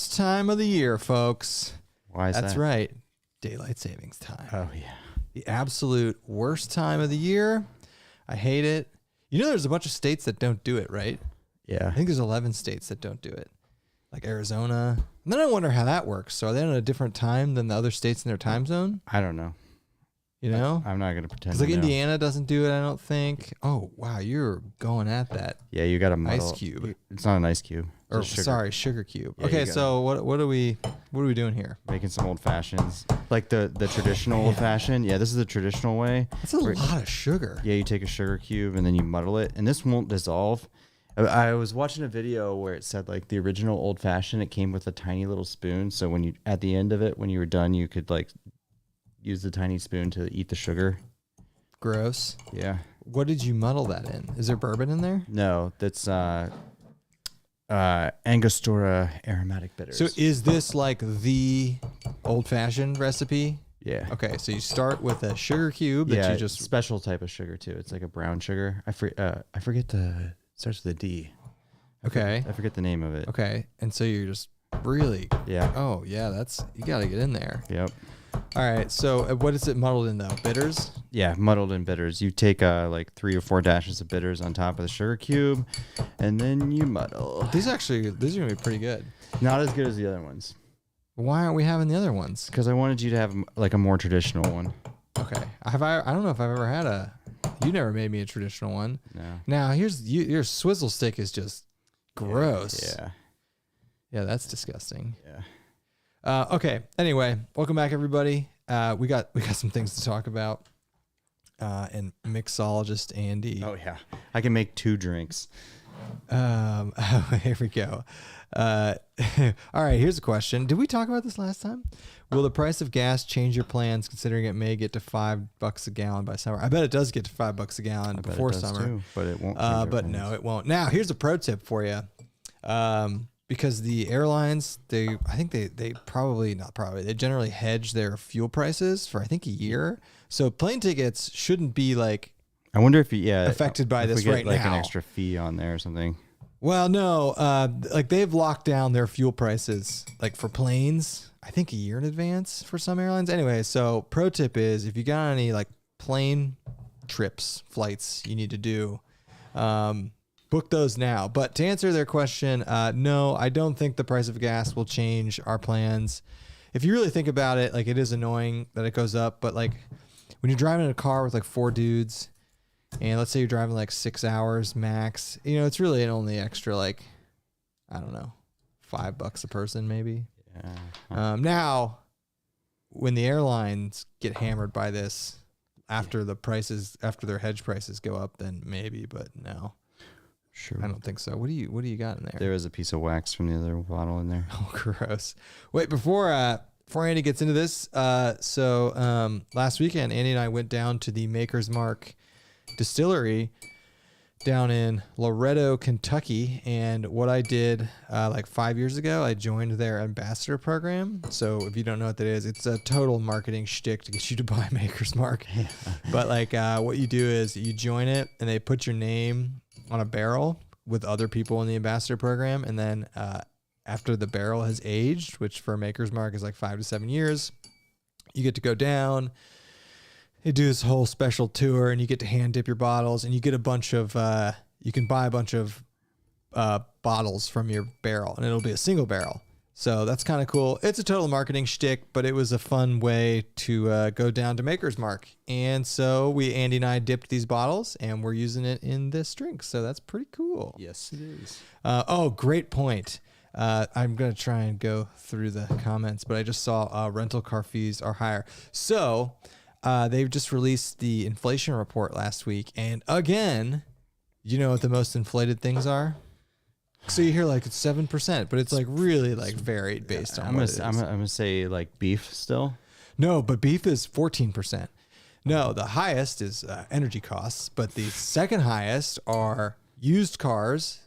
worst time of the year, folks. Why is that? That's right. Daylight savings time. Oh, yeah. The absolute worst time of the year. I hate it. You know, there's a bunch of states that don't do it, right? Yeah. I think there's 11 states that don't do it, like Arizona. And then I wonder how that works. So are they on a different time than the other states in their time zone? I don't know. You know? I'm not going to pretend. Because like Indiana doesn't do it, I don't think. Oh, wow. You're going at that. Yeah, you got a muddle. Ice cube. It's not an ice cube. Or sugar cube. Yeah, okay, so what are we doing here? Making some old fashions, like the traditional old fashioned. Yeah, this is the traditional way. That's a lot of sugar. Yeah, you take a sugar cube and then you muddle it, and this won't dissolve. I was watching a video where it said like the original old fashioned, it came with a tiny little spoon. So when you at the end of it, when you were done, you could like use the tiny spoon to eat the sugar. Gross. Yeah. What did you muddle that in? Is there bourbon in there? No, that's Angostura aromatic bitters. So is this like the old-fashioned recipe? Yeah. Okay, so you start with a sugar cube that you just special type of sugar too. It's like a brown sugar. I forget the starts with a D. I forget the name of it. Okay, and so you're just really Yeah. Oh yeah, you got to get in there. Yep. All right, so what is it muddled in though? Bitters? Yeah, muddled in bitters. You take like 3 or 4 dashes of bitters on top of the sugar cube, and then you muddle. These are gonna be pretty good. Not as good as the other ones. Why aren't we having the other ones? Because I wanted you to have like a more traditional one. Okay. I don't know if I've ever had you never made me a traditional one. No. Now your swizzle stick is just gross. Yeah. Yeah, that's disgusting. Yeah. Okay. Anyway, welcome back, everybody. We got some things to talk about. And mixologist Andy. Oh yeah, I can make 2 drinks. Here we go. All right. Here's a question. Did we talk about this last time? Will the price of gas change your plans, considering it may get to $5 a gallon by summer? I bet it does get to $5 a gallon before summer, too, but it won't. But no, it won't. Now, here's a pro tip for you. Because the airlines, they generally hedge their fuel prices for I think a year. So plane tickets shouldn't be like I wonder if affected by this right like now. An extra fee on there or something. Well, no, like they've locked down their fuel prices like for planes, I think a year in advance for some airlines. Anyway, so pro tip is if you got any like plane flights you need to do, book those now. But to answer their question, no, I don't think the price of gas will change our plans. If you really think about it, like it is annoying that it goes up, but like when you're driving in a car with like 4 dudes and let's say you're driving like 6 hours max, it's really an only extra like, I don't know, $5 a person maybe. Yeah. Now when the airlines get hammered by this after their hedge prices go up, then maybe, but no. Sure. I don't think so. What do you got in there? There is a piece of wax from the other bottle in there. Oh, gross. Wait, before Andy gets into this, so last weekend, Andy and I went down to the Maker's Mark distillery down in Loretto, Kentucky. And what I did like 5 years ago, I joined their ambassador program. So if you don't know what that is, it's a total marketing shtick to get you to buy Maker's Mark. Yeah. But like what you do is you join it and they put your name on a barrel with other people in the ambassador program. And then after the barrel has aged, which for Maker's Mark is like 5 to 7 years, you get to go down. They do this whole special tour and you get to hand dip your bottles and you get a bunch of, you can buy a bunch of bottles from your barrel and it'll be a single barrel. So that's kind of cool. It's a total marketing shtick, but it was a fun way to go down to Maker's Mark. And so Andy and I dipped these bottles and we're using it in this drink. So that's pretty cool. Yes, it is. Great point. I'm going to try and go through the comments, but I just saw rental car fees are higher. So they've just released the inflation report last week. And again, you know what the most inflated things are? So you hear like it's 7%, but it's like really like varied based on what it is. I'm gonna say like beef still. No, but beef is 14%. No, the highest is energy costs, but the second highest are used cars,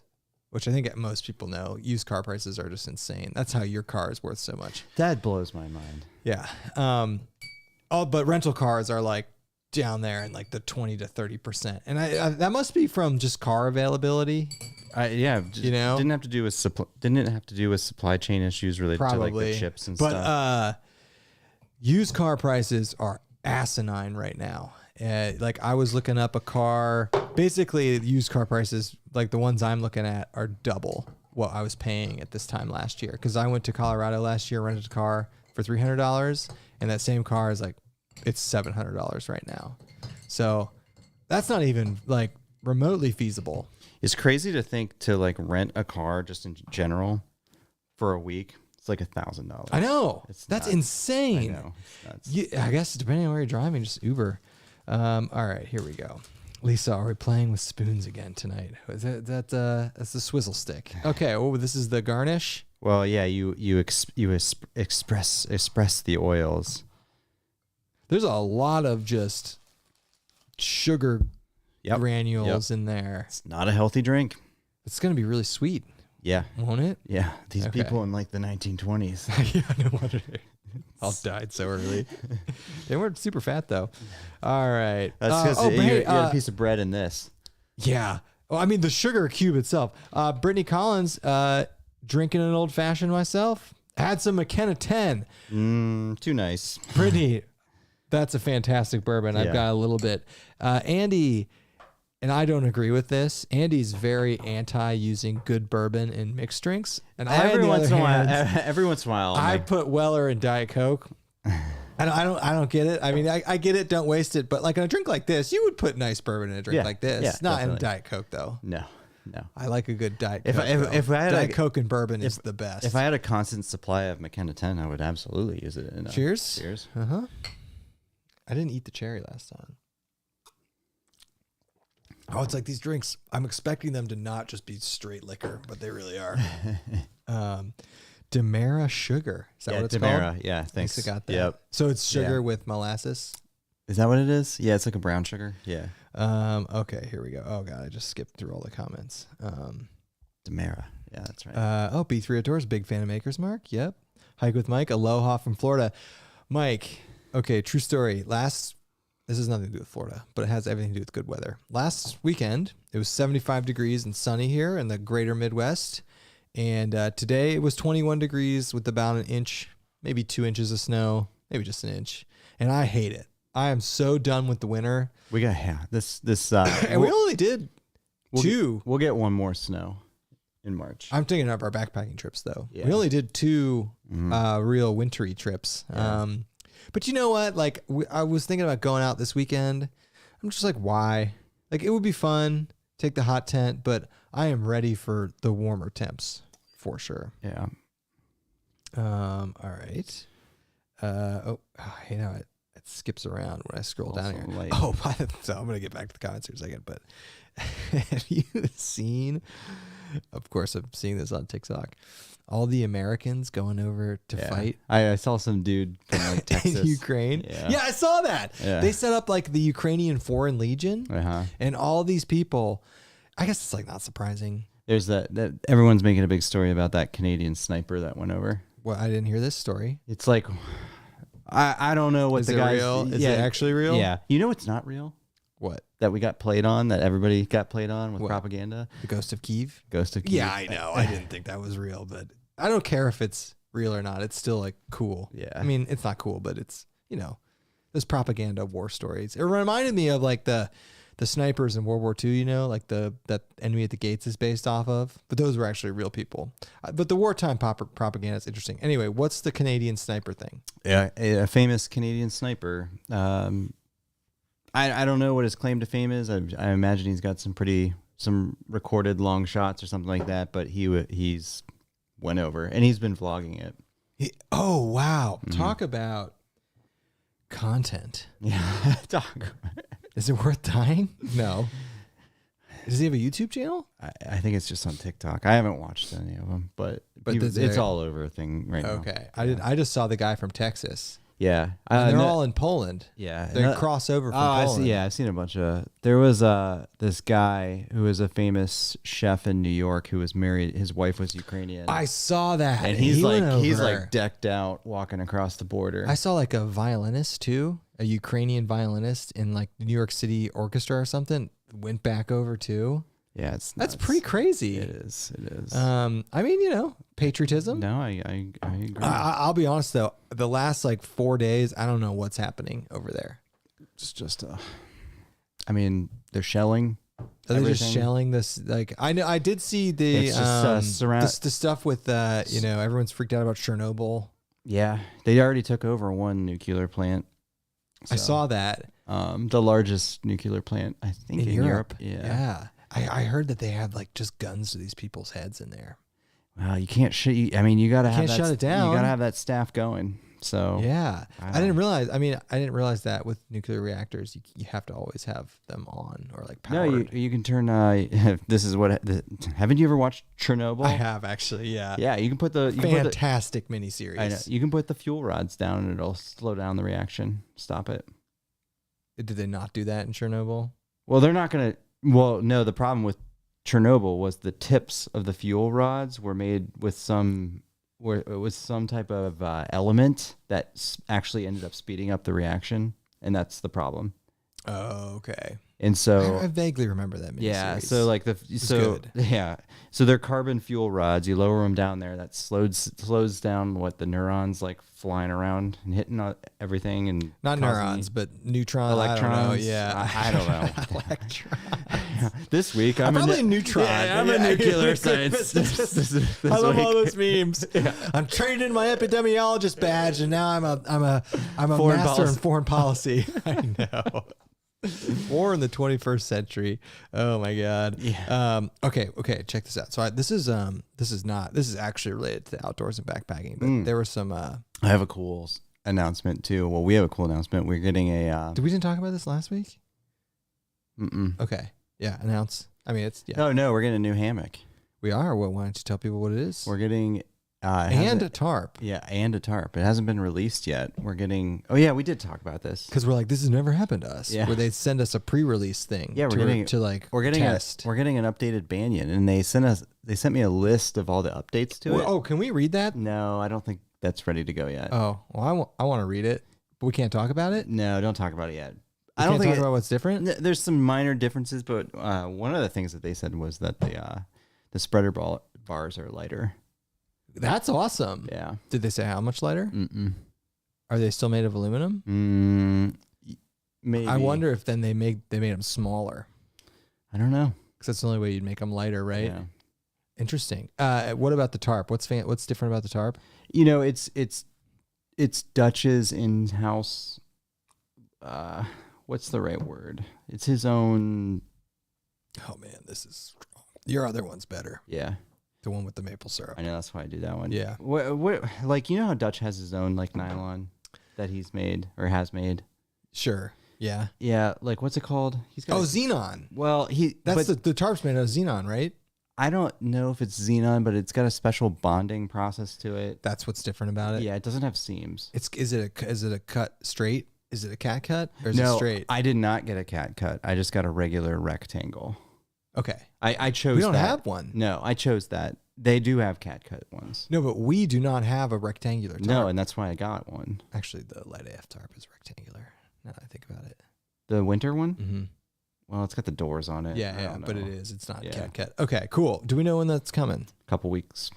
which I think most people know. Used car prices are just insane. That's how your car is worth so much. That blows my mind. Yeah. But rental cars are like down there in like the 20 to 30%. And I that must be from just car availability. You know, didn't have to do with supply chain issues related to like the chips and stuff. But used car prices are asinine right now. Like I was looking up a car, basically used car prices, like the ones I'm looking at, are double what I was paying at this time last year. Because I went to Colorado last year, rented a car for $300, and that same car is like, it's $700 right now. So that's not even like remotely feasible. It's crazy to think to like rent a car just in general for a week. It's like $1,000. I know. That's nuts. insane. I know. I guess depending on where you're driving, just Uber. All right, here we go. Lisa, are we playing with spoons again tonight? Is that's the swizzle stick. Okay. Oh, this is the garnish. Well, yeah. You express the oils. There's a lot of just sugar granules in there. It's not a healthy drink. It's gonna be really sweet. Yeah. Won't it? Yeah. These people in like the 1920s. Yeah, no wonder they all died so early. They weren't super fat though. All right. That's because you had a piece of bread in this. Yeah. Well, I mean the sugar cube itself. Brittany Collins, drinking an old fashioned myself. Had some McKenna 10. Too nice. Brittany, that's a fantastic bourbon. I've got a little bit. Andy, and I don't agree with this. Andy's very anti using good bourbon in mixed drinks. And every once in a while, I put Weller in Diet Coke. I don't get it. I mean, I get it. Don't waste it. But like in a drink like this, you would put nice bourbon in a drink like this. Yeah, not definitely. in Diet Coke though. No. I like a good Diet Coke. If I had Diet Coke and bourbon is the best. If I had a constant supply of McKenna 10, I would absolutely use it. Cheers. Cheers. I didn't eat the cherry last time. Oh, it's like these drinks. I'm expecting them to not just be straight liquor, but they really are. Demerara sugar. Is that what it's Demerara. called? Yeah, thanks. I got that. Yep. So it's sugar with molasses. Is that what it is? Yeah, it's like a brown sugar. Yeah. Okay, here we go. Oh god, I just skipped through all the comments. Demerara. Yeah, that's right. B3 Outdoors, big fan of Maker's Mark. Yep. Hike with Mike. Aloha from Florida. Mike. Okay, true story. This has nothing to do with Florida, but it has everything to do with good weather. Last weekend, it was 75 degrees and sunny here in the greater Midwest. And today it was 21 degrees with about an inch, maybe 2 inches of snow, maybe just an inch. And I hate it. I am so done with the winter. We got this and we only did two. We'll get one more snow in March. I'm thinking of our backpacking trips though. Yeah. We only did two real wintry trips. Yeah. But you know what? Like I was thinking about going out this weekend. I'm just like, why? Like it would be fun, take the hot tent, but I am ready for the warmer temps for sure. Yeah. All right. You know, it skips around when I scroll down here. Light. Oh, so I'm gonna get back to the comments in a second. But have you seen? Of course, I'm seeing this on TikTok. All the Americans going over to fight. I saw some dude from like Texas. In Ukraine. Yeah, I saw that. Yeah. They set up like the Ukrainian Foreign Legion and all these people. I guess it's like not surprising. There's that everyone's making a big story about that Canadian sniper that went over. Well, I didn't hear this story. It's like, I don't know what Is the it guy real? Is it actually real? Yeah. You know it's not real? What? That we got played on, that everybody got played on with propaganda? The Ghost of Kyiv? Ghost of Kyiv. Yeah, I know. I didn't think that was real, but I don't care if it's real or not. It's still like cool. Yeah. I mean, it's not cool, but it's, those propaganda war stories. It reminded me of like the snipers in World War II, like that Enemy at the Gates is based off of, but those were actually real people. But the wartime propaganda is interesting. Anyway, what's the Canadian sniper thing? Yeah, a famous Canadian sniper. I don't know what his claim to fame is. I imagine he's got some recorded long shots or something like that, but he's went over and he's been vlogging it. Oh, wow. Talk about content. Yeah. Is it worth dying? No. Does he have a YouTube channel? I think it's just on TikTok. I haven't watched any of them, but it's all over a thing right now. Okay. I just saw the guy from Texas. Yeah, And they're no- all in Poland. yeah. They cross over from Poland. Yeah, I've seen a bunch of. There was this guy who was a famous chef in New York who was married. His wife was Ukrainian. I saw that. and He went he's over. like decked out walking across the border. I saw like a violinist too, a Ukrainian violinist in like the New York City Orchestra or something. Went back over too. Yeah, it's That's nuts. pretty crazy. It is. It is. I mean, you know, patriotism. No, I agree. I'll be honest though, the last like 4 days, I don't know what's happening over there. It's just I mean, they're shelling. Are they just everything. shelling this? Like I know I did see the It's just, the stuff with you know, everyone's freaked out about Chernobyl. Yeah, they already took over one nuclear plant. I saw that the largest nuclear plant, I think, in Europe. Yeah. I heard that they have like just guns to these people's heads in there. Well, you can't I mean, you gotta have can't shut it down. You gotta have that staff going. So Yeah. Wow. I didn't realize. I mean, I didn't realize that with nuclear reactors, you have to always have them on or like no, powered. you can turn. This is what. Haven't you ever watched Chernobyl? I have actually. Yeah. Yeah, you can put the Fantastic miniseries. I know. You can put the fuel rods down and it'll slow down the reaction. Stop it. Did they not do that in Chernobyl? Well, they're not gonna. Well, no. The problem with Chernobyl was the tips of the fuel rods were made with where it was some type of element that actually ended up speeding up the reaction, and that's the problem. Oh, okay. And so I vaguely remember that miniseries. yeah, so like good. yeah, so they're carbon fuel rods. You lower them down there, that slows down what the neurons like flying around and hitting everything and Not causing neurons, but neutrons. electrons. I don't know. Yeah. I don't know. Electrons. This week I'm probably a neutron. Yeah, I'm a nuclear science. this I love week. all those memes. I'm trained in my epidemiologist badge, and now I'm a Foreign master in policy. foreign policy. I know. War in the 21st century. Oh my God. Yeah. Okay. Check this out. So this is actually related to outdoors and backpacking, but there were some. I have a cool announcement too. Well, we have a cool announcement. We're getting a. Did we didn't talk about this last week? Mm-mm. Okay. Yeah. Announce. I mean, it's No, we're getting a new hammock. We are. Well, why don't you tell people what it is? We're getting. And a tarp. Yeah, and a tarp. It hasn't been released yet. We're getting. Oh yeah, we did talk about this. Because we're like, this has never happened to us. Yeah. Where they send us a pre-release thing. Yeah, we're getting test. We're getting an updated banyan, and they sent me a list of all the updates to it. Oh, can we read that? No, I don't think that's ready to go yet. Oh, well, I want to read it, but we can't talk about it. No, don't talk about it yet. I don't talk about what's different. There's some minor differences, but one of the things that they said was that the spreader bars are lighter. That's awesome. Yeah. Did they say how much lighter? Mm-mm. Are they still made of aluminum? Maybe. I wonder if then they made them smaller, I don't know. because that's the only way you'd make them lighter, right? Yeah. Interesting. What about the tarp? What's different about the tarp? You know, it's Dutch's in-house. What's the right word? It's his own. Oh man, this is strong. Your other one's better. Yeah. The one with the maple syrup. I know, that's why I do that one. Yeah. What like, you know how Dutch has his own like nylon that he's made or has made? Sure. Yeah. Yeah, like what's it called? He's got Xenon. Well, That's the tarp's made out of Xenon, right? I don't know if it's Xenon, but it's got a special bonding process to it. That's what's different about it. Yeah, it doesn't have seams. Is it a cut straight? Is it a cat cut or is it No, straight? I did not get a cat cut. I just got a regular rectangle. Okay. I chose We don't that. have one. No, I chose that. They do have cat cut ones. No, but we do not have a rectangular tarp. No, and that's why I got one. Actually, the light AF tarp is rectangular. Now that I think about it. The winter one? Mm-hmm. Well, it's got the doors on it. I Yeah, don't but know. it is. It's not Yeah. cat cut. Okay, cool. Do we know when that's coming? Couple weeks.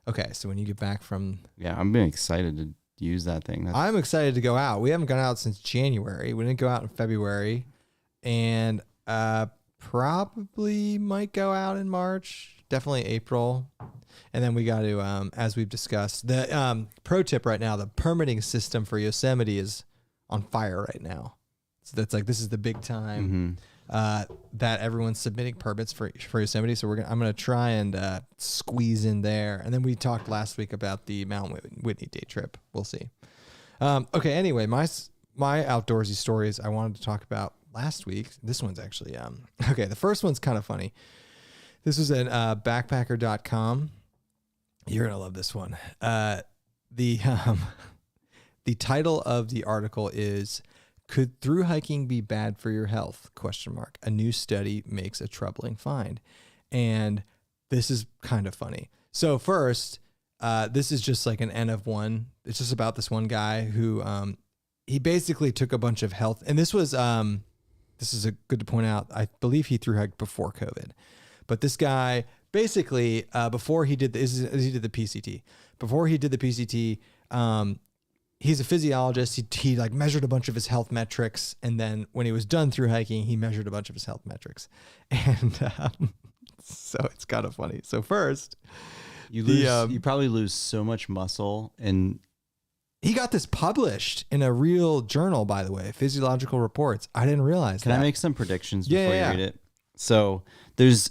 Okay, so when you get back from... Yeah, I'm being excited to use that thing. I'm excited to go out. We haven't gone out since January. We didn't go out in February. And probably might go out in March. Definitely April. And then we got to, as we've discussed, the pro tip right now, the permitting system for Yosemite is on fire right now. So that's like, this is the big time that everyone's submitting permits for Yosemite. So I'm going to try and squeeze in there. And then we talked last week about the Mount Whitney day trip. We'll see. Okay. Anyway, my outdoorsy stories I wanted to talk about last week. This one's actually, okay. The first one's kind of funny. This was at backpacker.com. You're going to love this one. The title of the article is "Could thru hiking be bad for your health?" ? A new study makes a troubling find. And this is kind of funny. So first, this is just like an N of one. It's just about this one guy who he basically took a bunch of health, and this was this is a good to point out. I believe he thru hiked before COVID, but this guy basically before he did he did the PCT. Before he did the PCT, he's a physiologist. He like measured a bunch of his health metrics, and then when he was done thru hiking, he measured a bunch of his health metrics, and so it's kind of funny. So first, you probably lose so much muscle, and he got this published in a real journal, by the way, Physiological Reports. I didn't realize that. Can I make some predictions before you read it? So there's,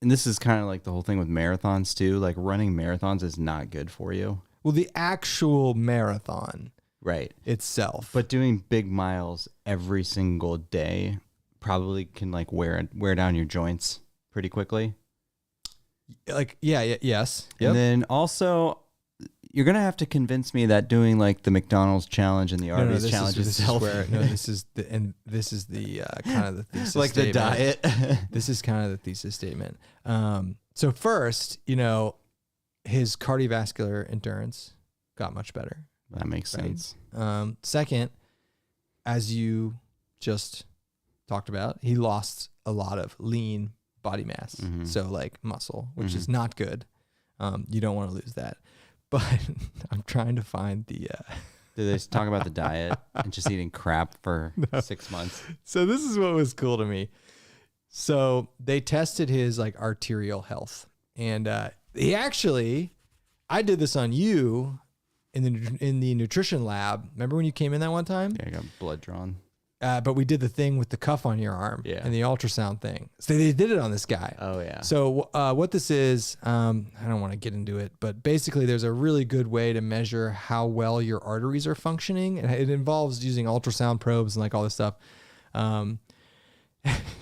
and this is kind of like the whole thing with marathons too. Like running marathons is not good for you. Well, the actual marathon, right, itself, but doing big miles every single day probably can like wear down your joints pretty quickly. Like, yes. Yep. And then also, you're gonna have to convince me that doing like the McDonald's challenge and the Arby's challenge is healthy. This is the kind of the thesis like statement. The diet. This is kind of the thesis statement. So first, his cardiovascular endurance got much better. That makes sense. Second, as you just talked about, he lost a lot of lean body mass. Mm-hmm. So like muscle, which is not good. You don't want to lose that. But I'm trying to find the... Did they talk about the diet and just eating crap for 6 months? So this is what was cool to me. So they tested his like arterial health. And he actually... I did this on you in the nutrition lab. Remember when you came in that one time? Yeah, I got blood drawn. But we did the thing with the cuff on your arm and the ultrasound thing. So they did it on this guy. Oh, yeah. So what this is, I don't want to get into it, but basically there's a really good way to measure how well your arteries are functioning. And it involves using ultrasound probes and like all this stuff.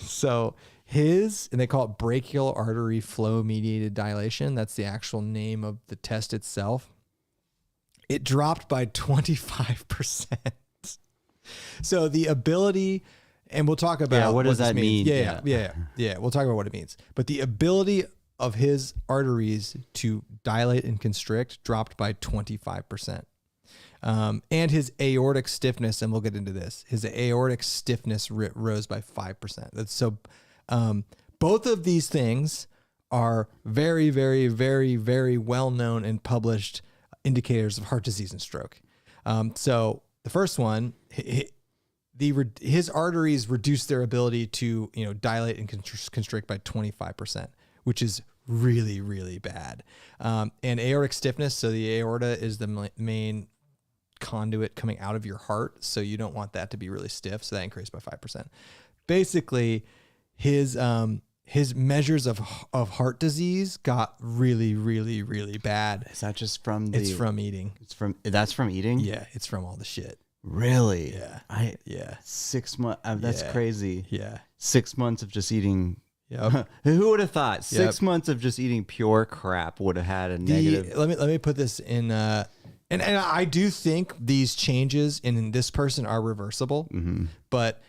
So and they call it brachial artery flow mediated dilation. That's the actual name of the test itself. It dropped by 25%. So the ability, and we'll talk about what does that mean? Yeah. We'll talk about what it means. But the ability of his arteries to dilate and constrict dropped by 25%. And his aortic stiffness, and we'll get into this, his aortic stiffness rose by 5%. So both of these things are very, very, very, very well known and published indicators of heart disease and stroke. So the first one, his arteries reduce their ability to dilate and constrict by 25%, which is really, really bad. And aortic stiffness, so the aorta is the main conduit coming out of your heart, so you don't want that to be really stiff, so that increased by 5%. Basically, his measures of heart disease got really, really, really bad. Is that just from It's from eating. That's from eating? Yeah, it's from all the shit. Really? Yeah. 6 months. That's crazy. Yeah. 6 months of just eating. Yep. Who would have thought 6 months of just eating pure crap would have had a negative? Let me put this in. And I do think these changes in this person are reversible, but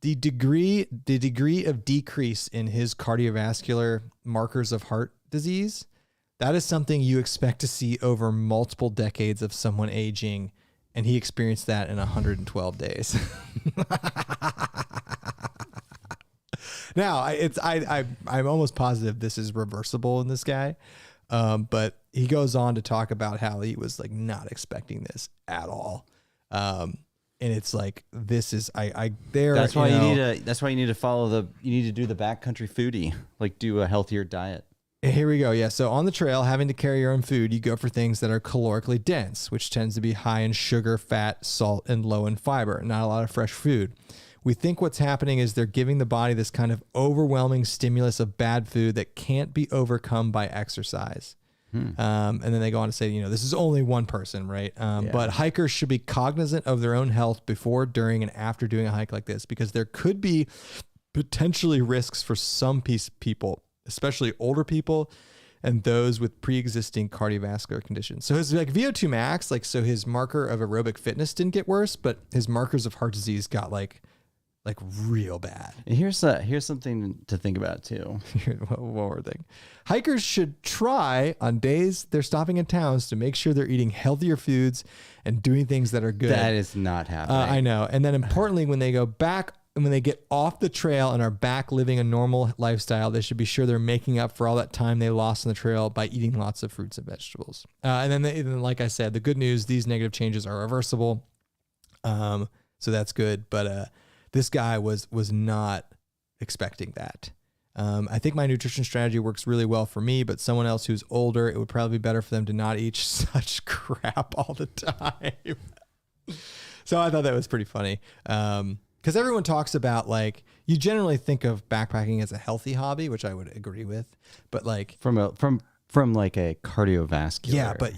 the degree of decrease in his cardiovascular markers of heart disease, that is something you expect to see over multiple decades of someone aging. And he experienced that in 112 days. Now, I'm almost positive this is reversible in this guy. But he goes on to talk about how he was like not expecting this at all. And it's like, this is, that's why you need to follow you need to do the backcountry foodie, like do a healthier diet. Here we go. Yeah. So on the trail, having to carry your own food, you go for things that are calorically dense, which tends to be high in sugar, fat, salt, and low in fiber. Not a lot of fresh food. We think what's happening is they're giving the body this kind of overwhelming stimulus of bad food that can't be overcome by exercise. And then they go on to say, this is only one person, right? But hikers should be cognizant of their own health before, during, and after doing a hike like this, because there could be potentially risks for some people, especially older people, and those with pre-existing cardiovascular conditions. So his like VO2 max, like so his marker of aerobic fitness didn't get worse, but his markers of heart disease got like real bad. And here's something to think about too. One more thing. Hikers should try on days they're stopping in towns to make sure they're eating healthier foods and doing things that are good. That is not happening. I know. And then importantly, when they go back and when they get off the trail and are back living a normal lifestyle, they should be sure they're making up for all that time they lost on the trail by eating lots of fruits and vegetables. And then like I said, the good news, these negative changes are reversible. So that's good. But this guy was not expecting that. I think my nutrition strategy works really well for me, but someone else who's older, it would probably be better for them to not eat such crap all the time. So I thought that was pretty funny. Because everyone talks about like, you generally think of backpacking as a healthy hobby, which I would agree with, but like from like a cardiovascular. Yeah, but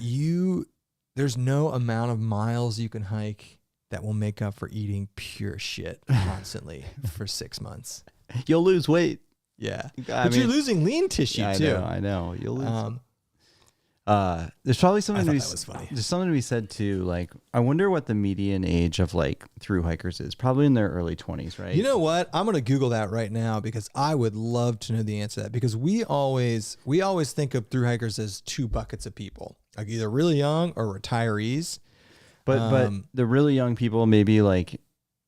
there's no amount of miles you can hike that will make up for eating pure shit constantly for 6 months. You'll lose weight. Yeah. You're losing lean tissue too. I know. You'll lose. There's probably something to be, that was funny. There's something to be said too. Like, I wonder what the median age of like thru hikers is. Probably in their early 20s, right? You know what? I'm going to Google that right now because I would love to know the answer to that, because we always think of thru hikers as two buckets of people, like either really young or retirees. But the really young people, maybe like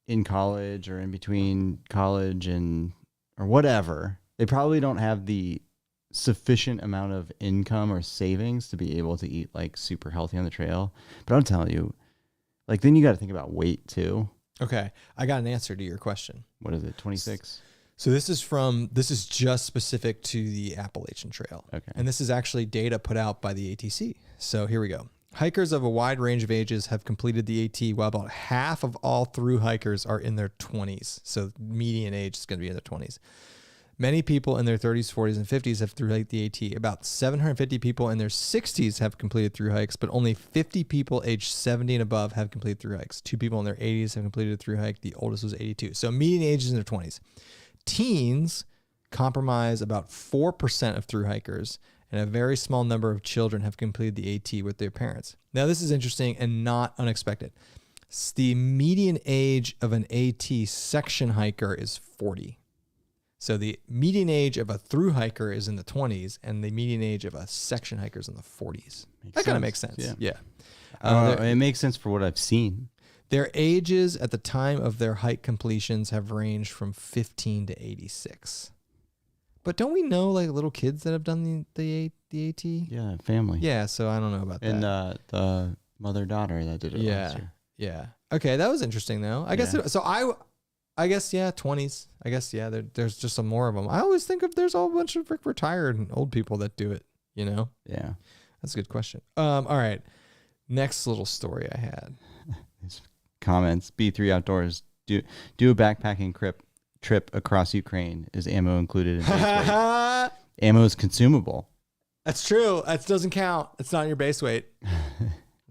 in college or in between college or whatever, they probably don't have the sufficient amount of income or savings to be able to eat like super healthy on the trail. But I'm telling you, like, then you got to think about weight too. Okay. I got an answer to your question. What is it? 26? So this is just specific to the Appalachian Trail. Okay. And this is actually data put out by the ATC. So here we go. Hikers of a wide range of ages have completed the AT, while about half of all thru hikers are in their 20s. So median age is going to be in their 20s. Many people in their 30s, 40s, and 50s have thru-hiked the AT. About 750 people in their 60s have completed thru hikes, but only 50 people aged 70 and above have completed thru hikes. 2 people in their 80s have completed a thru hike. The oldest was 82. So median age is in their 20s. Teens comprise about 4% of thru hikers, and a very small number of children have completed the AT with their parents. Now, this is interesting and not unexpected. The median age of an AT section hiker is 40. So the median age of a thru hiker is in the 20s, and the median age of a section hiker is in the 40s. That kind of makes sense. Yeah. It makes sense for what I've seen. Their ages at the time of their hike completions have ranged from 15 to 86. But don't we know like little kids that have done the AT? Yeah, family. Yeah, so I don't know about that. And the mother-daughter that did it last year. Yeah. Okay, that was interesting though. I guess I guess 20s. I guess there's just some more of them. I always think of there's a whole bunch of retired and old people that do it, you know? Yeah. That's a good question. All right. Next little story I had. Comments. B3 Outdoors. Do a backpacking trip across Ukraine. Is ammo included in base weight? Ammo is consumable. That's true. That doesn't count. It's not your base weight.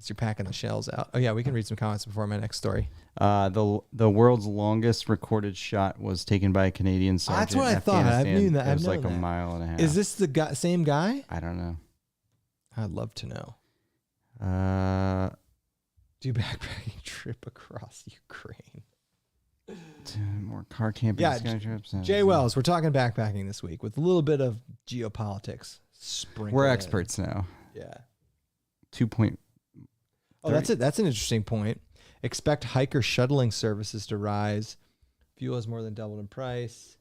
You're packing the shells out. Oh yeah, we can read some comments before my next story. The world's longest recorded shot was taken by a Canadian sergeant. That's what I thought. I knew that. It was like a mile and a half. Is this the same guy? I don't know. I'd love to know. Do backpacking trip across Ukraine. More car camping. Yeah, sky trips. Jay Wells, we're talking backpacking this week with a little bit of geopolitics. We're experts now. Yeah. 2.0. Oh, that's it. That's an interesting point. Expect hiker shuttling services to rise. Fuel has more than doubled in price.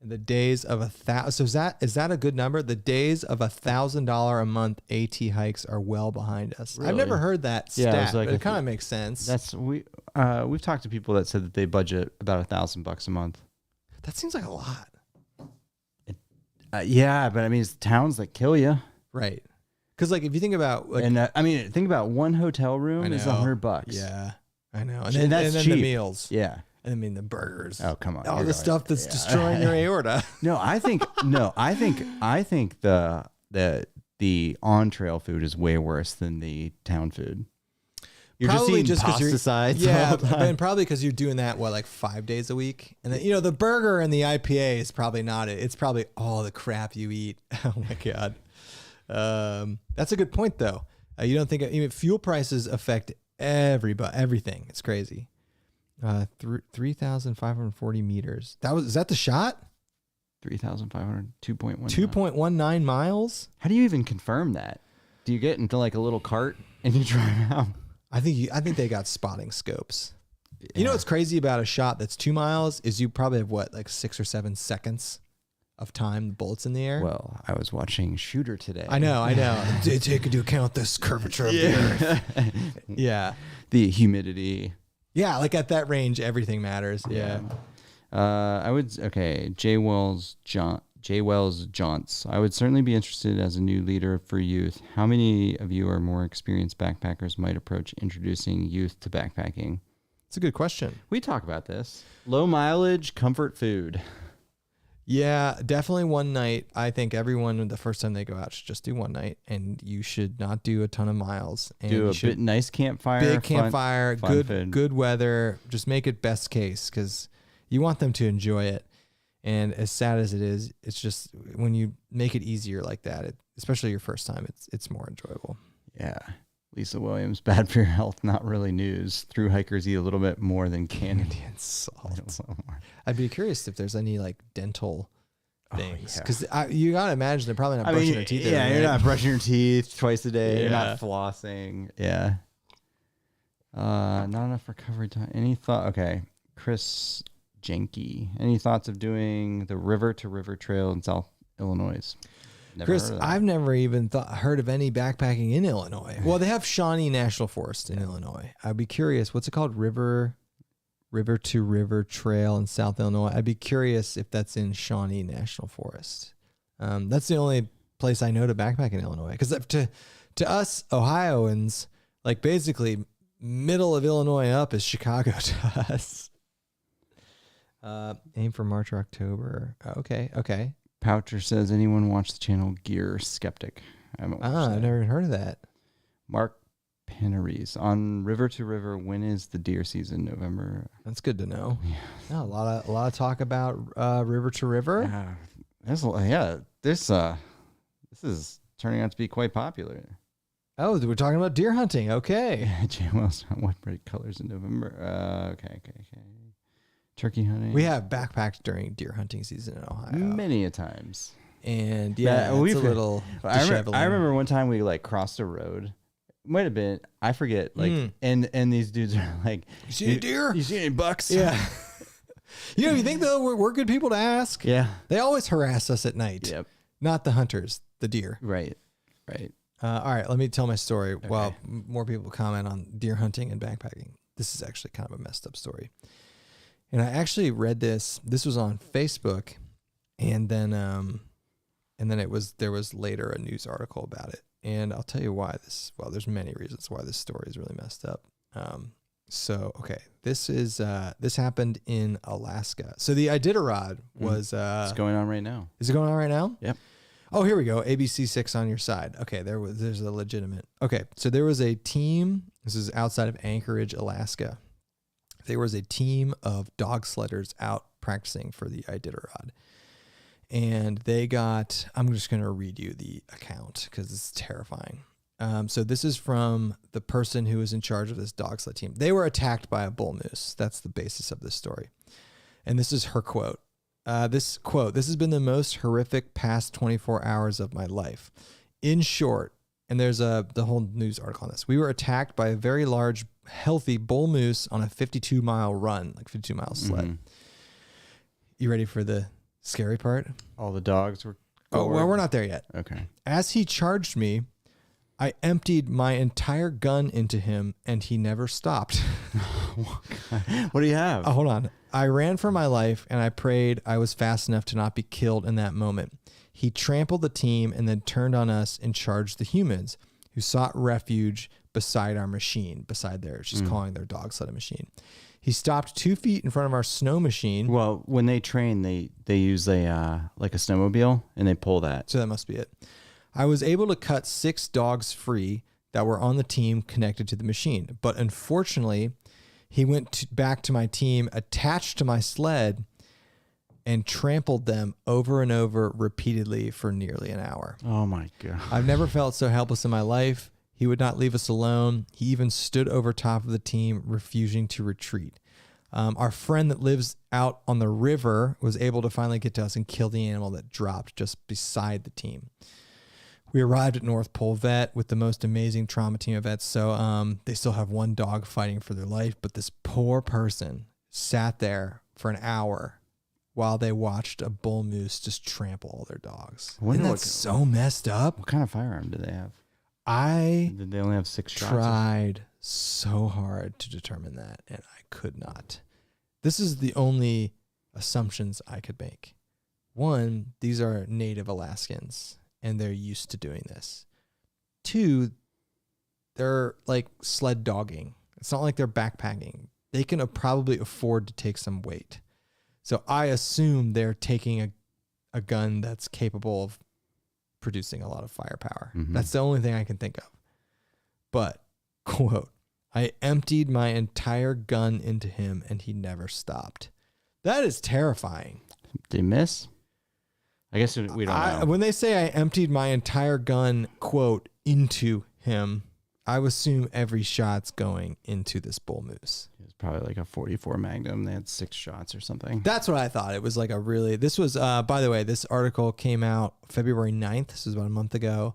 And the days of so is that a good number? The days of $1,000 a month AT hikes are well behind us. Really? I've never heard that stat, yeah, but it kind of makes sense. We've talked to people that said that they budget about $1,000 a month. That seems like a lot. Yeah, but I mean, it's towns that kill you, right? Because like if you think about think about one hotel room is $100. Yeah, I know, and then then cheap. the meals. Yeah. I mean the burgers. Oh, come on. All the stuff that's destroying your aorta. I think the on-trail food is way worse than the town food. You're Probably just eating 'cause you're pasta sides. yeah, all the time. and probably because you're doing that like 5 days a week, and then the burger and the IPA is probably not it. It's probably all the crap you eat. Oh my god, that's a good point though. You don't think even fuel prices affect everything? It's crazy. 3,540 meters. Is that the shot? 3,500, 2.1. 2.19 miles. How do you even confirm that? Do you get into like a little cart and you drive out? I think they got spotting scopes. Yeah. You know what's crazy about a shot that's 2 miles is you probably have like 6 or 7 seconds of time, the bullets in the air. Well, I was watching Shooter today. I know. Take into account this curvature of the earth. Yeah. The humidity. Yeah, like at that range, everything matters. Yeah. J. Wells Jaunts. I would certainly be interested as a new leader for youth. How many of you are more experienced backpackers might approach introducing youth to backpacking? It's a good question. We talk about this. Low mileage, comfort food. Yeah, definitely one night. I think everyone, the first time they go out, should just do one night, and you should not do a ton of miles. And do a nice campfire. Big campfire, fun good food. Good weather. Just make it best case because you want them to enjoy it. And as sad as it is, it's just when you make it easier like that, especially your first time, it's more enjoyable. Yeah. Lisa Williams, bad for your health, not really news. Thru-hikers eat a little bit more than Canadian salt. I'd be curious if there's any like dental things because you gotta imagine they're probably not brushing their teeth. Yeah, you're not brushing your teeth twice a day. You're not flossing. Yeah. Not enough recovery time. Any thought? Okay, Chris Jenke. Any thoughts of doing the River to River Trail in South Illinois? Chris, I've never even heard of any backpacking in Illinois. Well, they have Shawnee National Forest in Illinois. I'd be curious. What's it called? River to River Trail in South Illinois. I'd be curious if that's in Shawnee National Forest. That's the only place I know to backpack in Illinois. Because to us Ohioans, like basically middle of Illinois up is Chicago to us. Aim for March or October. Okay. Poucher says, anyone watch the channel Gear Skeptic? I haven't watched that. I've never even heard of that. Mark Penneries. On River to River, when is the deer season? November? That's good to know. Yeah, a lot of talk about River to River. This is turning out to be quite popular. Oh, we're talking about deer hunting. Okay. Jay Wells, what bright colors in November? Okay. Turkey hunting. We have backpacked during deer hunting season in Ohio. Many a times. And it's a little disheveling. I remember one time we like crossed a road. Might have been, I forget. Like, and these dudes are like, you see any deer? You see any bucks? Yeah. You think though we're good people to ask? Yeah. They always harass us at night. Yep. Not the hunters, the deer. Right. All right, let me tell my story while more people comment on deer hunting and backpacking. This is actually kind of a messed up story. And I actually read this. This was on Facebook, and then there was later a news article about it. And I'll tell you why this. Well, there's many reasons why this story is really messed up. This happened in Alaska. So the Iditarod was. It's going on right now. Is it going on right now? Yep. Oh, here we go. ABC6 on your side. Okay, there's a legitimate. Okay, so there was a team. This is outside of Anchorage, Alaska. There was a team of dog sledders out practicing for the Iditarod. And they got, I'm just going to read you the account because it's terrifying. So this is from the person who was in charge of this dog sled team. They were attacked by a bull moose. That's the basis of this story. And this is her quote. This has been the most horrific past 24 hours of my life. In short, and there's the whole news article on this. We were attacked by a very large, healthy bull moose on a 52-mile run, like 52-mile sled. Mm-hmm. You ready for the scary part? All the dogs were... Oh, well, we're not there yet. Okay. As he charged me, I emptied my entire gun into him, and he never stopped. What do you have? Oh, hold on. I ran for my life, and I prayed I was fast enough to not be killed in that moment. He trampled the team and then turned on us and charged the humans who sought refuge beside our machine, she's calling their dog sled machine. He stopped 2 feet in front of our snow machine. Well, when they train, they use a snowmobile and they pull that. So that must be it. I was able to cut 6 dogs free. that were on the team connected to the machine. But unfortunately, he went back to my team attached to my sled and trampled them over and over repeatedly for nearly an hour. Oh my God. I've never felt so helpless in my life. He would not leave us alone. He even stood over top of the team, refusing to retreat. Our friend that lives out on the river was able to finally get to us and kill the animal that dropped just beside the team. We arrived at North Pole Vet with the most amazing trauma team of vets. So they still have one dog fighting for their life, but this poor person sat there for an hour while they watched a bull moose just trample all their dogs. Isn't that so messed up? What kind of firearm did they have? Did they only have 6 shots? Tried so hard to determine that, and I could not. This is the only assumptions I could make. One, these are native Alaskans, and they're used to doing this. 2, they're like sled dogging. It's not like they're backpacking. They can probably afford to take some weight. So I assume they're taking a gun that's capable of producing a lot of firepower. Mm-hmm. That's the only thing I can think of. But, quote, I emptied my entire gun into him and he never stopped. That is terrifying. Did he miss? I guess we don't know. When they say I emptied my entire gun, quote, into him, I would assume every shot's going into this bull moose. It was probably like a 44 Magnum. They had 6 shots or something. That's what I thought. It was like this was, by the way, this article came out February 9th. This was about a month ago.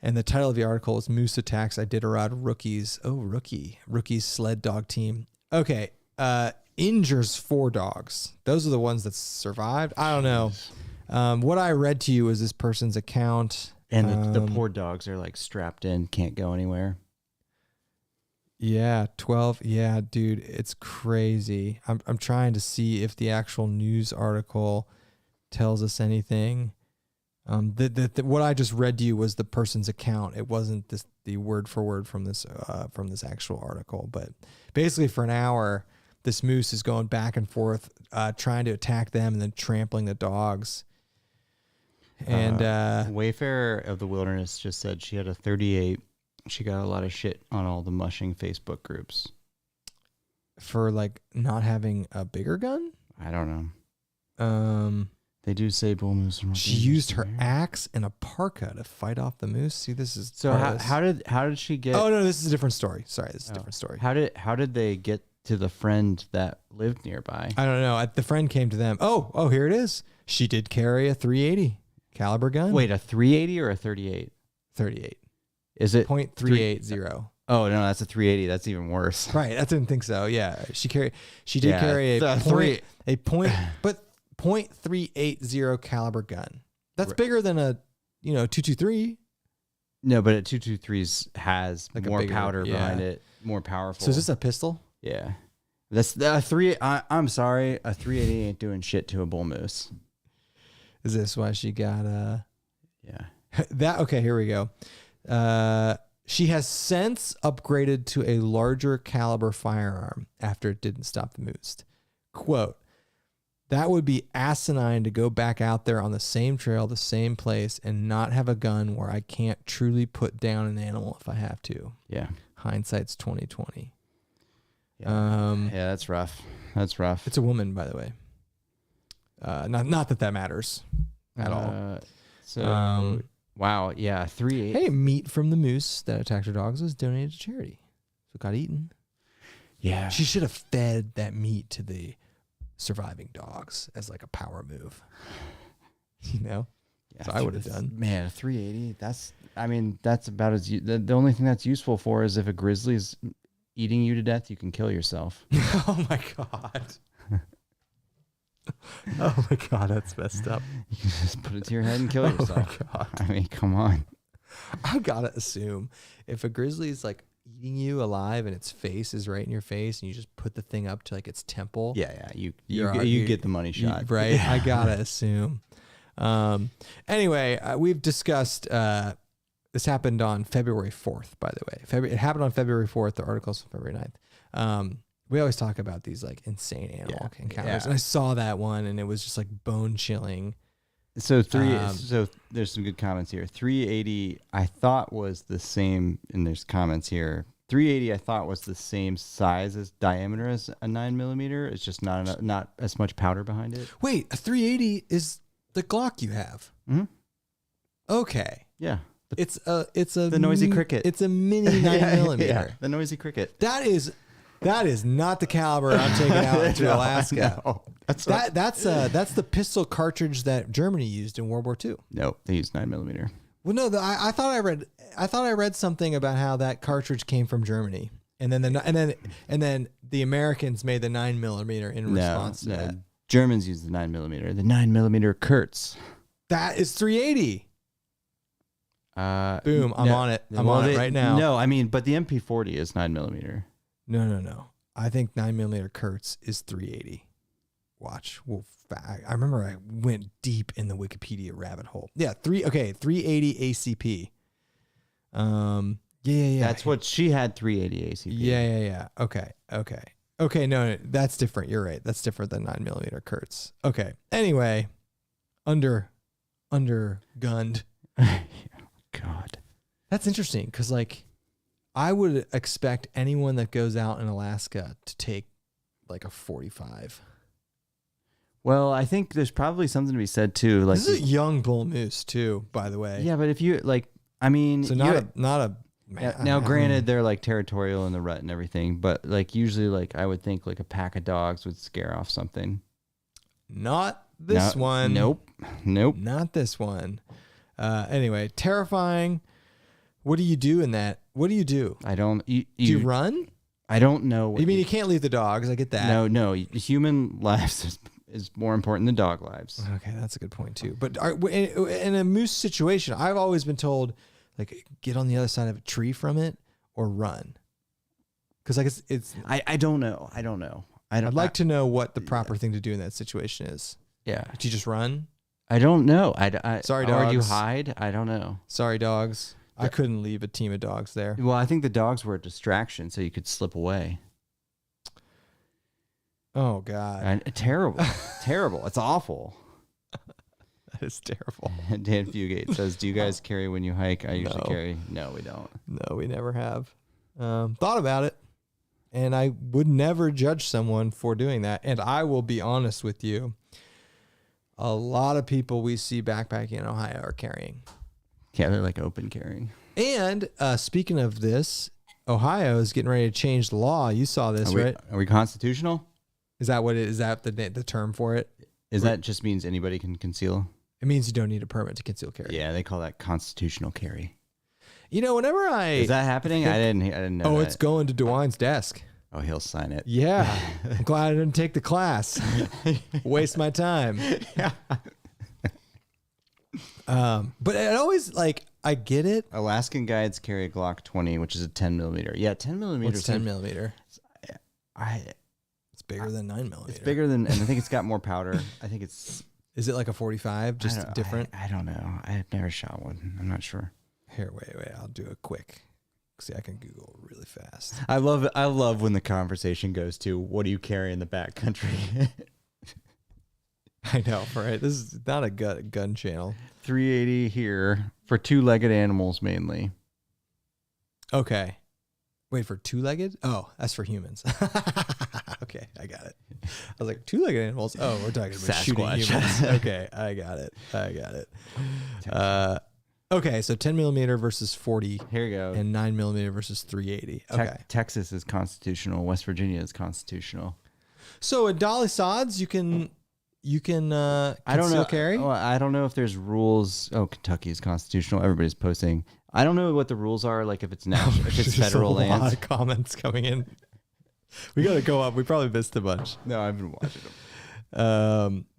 And the title of the article is Moose Attacks Iditarod Rookies. Oh, Rookies sled dog team. Okay. Injures 4 dogs. Those are the ones that survived. I don't know. What I read to you was this person's account. And the poor dogs are like strapped in, can't go anywhere. Yeah, 12. Yeah, dude, it's crazy. I'm trying to see if the actual news article tells us anything. What I just read to you was the person's account. It wasn't the word for word from this actual article. But basically, for an hour, this moose is going back and forth, trying to attack them and then trampling the dogs. And Wayfarer of the Wilderness just said she had a 38. She got a lot of shit on all the mushing Facebook groups for like not having a bigger gun. I don't know. They do say bull moose. She used her axe and a parka to fight off the moose. See, this is so. How did she get? Oh no, this is a different story. Sorry, this is a different story. How did they get to the friend that lived nearby? I don't know. The friend came to them. Oh, here it is. She did carry a .380 caliber gun. Wait, a .380 or a .38? 38. Is it .380? Oh no, that's a .380. That's even worse. Right, I didn't think so. Yeah, she did carry a .380 caliber gun. That's bigger than a 223. No, but a 223s has like more bigger, powder behind it, more powerful. So is this a pistol? Yeah, that's the 3. I'm sorry, a .380 ain't doing shit to a bull moose. Is this why she got Yeah. Okay, here we go. She has since upgraded to a larger caliber firearm after it didn't stop the moose. Quote, that would be asinine to go back out there on the same trail, the same place, and not have a gun where I can't truly put down an animal if I have to. Yeah. Hindsight's 2020. Yeah, that's rough. That's rough. It's a woman, by the way. Not that matters at all. So, wow, yeah, 3.8. Hey, meat from the moose that attacked her dogs was donated to charity, so it got eaten. Yeah, she should have fed that meat to the surviving dogs as like a power move. Yeah, so I would have done. Man, a .380. That's about as the only thing that's useful for is if a grizzly's eating you to death, you can kill yourself. Oh my god. Oh my god, that's messed up. You can just put it to your head and kill yourself. Oh my god. I mean, come on. I gotta assume if a grizzly is like eating you alive and its face is right in your face and you just put the thing up to like its temple. Yeah. You get the money shot. Right. I gotta assume. Anyway, we've discussed, this happened on February 4th, by the way. It happened on February 4th. The article's from February 9th. We always talk about these like insane animal encounters. And I saw that one and it was just like bone chilling So so there's some good comments here. 380 I thought was the same, and there's comments here. 380 I thought was the same size as diameter as a 9mm. It's just not as much powder behind it. Wait, a 380 is the Glock you have. Mm-hmm. Okay. Yeah. It's a the noisy cricket. It's a mini 9mm. Yeah, the noisy cricket. That is not the caliber I'm taking out into Alaska. That's the pistol cartridge that Germany used in World War II. No, they used 9mm. Well, no, I thought I read something about how that cartridge came from Germany, and then the Americans made the 9mm in response to that. Germans used the 9mm. The 9mm Kurtz. That is 380. Boom! I'm on it. I'm on it right now. No, I mean, but the MP40 is 9mm. No. I think 9mm Kurtz is 380. Watch. I remember I went deep in the Wikipedia rabbit hole. Yeah, 380 ACP. Yeah. That's what she had, 380 ACP. Yeah. Okay. No, that's different. You're right. That's different than 9mm Kurtz. Okay. Anyway, undergunned. God, that's interesting because like I would expect anyone that goes out in Alaska to take like a 45. Well, I think there's probably something to be said too. Like this is a young bull moose too, by the way. Yeah, but if you like, I mean, so not a. Now, granted, they're like territorial in the rut and everything, but like usually, like I would think like a pack of dogs would scare off something. Not this one. Nope. Not this one. Anyway, terrifying. What do you do in that? What do you do? I don't. Do you run? I don't know. You mean you can't leave the dogs? I get that. No. Human lives is more important than dog lives. Okay, that's a good point too. But in a moose situation, I've always been told, like, get on the other side of a tree from it or run. Because like it's. I don't know. I'd like to know what the proper thing to do in that situation is. Yeah. Do you just run? I don't know. Sorry, dogs. Or do you hide? I don't know. Sorry, dogs. I couldn't leave a team of dogs there. Well, I think the dogs were a distraction, so you could slip away. Oh, God. Terrible. Terrible. It's awful. That is terrible. Dan Fugate says, do you guys carry when you hike? I usually carry. No, we don't. No, we never have. Thought about it, and I would never judge someone for doing that. And I will be honest with you. A lot of people we see backpacking in Ohio are carrying. Yeah, they're like open carrying. And speaking of this, Ohio is getting ready to change the law. You saw this, right? Are we constitutional? Is that what it is? Is that the term for it? That just means anybody can conceal? It means you don't need a permit to conceal carry. Yeah, they call that constitutional carry. You know, whenever is that happening? I didn't know. It's going to DeWine's desk. Oh, he'll sign it. Yeah. I'm glad I didn't take the class. Waste my time. But it always, like, I get it. Alaskan guides carry a Glock 20, which is a 10mm. Yeah, 10mm. What's 10mm? It's bigger than 9mm. It's bigger than, and I think it's got more powder. I think it's. Is it like a 45? Just different? I don't know. I've never shot one. I'm not sure. Here, wait. I'll do it quick. See, I can Google really fast. I love when the conversation goes to, what do you carry in the backcountry? I know, right? This is not a gun channel. 380 here for two-legged animals mainly. Okay. Wait, for two-legged? Oh, that's for humans. Okay, I got it. I was like, two-legged animals? Oh, we're talking about shooting humans. Okay, I got it. Okay, so 10mm versus 40. Here we go. And 9mm versus 380. Okay. Texas is constitutional. West Virginia is constitutional. So at Dolly Sods, you can I don't know. Carry? Well, I don't know if there's rules. Oh, Kentucky is constitutional. Everybody's posting. I don't know what the rules are. Like if it's national, if it's federal land. A lot of comments coming in. We got to go up. We probably missed a bunch. No, I've been watching them.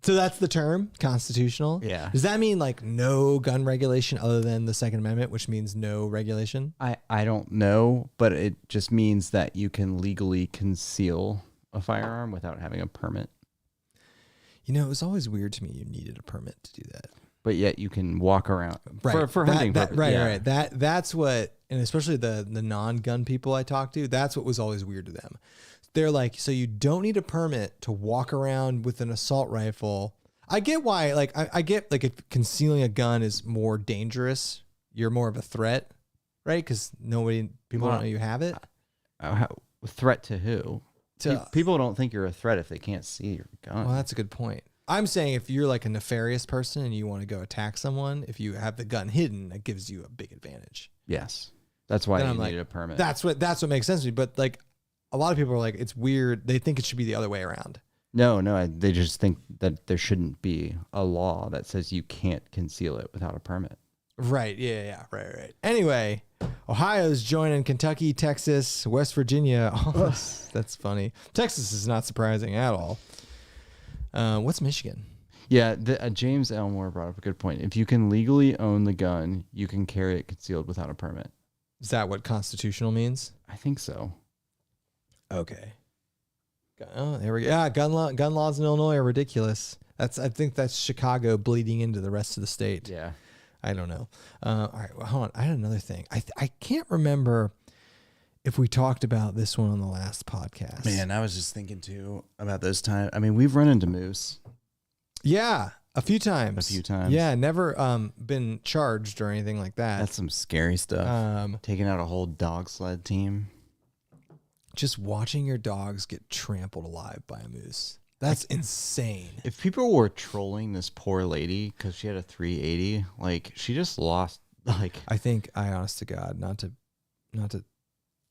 So that's the term, constitutional. Yeah. Does that mean like no gun regulation other than the Second Amendment, which means no regulation? I don't know, but it just means that you can legally conceal a firearm without having a permit. You know, it was always weird to me you needed a permit to do that. But yet you can walk around right. for hunting purposes. Right, yeah. right. That's what, and especially the non-gun people I talk to, that's what was always weird to them. They're like, so you don't need a permit to walk around with an assault rifle I get why. Like I get like if concealing a gun is more dangerous, you're more of a threat, right? Because people don't know you have it. Threat to who? People don't think you're a threat if they can't see your gun. Well, that's a good point. I'm saying if you're like a nefarious person and you want to go attack someone, if you have the gun hidden, that gives you a big advantage. Yes, that's why you need a permit. That's what makes sense to me. But like a lot of people are like, it's weird. They think it should be the other way around. No, they just think that there shouldn't be a law that says you can't conceal it without a permit. Right. Yeah. Right. Anyway, Ohio's joining Kentucky, Texas, West Virginia. Oh, that's funny. Texas is not surprising at all. What's Michigan? Yeah, James Elmore brought up a good point. If you can legally own the gun, you can carry it concealed without a permit. Is that what constitutional means? I think so. Okay. Oh, there we go. Yeah, gun laws in Illinois are ridiculous. I think that's Chicago bleeding into the rest of the state. Yeah. I don't know. All right, well, hold on. I had another thing. I can't remember if we talked about this one on the last podcast. Man, I was just thinking too about those times. I mean, we've run into moose. Yeah, a few times. Yeah, never been charged or anything like that. That's some scary stuff. Taking out a whole dog sled team. Just watching your dogs get trampled alive by a moose. That's insane. If people were trolling this poor lady because she had a 380, like she just lost. Like I think, honest to God, not to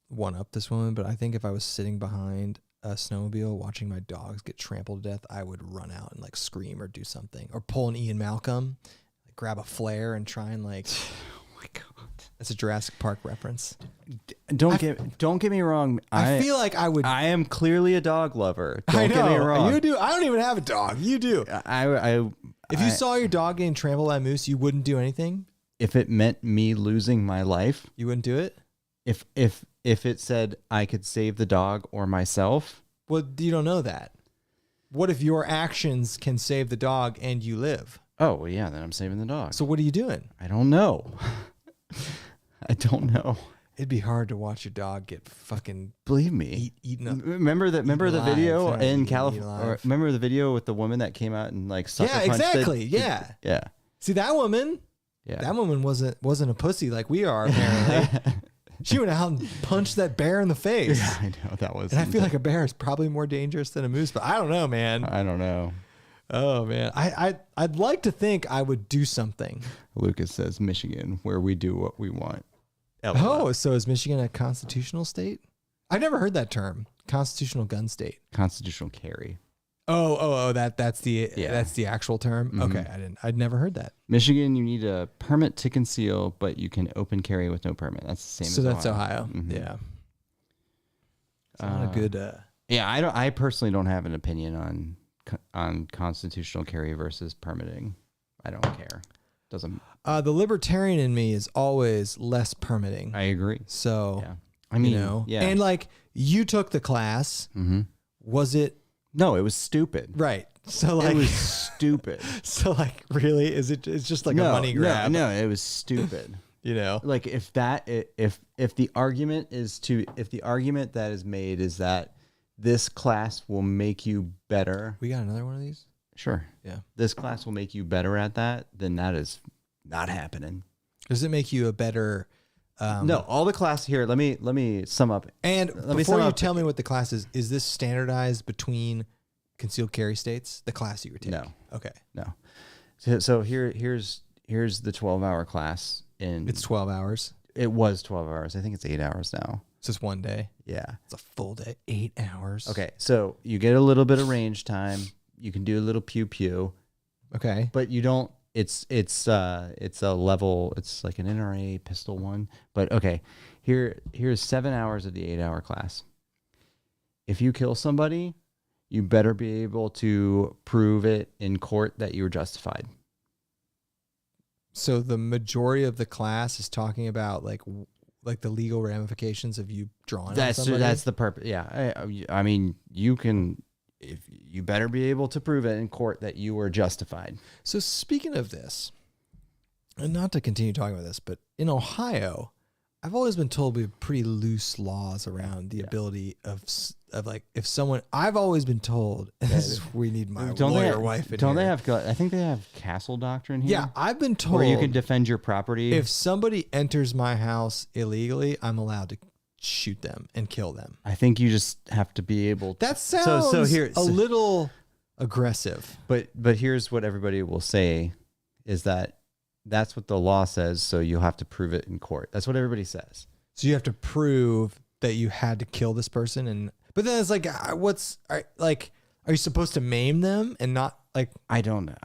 one up this woman, but I think if I was sitting behind a snowmobile watching my dogs get trampled to death, I would run out and like scream or do something, or pull an Ian Malcolm, like, grab a flare and try and like. Oh my God. That's a Jurassic Park reference. Don't get me wrong. I feel like I would. I am clearly a dog lover. Don't get me wrong. You do. I don't even have a dog. You do. If you saw your dog getting trampled by a moose, you wouldn't do anything. If it meant me losing my life, you wouldn't do it. If it said I could save the dog or myself, well, you don't know that. What if your actions can save the dog and you live? Oh, well, yeah, then I'm saving the dog. So what are you doing? I don't know. I don't know. It'd be hard to watch your dog get fucking believe me eaten up. Remember the video in California? Remember the video with the woman that came out and like sucker punched exactly. Yeah. See that woman? Yeah. That woman wasn't a pussy like we are apparently. She went out and punched that bear in the face. Yeah, I know that was. And I feel like a bear is probably more dangerous than a moose, but I don't know, man. I don't know. Oh man, I'd like to think I would do something. Lucas says Michigan, where we do what we want. Oh, so is Michigan a constitutional state? I've never heard that term. Constitutional gun state. Constitutional carry. Oh, that's the actual term. Mm-hmm. Okay, I'd never heard that. Michigan, you need a permit to conceal, but you can open carry with no permit. That's the same. So as that's Ohio. Mm-hmm. Yeah. It's not a good. Yeah, I personally don't have an opinion on constitutional carry versus permitting. I don't care. Doesn't. The libertarian in me is always less permitting. I agree. So yeah. I mean, yeah. And like you took the class, was it? No, it was stupid. Right. So like it was stupid. So like really, it's just like a money grab? No, it was stupid. Like if the argument that is made is that this class will make you better. We got another one of these? Sure. Yeah. This class will make you better at that, then that is not happening. Does it make you a better no, all the class here, let me sum up. And before you tell me what the class is this standardized between concealed carry states, the class you were taking? No. Okay. No. So here's the 12-hour class in It's 12 hours. It was 12 hours. I think it's 8 hours now. It's just one day. Yeah. It's a full day, 8 hours. Okay. So you get a little bit of range time. You can do a little pew. Okay. But you don't it's a level, it's like an NRA pistol one. But okay, here's 7 hours of the 8-hour class. If you kill somebody, you better be able to prove it in court that you were justified. So the majority of the class is talking about like the legal ramifications of you drawing on somebody? That's the purpose. Yeah. I mean, if you better be able to prove it in court that you were justified. So speaking of this, and not to continue talking about this, but in Ohio, I've always been told we have pretty loose laws around the ability of like if someone. I've always been told we need my lawyer wife. Don't they have? I think they have castle doctrine here. Yeah, I've been told where you can defend your property. If somebody enters my house illegally, I'm allowed to shoot them and kill them. I think you just have to be able. That sounds a little aggressive. But here's what everybody will say, is that. That's what the law says, so you'll have to prove it in court. That's what everybody says. So you have to prove that you had to kill this person, but then it's like, are you supposed to maim them and not like? I don't know.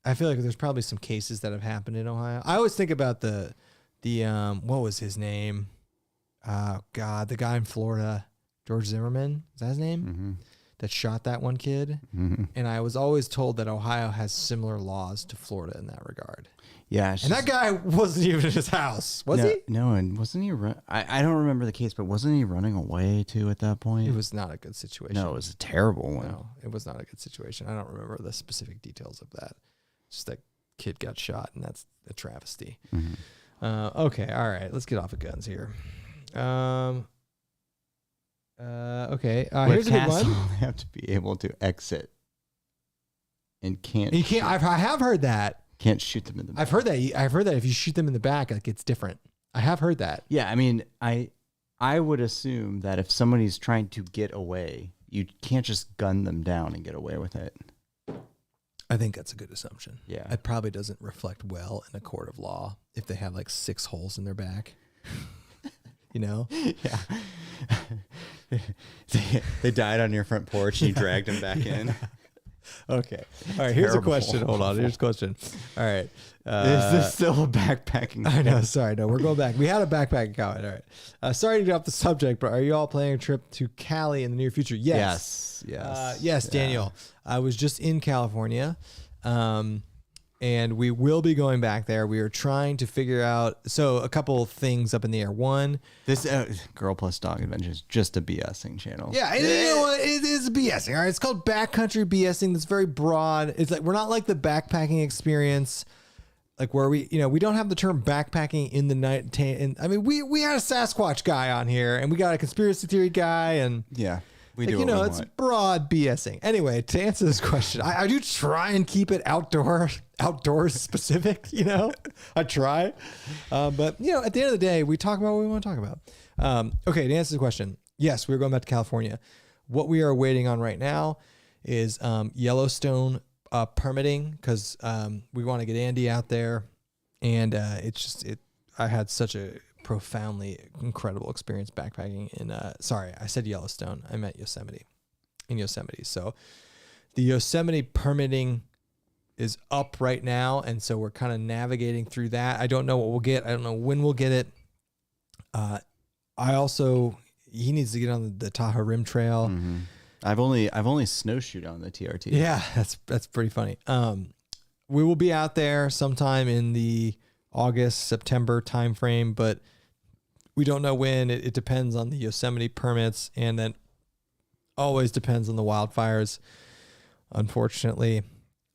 I feel like there's probably some cases that have happened in Ohio. I always think about the what was his name? God, the guy in Florida, George Zimmerman. Is that his name? Mm-hmm. That shot that one kid. Mm-hmm. And I was always told that Ohio has similar laws to Florida in that regard. Yeah. And that guy wasn't even in his house, was he? No, and wasn't he I don't remember the case, but wasn't he running away too at that point? It was not a good situation. No, it was a terrible one. No, it was not a good situation. I don't remember the specific details of that. Just that kid got shot, and that's a travesty. Mm-hmm. Okay, all right. Let's get off of guns here. Okay. Here's a good one. They have to be able to exit, and can't. You can't. I have heard that. Can't shoot them in the back. I've heard that if you shoot them in the back, like it's different. I have heard that. Yeah, I mean, I would assume that if somebody's trying to get away, you can't just gun them down and get away with it. I think that's a good assumption. Yeah, it probably doesn't reflect well in a court of law if they have like 6 holes in their back. You know? Yeah. they died on your front porch and you dragged them back in. Okay. All right. Here's a question. Hold on. Here's a question. All right. Is this still a backpacking? I know. Sorry. No, we're going back. We had a backpacking comment. All right. Sorry to get off the subject, but are you all planning a trip to Cali in the near future? Yes. Yes, Daniel. I was just in California. And we will be going back there. We are trying to figure out, so a couple of things up in the air. One, this Girl Plus Dog Adventures, just a BSing channel. Yeah, you know what? It is BSing. All right, it's called Backcountry BSing. That's very broad. It's like we're not like the backpacking experience, like where we don't have the term backpacking in the night. I mean, we had a Sasquatch guy on here, and we got a conspiracy theory guy, and yeah. We like, do it's broad BSing. Anyway, to answer this question, I do try and keep it outdoors specific, I try. But, at the end of the day, we talk about what we want to talk about. Okay, to answer the question, yes, we're going back to California. What we are waiting on right now is Yellowstone permitting because we want to get Andy out there. And I had such a profoundly incredible experience backpacking in I said Yellowstone, I meant Yosemite. So the Yosemite permitting is up right now, and so we're kind of navigating through that. I don't know what we'll get. I don't know when we'll get it. He needs to get on the Tahoe Rim Trail. Mm-hmm. I've only snowshoed on the TRT. Yeah, that's pretty funny. We will be out there sometime in the August, September timeframe, but we don't know when. It depends on the Yosemite permits, and then always depends on the wildfires. Unfortunately,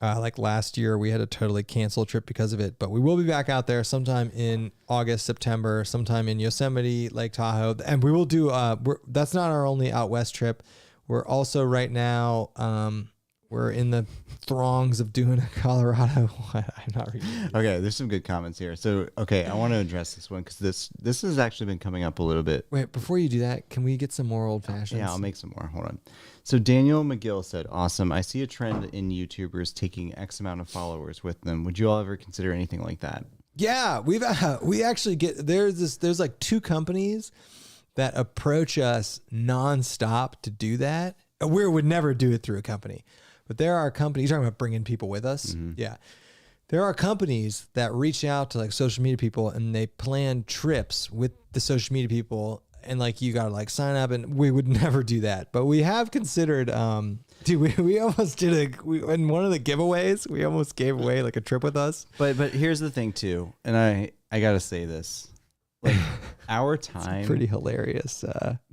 like last year, we had to totally cancel a trip because of it, but we will be back out there sometime in August, September, sometime in Yosemite, Lake Tahoe, and we will do, that's not our only out west trip. We're also right now, we're in the throngs of doing a Colorado. I'm not reading. Okay, there's some good comments here. So, okay, I want to address this one because this has actually been coming up a little bit. Wait, before you do that, can we get some more old fashions? Yeah, I'll make some more. Hold on. So Daniel McGill said, "Awesome. I see a trend in YouTubers taking X amount of followers with them. Would you all ever consider anything like that?" Yeah, we actually get there's like 2 companies that approach us nonstop to do that. We would never do it through a company. But there are companies, you're talking about bringing people with us. Mm-hmm. Yeah. There are companies that reach out to like social media people and they plan trips with the social media people. And like, you got to like sign up, and we would never do that. But we have considered, we almost did in one of the giveaways, we almost gave away like a trip with us. But here's the thing too. And I got to say this, like our time, it's pretty hilarious.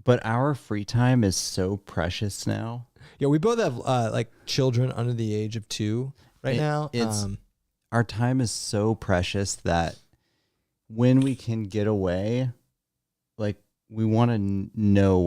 But our free time is so precious now. Yeah, we both have like children under the age of 2 now. Our time is so precious that when we can get away, like we want to know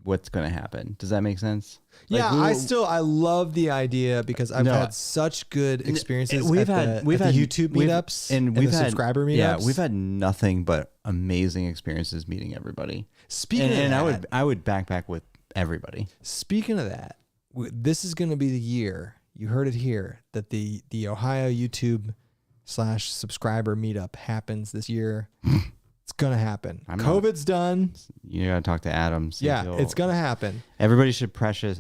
what's going to happen. Does that make sense? Like, Yeah, I love the idea because I've had such good experiences we've at had YouTube meetups and we've had subscriber meetups. Yeah, we've had nothing but amazing experiences meeting everybody. Speaking of that, I would backpack with everybody. Speaking of that, this is going to be the year, you heard it here, that the Ohio YouTube /subscriber meetup happens this year. It's going to happen. COVID's done. You got to talk to Adam. Yeah, it's going to happen. Everybody should pressure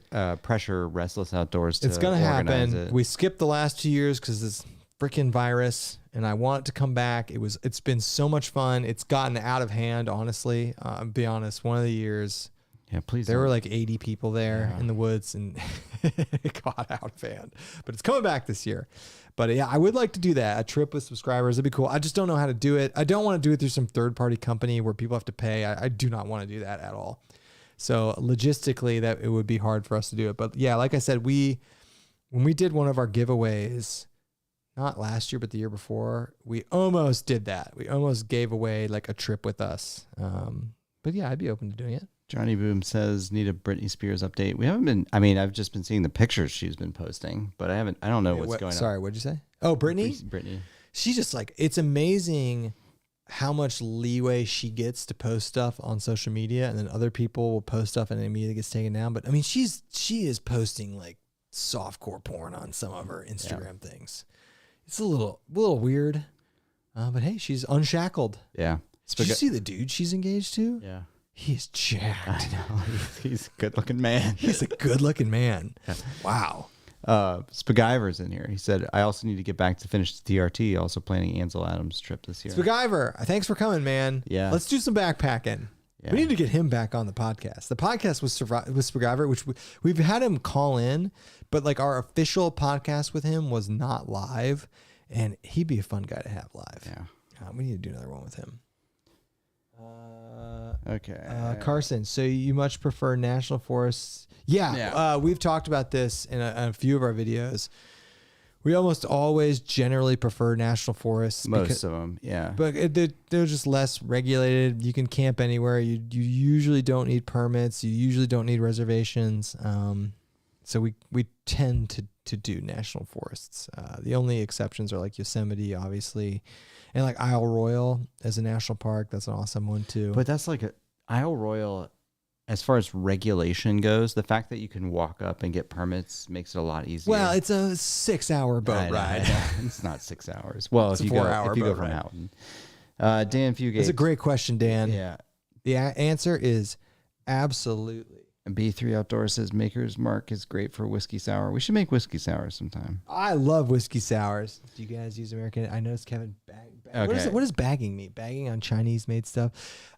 Restless Outdoors to It's going to happen. it. We skipped the last 2 years because this freaking virus, and I want it to come back. It's been so much fun. It's gotten out of hand, honestly. I'll be honest, one of the years, yeah, please. There were like 80 people there in the woods, and it got out of hand. But it's coming back this year. But yeah, I would like to do that. A trip with subscribers. It'd be cool. I just don't know how to do it. I don't want to do it through some third-party company where people have to pay. I do not want to do that at all. So logistically, that it would be hard for us to do it. But yeah, like I said, when we did one of our giveaways, not last year, but the year before, we almost did that. We almost gave away like a trip with us. But yeah, I'd be open to doing it. Johnny Boom says, need a Britney Spears update. We haven't been, I mean, I've just been seeing the pictures she's been posting, but I don't know what's going on. Sorry, what'd you say? Oh, Britney? Britney. She's just like, it's amazing how much leeway she gets to post stuff on social media, and then other people will post stuff and it immediately gets taken down. But I mean, she is posting like softcore porn on some of her Instagram things. It's a little weird, but hey, she's unshackled. Yeah. Did you see the dude she's engaged to? Yeah. He's jacked. I know. He's a good-looking man. He's a good-looking man. Yeah. Wow. Spaguyver's in here. He said, I also need to get back to finish the TRT. Also planning Ansel Adams' trip this year. Spaguyver, thanks for coming, man. Yeah. Let's do some backpacking. Yeah. We need to get him back on the podcast. The podcast with Spaguyver, which we've had him call in, but like our official podcast with him was not live, and he'd be a fun guy to have live. Yeah. We need to do another one with him. Okay. Carson, so you much prefer national forests? Yeah. We've talked about this in a few of our videos. We almost always generally prefer national forests. Most of them, yeah. But they're just less regulated. You can camp anywhere. You usually don't need permits. You usually don't need reservations. So we tend to do national forests. The only exceptions are like Yosemite, obviously. And like Isle Royale as a national park, that's an awesome one too. But that's like Isle Royale, as far as regulation goes, the fact that you can walk up and get permits makes it a lot easier. Well, it's a 6-hour boat ride. It's not 6 hours. Well, if you go from Houghton. Dan Fugate. That's a great question, Dan. Yeah. The answer is absolutely. B3 Outdoors says Maker's Mark is great for whiskey sour. We should make whiskey sour sometime. I love whiskey sours. Do you guys use American? I noticed Kevin Okay. What does bagging mean? Bagging on Chinese made stuff?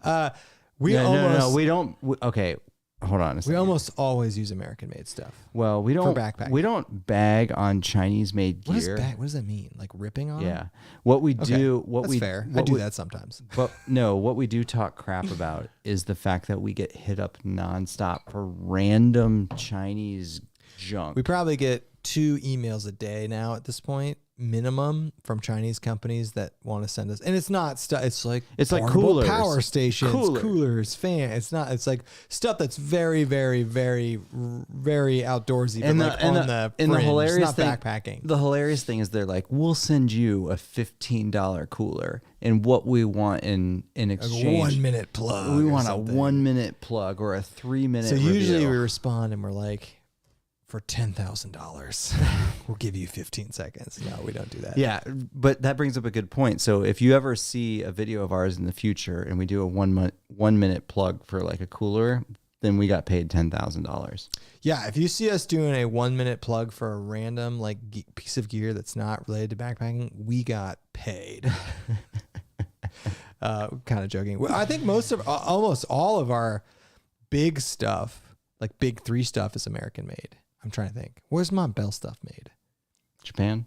No, we don't. Okay, hold on a second. We almost always use American made stuff. Well, we don't. For backpacking. We don't bag on Chinese made gear. What does that mean? Like ripping on? Yeah. What we do. That's fair. I do that sometimes. But no, what we do talk crap about is the fact that we get hit up nonstop for random Chinese junk. We probably get 2 emails a day now at this point, minimum, from Chinese companies that want to send us. And it's not stuff. It's like coolers, power stations, coolers, fan. It's not. It's like stuff that's very, very, very, very outdoorsy. And but the hilarious thing, backpacking. The hilarious thing is they're like, we'll send you a $15 cooler, and what we want in exchange, a 1 minute plug. We want a 1 minute plug or a 3 minute. So usually we respond and we're like, for $10,000, we'll give you 15 seconds. No, we don't do that. Yeah, but that brings up a good point. So if you ever see a video of ours in the future and we do a 1 minute plug for like a cooler, then we got paid $10,000. Yeah, if you see us doing a 1 minute plug for a random like piece of gear that's not related to backpacking, we got paid. Kind of joking. I think almost all of our big stuff, like big 3 stuff, is American made. I'm trying to think. Where's Montbell stuff made? Japan.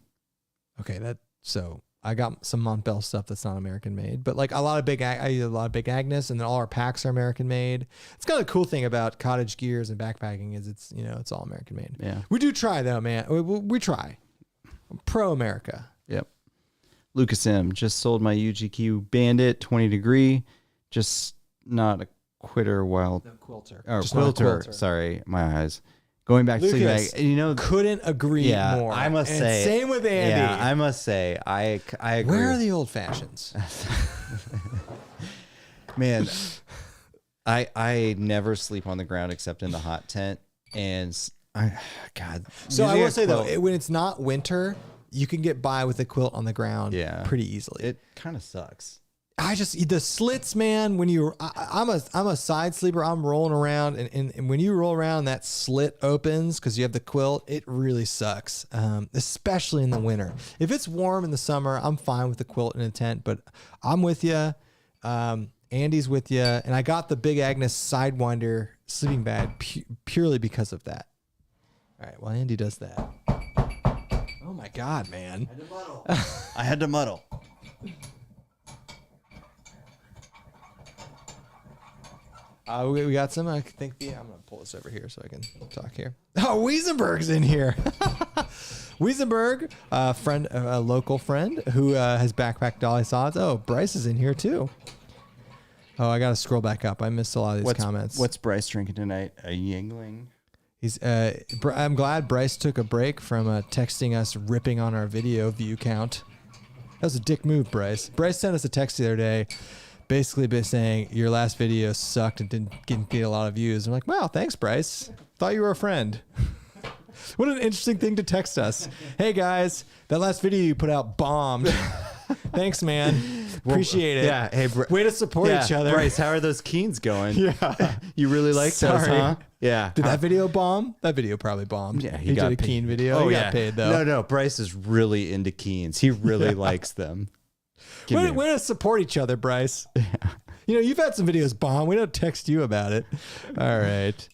Okay, so I got some Montbell stuff that's not American made, but like I use a lot of Big Agnes, and then all our packs are American made. It's kind of the cool thing about cottage gears and backpacking is it's all American made. Yeah, we do try though, man. We try. Pro America. Yep. Lucas M. Just sold my UGQ Bandit 20 degree. Just not a quitter while. No quilter. Or Just not a quilter. Sorry, my eyes. Going back to sleep Lucas, bag, you know, couldn't agree more. I must And say. same with Andy. Yeah, I must say. I agree. Where are the old fashions? Man, I never sleep on the ground except in the hot tent. And God. So I using will a say quilt- though, when it's not winter, you can get by with a quilt on the ground pretty easily. It kind of sucks. The slits, man, when I'm a side sleeper, I'm rolling around and when you roll around, that slit opens because you have the quilt. It really sucks. Especially in the winter. If it's warm in the summer, I'm fine with the quilt in a tent, but I'm with you. Andy's with you. And I got the Big Agnes Sidewinder sleeping bag purely because of that. All right. Well, Andy does that. Oh my God, man. I had to muddle. We got some. I think I'm gonna pull this over here so I can talk here. Oh, Wiesenberg's in here. Wiesenberg, a local friend who has backpacked dolly sods. Oh, Bryce is in here too. Oh, I gotta scroll back up. I missed a lot of these comments. What's Bryce drinking tonight? A Yingling. I'm glad Bryce took a break from texting us, ripping on our video view count. That was a dick move, Bryce. Bryce sent us a text the other day, basically saying your last video sucked and didn't get a lot of views. I'm like, wow, thanks, Bryce. Thought you were a friend. What an interesting thing to text us. Hey guys, that last video you put out bombed. Thanks, man. Appreciate it. Yeah. Hey, way to support each other. Bryce, how are those Keens going? Yeah. You really like those, Sorry. huh? Yeah. Did that video bomb? That video probably bombed. Yeah, he did a Keen video. Oh, he yeah. got paid though. No. Bryce is really into Keens. He really likes them. Way to support each other, Bryce. Yeah. You know, you've had some videos bomb. We don't text you about it. All right.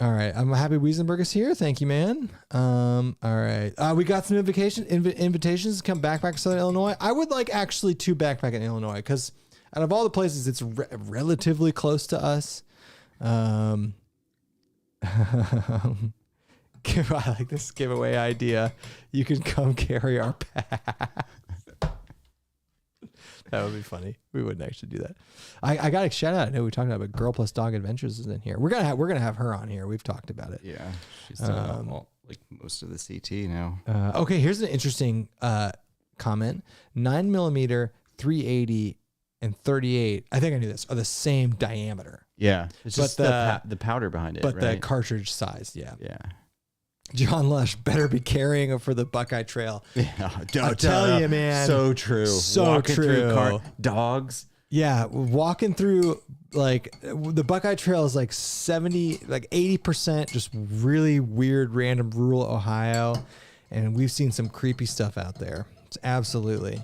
All right. I'm happy Wiesenberg is here. Thank you, man. All right. We got some invitations to come backpack to Southern Illinois. I would like actually to backpack in Illinois because out of all the places, it's relatively close to us. I like this giveaway idea. You can come carry our pack. That would be funny. We wouldn't actually do that. I got a shout out. I know we talked about, but Girl Plus Dog Adventures is in here. We're gonna have her on here. We've talked about it. Yeah, she's done like most of the CT now. Okay, here's an interesting comment. 9mm, 380, and 38. I think I knew this are the same diameter. Yeah, it's just the powder behind it, but right? the cartridge size. Yeah. Yeah. John Lush better be carrying it for the Buckeye Trail. Yeah, I'll tell you, man. So true. So Walking true. Through dogs. Yeah, walking through like the Buckeye Trail is like 80% just really weird, random rural Ohio, and we've seen some creepy stuff out there. It's absolutely.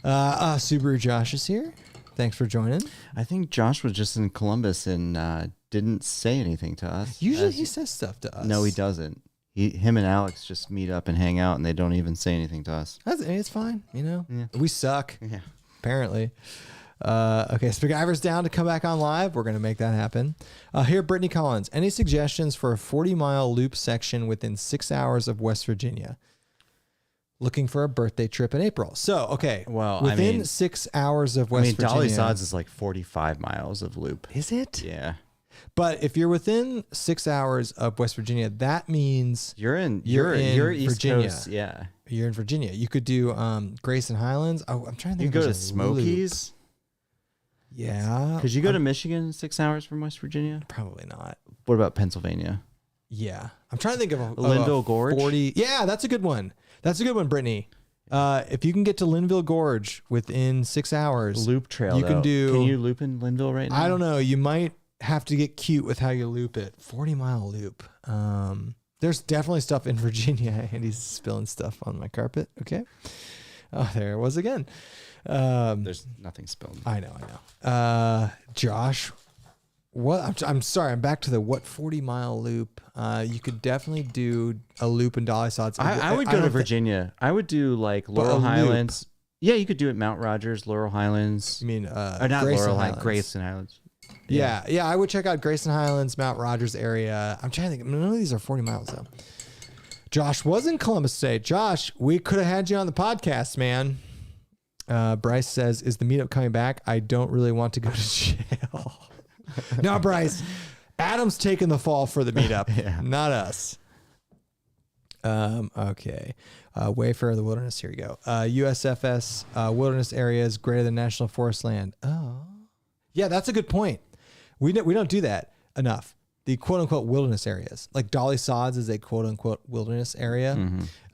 Subaru Josh is here. Thanks for joining. I think Josh was just in Columbus and didn't say anything to us. Usually he says stuff to us. No, he doesn't. Him and Alex just meet up and hang out, and they don't even say anything to us. It's fine, you know. Yeah. We suck. Yeah. Apparently. Okay, Spaguyver's down to come back on live. We're going to make that happen. Here, Brittany Collins. Any suggestions for a 40-mile loop section within 6 hours of West Virginia? Looking for a birthday trip in April. So, okay. Well, within 6 hours of West Virginia. Dolly Sods is like 45 miles of loop. Is it? Yeah. But if you're within 6 hours of West Virginia, that means you're in East Virginia. Coast, yeah. You're in Virginia. You could do Grayson Highlands. Oh, I'm trying to think. You if go to there's a Smokies. loop. Yeah. Could you go to Michigan 6 hours from West Virginia? Probably not. What about Pennsylvania? Yeah. I'm trying to think of a Linville Gorge. 40. Yeah, that's a good one. That's a good one, Brittany. If you can get to Linville Gorge within 6 hours, Loop trail. you can do. Can you loop in Linville right now? I don't know. You might have to get cute with how you loop it. 40-mile loop. There's definitely stuff in Virginia. And he's spilling stuff on my carpet. Okay. Oh, there it was again. There's nothing spilled. I know. Josh, what? I'm sorry. I'm back to the 40-mile loop. You could definitely do a loop in Dolly Sods. I would go to Virginia. I would do like Laurel Highlands. Yeah, you could do it Mount Rogers, Laurel Highlands. You mean or not Grayson Laurel Highlands. Grayson Highlands. Yeah. I would check out Grayson Highlands, Mount Rogers area. I'm trying to think. None of these are 40 miles though. Josh was in Columbus today. Josh, we could have had you on the podcast, man. Bryce says, is the meetup coming back? I don't really want to go to jail. No, Bryce. Adam's taking the fall for the meetup, not us. Okay. Wayfarer of the Wilderness. Here we go. USFS wilderness areas greater than National Forest land. Oh, yeah, that's a good point. We don't do that enough. The quote unquote wilderness areas, like Dolly Sods is a quote unquote wilderness area.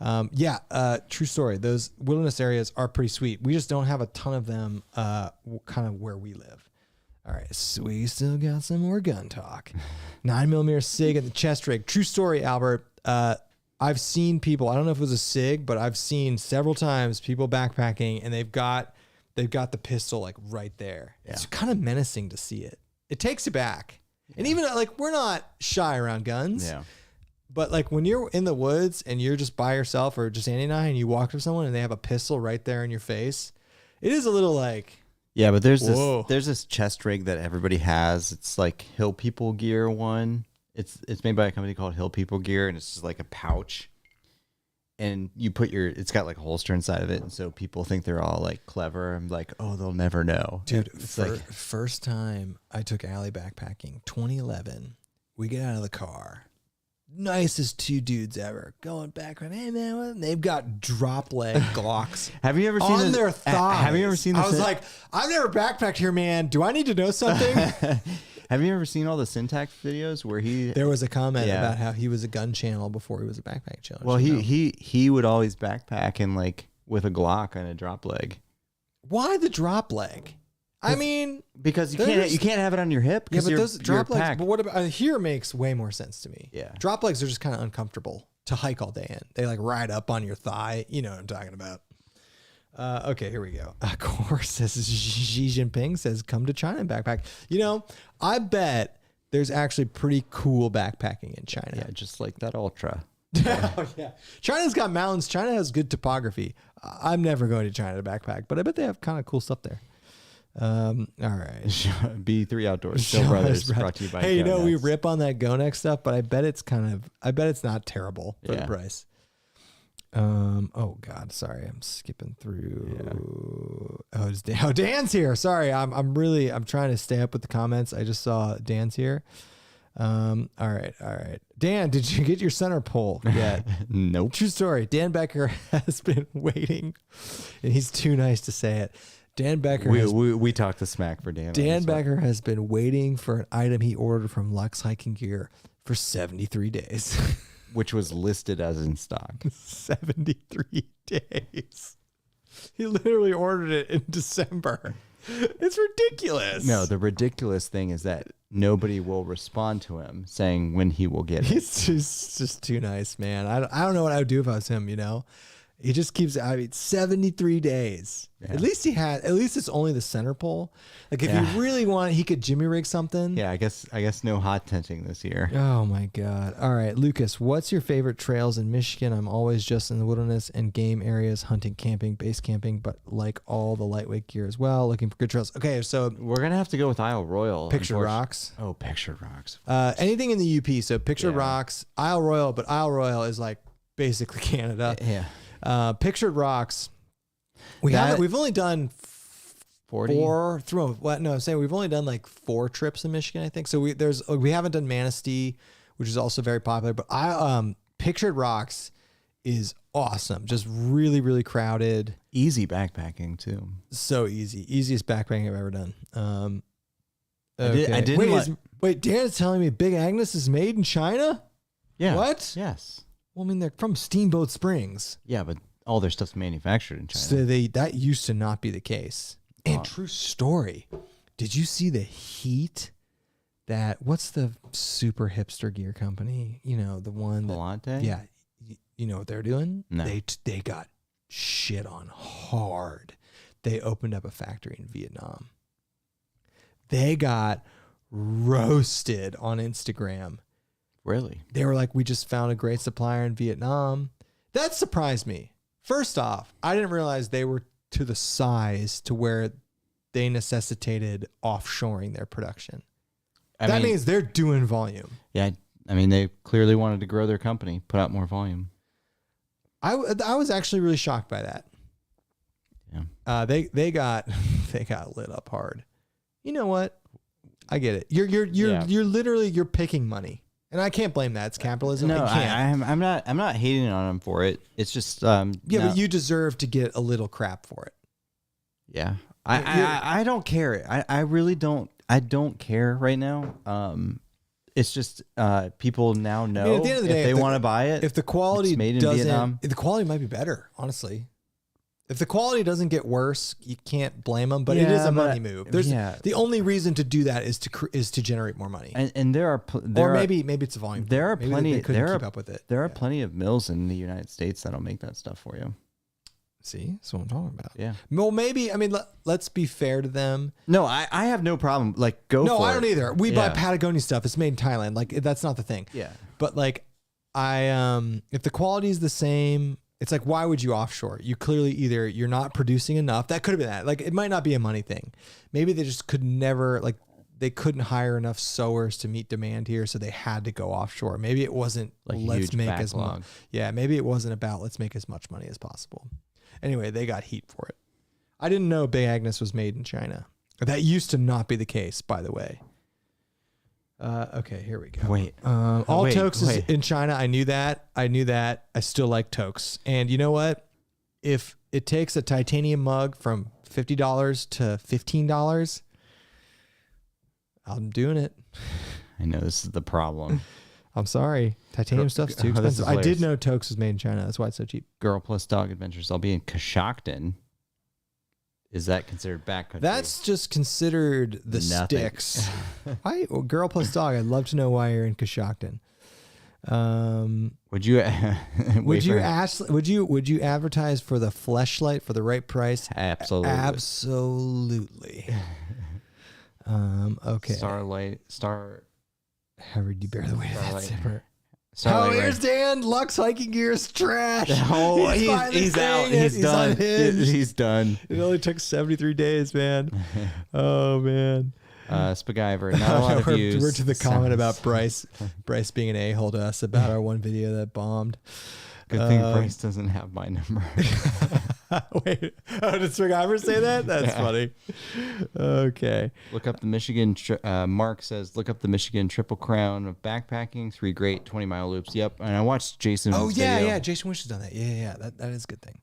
True story. Those wilderness areas are pretty sweet. We just don't have a ton of them kind of where we live. All right, so we still got some more gun talk. 9mm SIG at the chest rig. True story, Albert. I've seen people, I don't know if it was a SIG, but I've seen several times people backpacking and they've got the pistol like right there. Yeah. It's kind of menacing to see it. It takes you back. Yeah. And even like, we're not shy around guns. Yeah. But like when you're in the woods and you're just by yourself or just Andy and I, and you walk to someone and they have a pistol right there in your face, it is a little like, yeah, but there's this chest rig that everybody has. It's like Hill People Gear one. It's made by a company called Hill People Gear, and it's just like a pouch. And you put it's got like a holster inside of it, and so people think they're all like clever. I'm like, oh, they'll never know. Dude, first time I took Allie backpacking, 2011, we get out of the car. Nicest two dudes ever going back. Hey man, they've got drop leg Glocks. Have you ever seen on their thighs? Have you ever seen? I was like, I've never backpacked here, man. Do I need to know something? Have you ever seen all the Syntax videos where there was a comment about how he was a gun channel before he was a backpack channel? Well, he would always backpack and like with a Glock and a drop leg. Why the drop leg? I mean, because you can't have it on your hip. Yeah, but those drop legs. But what about here makes way more sense to me. Yeah, drop legs are just kind of uncomfortable to hike all day in. They like ride up on your thigh. You know what I'm talking about. Okay, here we go. Of course, says Xi Jinping says, "Come to China and backpack." You know, I bet there's actually pretty cool backpacking in China. Yeah, just like that Ultra. Oh, yeah, China's got mountains. China has good topography. I'm never going to China to backpack, but I bet they have kind of cool stuff there. All right. B3 Outdoors, Still Brothers, brought to you by Hey, you know, we rip on that GoNex stuff, but I bet it's not terrible for the price. Oh God, sorry, I'm skipping through. Yeah. Oh, Dan's here. Sorry, I'm trying to stay up with the comments. I just saw Dan's here. All right. Dan, did you get your center pole yet? Nope. True story. Dan Becker has been waiting, and he's too nice to say it. Dan Becker. We talked the smack for Dan. Dan Becker has been waiting for an item he ordered from Lux Hiking Gear for 73 days. Which was listed as in stock. 73 days. He literally ordered it in December. It's ridiculous. No, the ridiculous thing is that nobody will respond to him saying when he will get it. He's just too nice, man. I don't know what I would do if I was him, you know? He just keeps, 73 days. Yeah. At least it's only the center pole. Like if he really wanted, he could jimmy rig something. Yeah, I guess no hot tenting this year. Oh my God. All right, Lucas, what's your favorite trails in Michigan? I'm always just in the wilderness and game areas, hunting, camping, base camping, but like all the lightweight gear as well, looking for good trails. Okay, so we're going to have to go with Isle Royal. Pictured Rocks. Oh, Pictured Rocks. Anything in the UP. So Pictured Rocks, Isle Royal, but Isle Royal is like basically Canada. Yeah. Pictured Rocks. We've only done 40 we've only done like 4 trips in Michigan, I think. So we haven't done Manistee, which is also very popular, but Pictured Rocks is awesome. Just really, really crowded. Easy backpacking too. So easy. Easiest backpacking I've ever done. Okay. Wait, Dan's telling me Big Agnes is made in China? Yeah. What? Yes. Well, I mean, they're from Steamboat Springs. Yeah, but all their stuff's manufactured in China. So that used to not be the case. And true story. Did you see the heat what's the super hipster gear company? You know, the one Volante? Yeah. You know what they're doing? No. They got shit on hard. They opened up a factory in Vietnam. They got roasted on Instagram. Really? They were like, we just found a great supplier in Vietnam. That surprised me. First off, I didn't realize they were to the size to where they necessitated offshoring their production. That means they're doing volume. Yeah. I mean, they clearly wanted to grow their company, put out more volume. I was actually really shocked by that. Yeah. They got lit up hard. You know what? I get it. You're literally you're picking money, and I can't blame that. It's capitalism. No, I'm not hating on them for it. It's just but you deserve to get a little crap for it. Yeah, I don't care. I really don't. I don't care right now. It's just people now know at the end of the day, if they want to buy it. If the quality made in Vietnam, the quality might be better, honestly. If the quality doesn't get worse, you can't blame them. But it is a money move. The only reason to do that is to generate more money. And there are maybe it's a volume. There are plenty. They couldn't keep up with it. There are plenty of mills in the United States that'll make that stuff for you. See, that's what I'm talking about. Yeah. Well, maybe. I mean, let's be fair to them. No, I have no problem. Like, go. No, for I don't it. either. We buy Patagonia stuff. It's made in Thailand. Like, that's not the thing. Yeah. But like, if the quality is the same. It's like, why would you offshore? You clearly either you're not producing enough. That could have been that. Like, it might not be a money thing. Maybe they just could never, like, they couldn't hire enough sewers to meet demand here, so they had to go offshore. Maybe it wasn't like let's make backlog. as much. Yeah, maybe it wasn't about let's make as much money as possible. Anyway, they got heat for it. I didn't know Big Agnes was made in China. That used to not be the case, by the way. Okay, here we go. Wait. All Tokes is in China. I knew that. I still like Tokes. And you know what? If it takes a titanium mug from $50 to $15, I'm doing it. I know this is the problem. I'm sorry. Titanium stuff's too expensive. I did know Tokes was made in China. That's why it's so cheap. Girl plus dog adventures. I'll be in Coshocton. Is that considered backcountry? That's just considered the sticks. Girl plus dog. I'd love to know why you're in Coshocton. Would you would you advertise for the fleshlight for the right price? Absolutely. Absolutely. Okay. How would you bear the weight of that zipper? Oh, here's Dan. Lux hiking gear is trash. Oh, he's out. He's done. He's done. It only took 73 days, man. Oh, man. Spaguyver. Not a lot of views. We're to the comment about Bryce being an a-hole to us about our one video that bombed. Good thing Bryce doesn't have my number. Wait. Did Spaguyver say that? That's funny. Okay. Look up the Michigan. Mark says, look up the Michigan Triple Crown of backpacking. 3 great 20-mile loops. Yep. And I watched Jason's video. Yeah. Jason Wish has done that. Yeah. That is a good thing.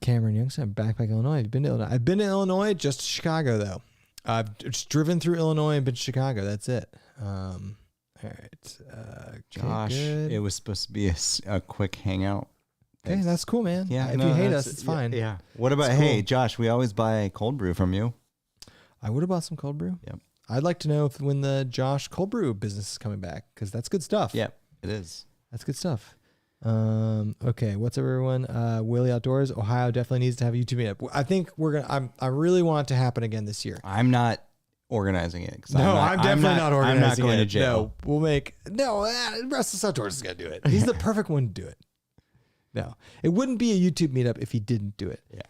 Cameron Youngson, Backpack, Illinois. Have you been to Illinois? I've been to Illinois, just to Chicago, though. I've just driven through Illinois and been to Chicago. That's it. All right. Josh, good. it was supposed to be a quick hangout. Okay, that's cool, man. Yeah, if you hate us, it's fine. Yeah. What about, hey, Josh, we always buy cold brew from you. I would have bought some cold brew. Yep. I'd like to know when the Josh cold brew business is coming back, because that's good stuff. Yep, it is. That's good stuff. Okay, what's up, everyone? Willie Outdoors, Ohio definitely needs to have a YouTube meetup. I think I really want it to happen again this year. I'm not organizing it. I'm definitely not organizing it. I'm not going to jail. Restless Outdoors is going to do it. He's the perfect one to do it. No, it wouldn't be a YouTube meetup if he didn't do it. Yeah.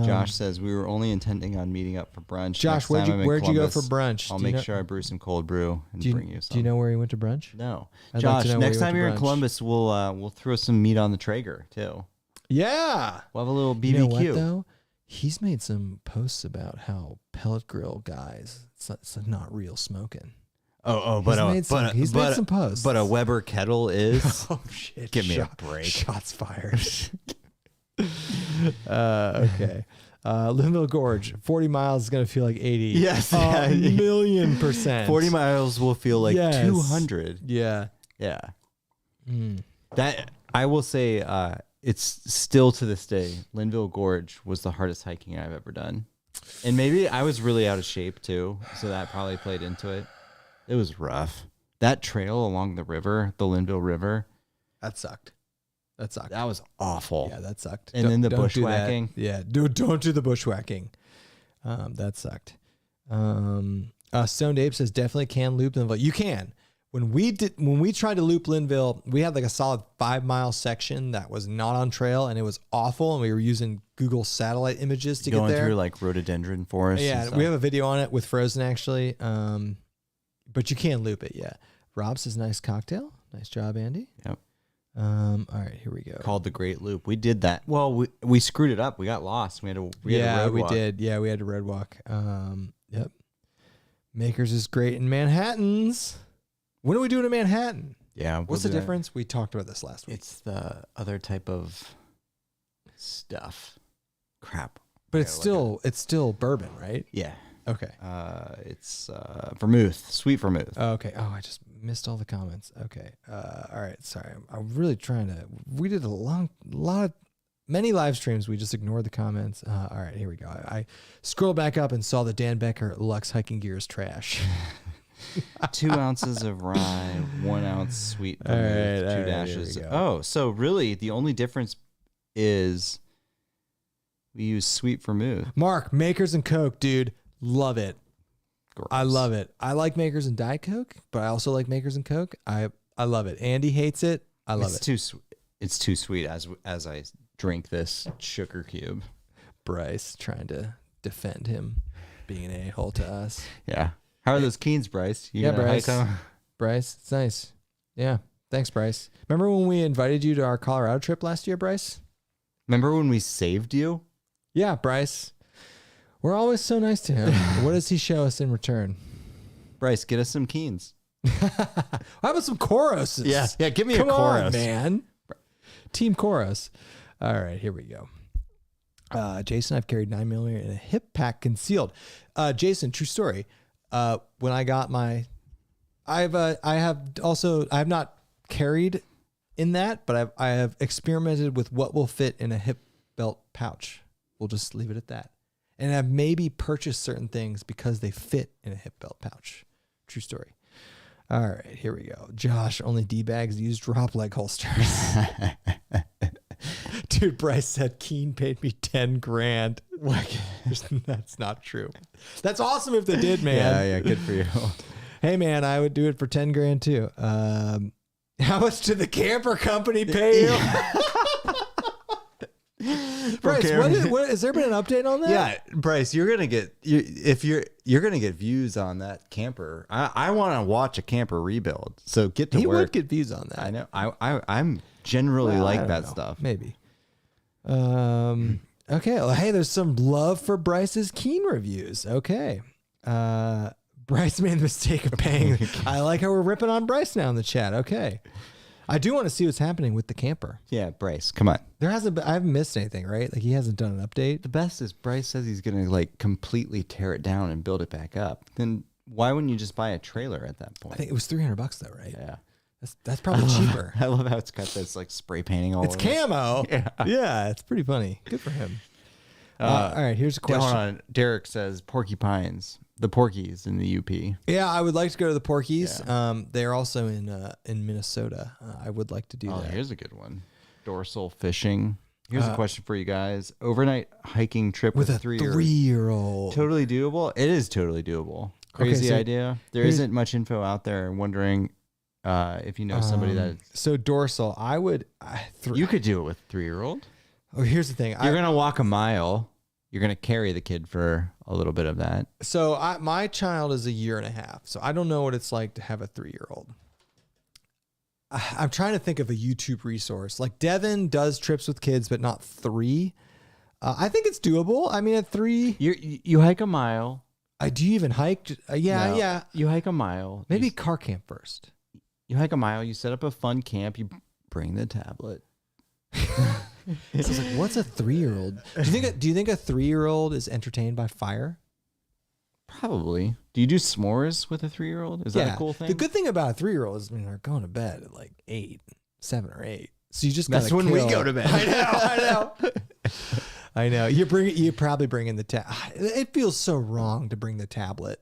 Josh says we were only intending on meeting up for brunch. Josh, where'd you go for brunch? I'll make sure I brew some cold brew and bring you some. Do you know where he went to brunch? No. I'd Josh, like next time you're in Columbus, we'll throw some meat on the Traeger too. Yeah. We'll have a little BBQ. You know what, though? He's made some posts about how pellet grill guys, it's not real smoking. He's made some posts. But a Weber kettle is. Oh shit! Give me a break. Shots fired. Okay. Linville Gorge, 40 miles is gonna feel like 80. Yes, a million %. 40 miles will feel like 200. Yeah. That I will say, it's still to this day. Linville Gorge was the hardest hiking I've ever done, and maybe I was really out of shape too, so that probably played into it. It was rough. That trail along the river, the Linville River. That sucked. That was awful. Yeah, that sucked. And then the bushwhacking. Yeah, don't do the bushwhacking. That sucked. Stoned Ape says definitely can loop Linville. You can. When we tried to loop Linville, we had like a solid 5-mile section that was not on trail, and it was awful. And we were using Google satellite images to get there. Going through like rhododendron forest. Yeah, we have a video on it with Frozen actually. But you can loop it, yeah. Rob says nice cocktail. Nice job, Andy. Yep. All right, here we go. Called the Great Loop. We did that. Well, we screwed it up. We got lost. We had to road walk. Did. Yeah, we had to road walk. Yep. Makers is great in Manhattan's. When are we doing in Manhattan? Yeah. What's the difference? We talked about this last week. It's the other type of stuff. Crap. But it's still bourbon, right? Yeah. Okay. It's vermouth, sweet vermouth. Okay. Oh, I just missed all the comments. Okay. All right. Sorry. I'm really trying to. We did many live streams. We just ignored the comments. All right. Here we go. I scrolled back up and saw the Dan Becker Lux hiking gear is trash. 2 ounces of rye, 1 ounce sweet vermouth, 2 dashes. Oh, so really the only difference is we use sweet vermouth. Mark, Makers and Coke, dude. Love it. Gross. I love it. I like Makers and Diet Coke, but I also like Makers and Coke. I love it. Andy hates it. I love it. Too sweet. It's too sweet as I drink this sugar cube. Bryce trying to defend him being an a-hole to us. Yeah. How are those Keens, Bryce? Bryce. Bryce, it's nice. Yeah. Thanks, Bryce. Remember when we invited you to our Colorado trip last year, Bryce? Remember when we saved you? Yeah, Bryce. We're always so nice to him. What does he show us in return? Bryce, get us some Keens. How about some Koroses? Yeah, give me Come a Koros. on, man. Team Koros. All right, here we go. Jason, I've carried 9mm in a hip pack concealed. Jason, true story. When I got my, I have not carried in that, but I have experimented with what will fit in a hip belt pouch. We'll just leave it at that. And I've maybe purchased certain things because they fit in a hip belt pouch. True story. All right, here we go. Josh, only D-bags use drop leg holsters. Dude, Bryce said Keen paid me 10 grand. That's not true. That's awesome if they did, man. Yeah, good for you. Hey, man, I would do it for 10 grand too. How much did the camper company pay you? Bryce, has there been an update on that? Yeah, Bryce, you're gonna get views on that camper. I want to watch a camper rebuild. So get to work. He would get views on that. I know. I'm generally like that stuff. Maybe. Okay. Well, hey, there's some love for Bryce's Keen reviews. Okay. Bryce made the mistake of paying. I like how we're ripping on Bryce now in the chat. Okay. I do want to see what's happening with the camper. Yeah, Bryce, come on. I haven't missed anything, right? Like he hasn't done an update. The best is Bryce says he's going to like completely tear it down and build it back up. Then why wouldn't you just buy a trailer at that point? I think it was $300 though, right? Yeah. That's probably cheaper. I love how it's got this like spray painting all over. It's camo. Yeah, it's pretty funny. Good for him. All right, here's a question. Hold on. Derek says Porcupines, the Porkies in the UP. Yeah, I would like to go to the Porkies. Yeah. They're also in Minnesota. I would like to do that. Here's a good one. Dorsal fishing. Here's a question for you guys. Overnight hiking trip with a 3-year-old. Totally doable? It is totally doable. Crazy idea. There isn't much info out there. I'm wondering if you know somebody that... So dorsal, I would... you could do it with a 3-year-old. Oh, here's the thing. You're going to walk a mile. You're going to carry the kid for a little bit of that. So my child is 1.5 years. So I don't know what it's like to have a 3-year-old. I'm trying to think of a YouTube resource. Like Devin does trips with kids, but not 3. I think it's doable. I mean, at 3... You hike a mile. Do you even hike? Yeah. You hike a mile. Maybe car camp first. You hike a mile. You set up a fun camp. You bring the tablet. So it's like, what's a 3-year-old? Do you think a 3-year-old is entertained by fire? Probably. Do you do s'mores with a 3-year-old? Is that a cool thing? The good thing about a 3-year-old is they're going to bed at like 7 or 8. So you just that's when we go to bed. I know. I know. You probably bring in the tablet. It feels so wrong to bring the tablet.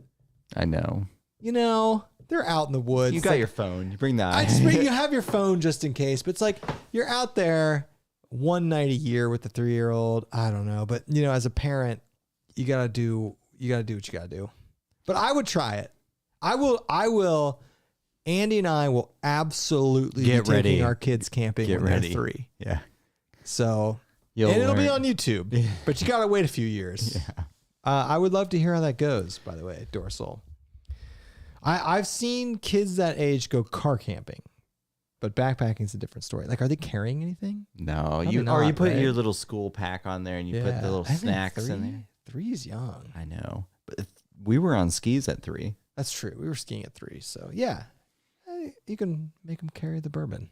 I know. You know, they're out in the woods. You got your phone. You bring that. You have your phone just in case. But it's like you're out there one night a year with the 3-year-old. I don't know, but you know, as a parent, you gotta do what you gotta do. But I would try it. I will. Andy and I will absolutely be taking our kids camping when they're 3. Yeah. So it'll be on YouTube, but you gotta wait a few years. Yeah. I would love to hear how that goes. By the way, dorsal. I've seen kids that age go car camping. But backpacking's a different story. Like, are they carrying anything? No, Probably you not, put right? your little school pack on there and you put the little I think snacks in there. 3's young. I know, but we were on skis at 3. That's true. We were skiing at 3, so yeah, you can make them carry the bourbon.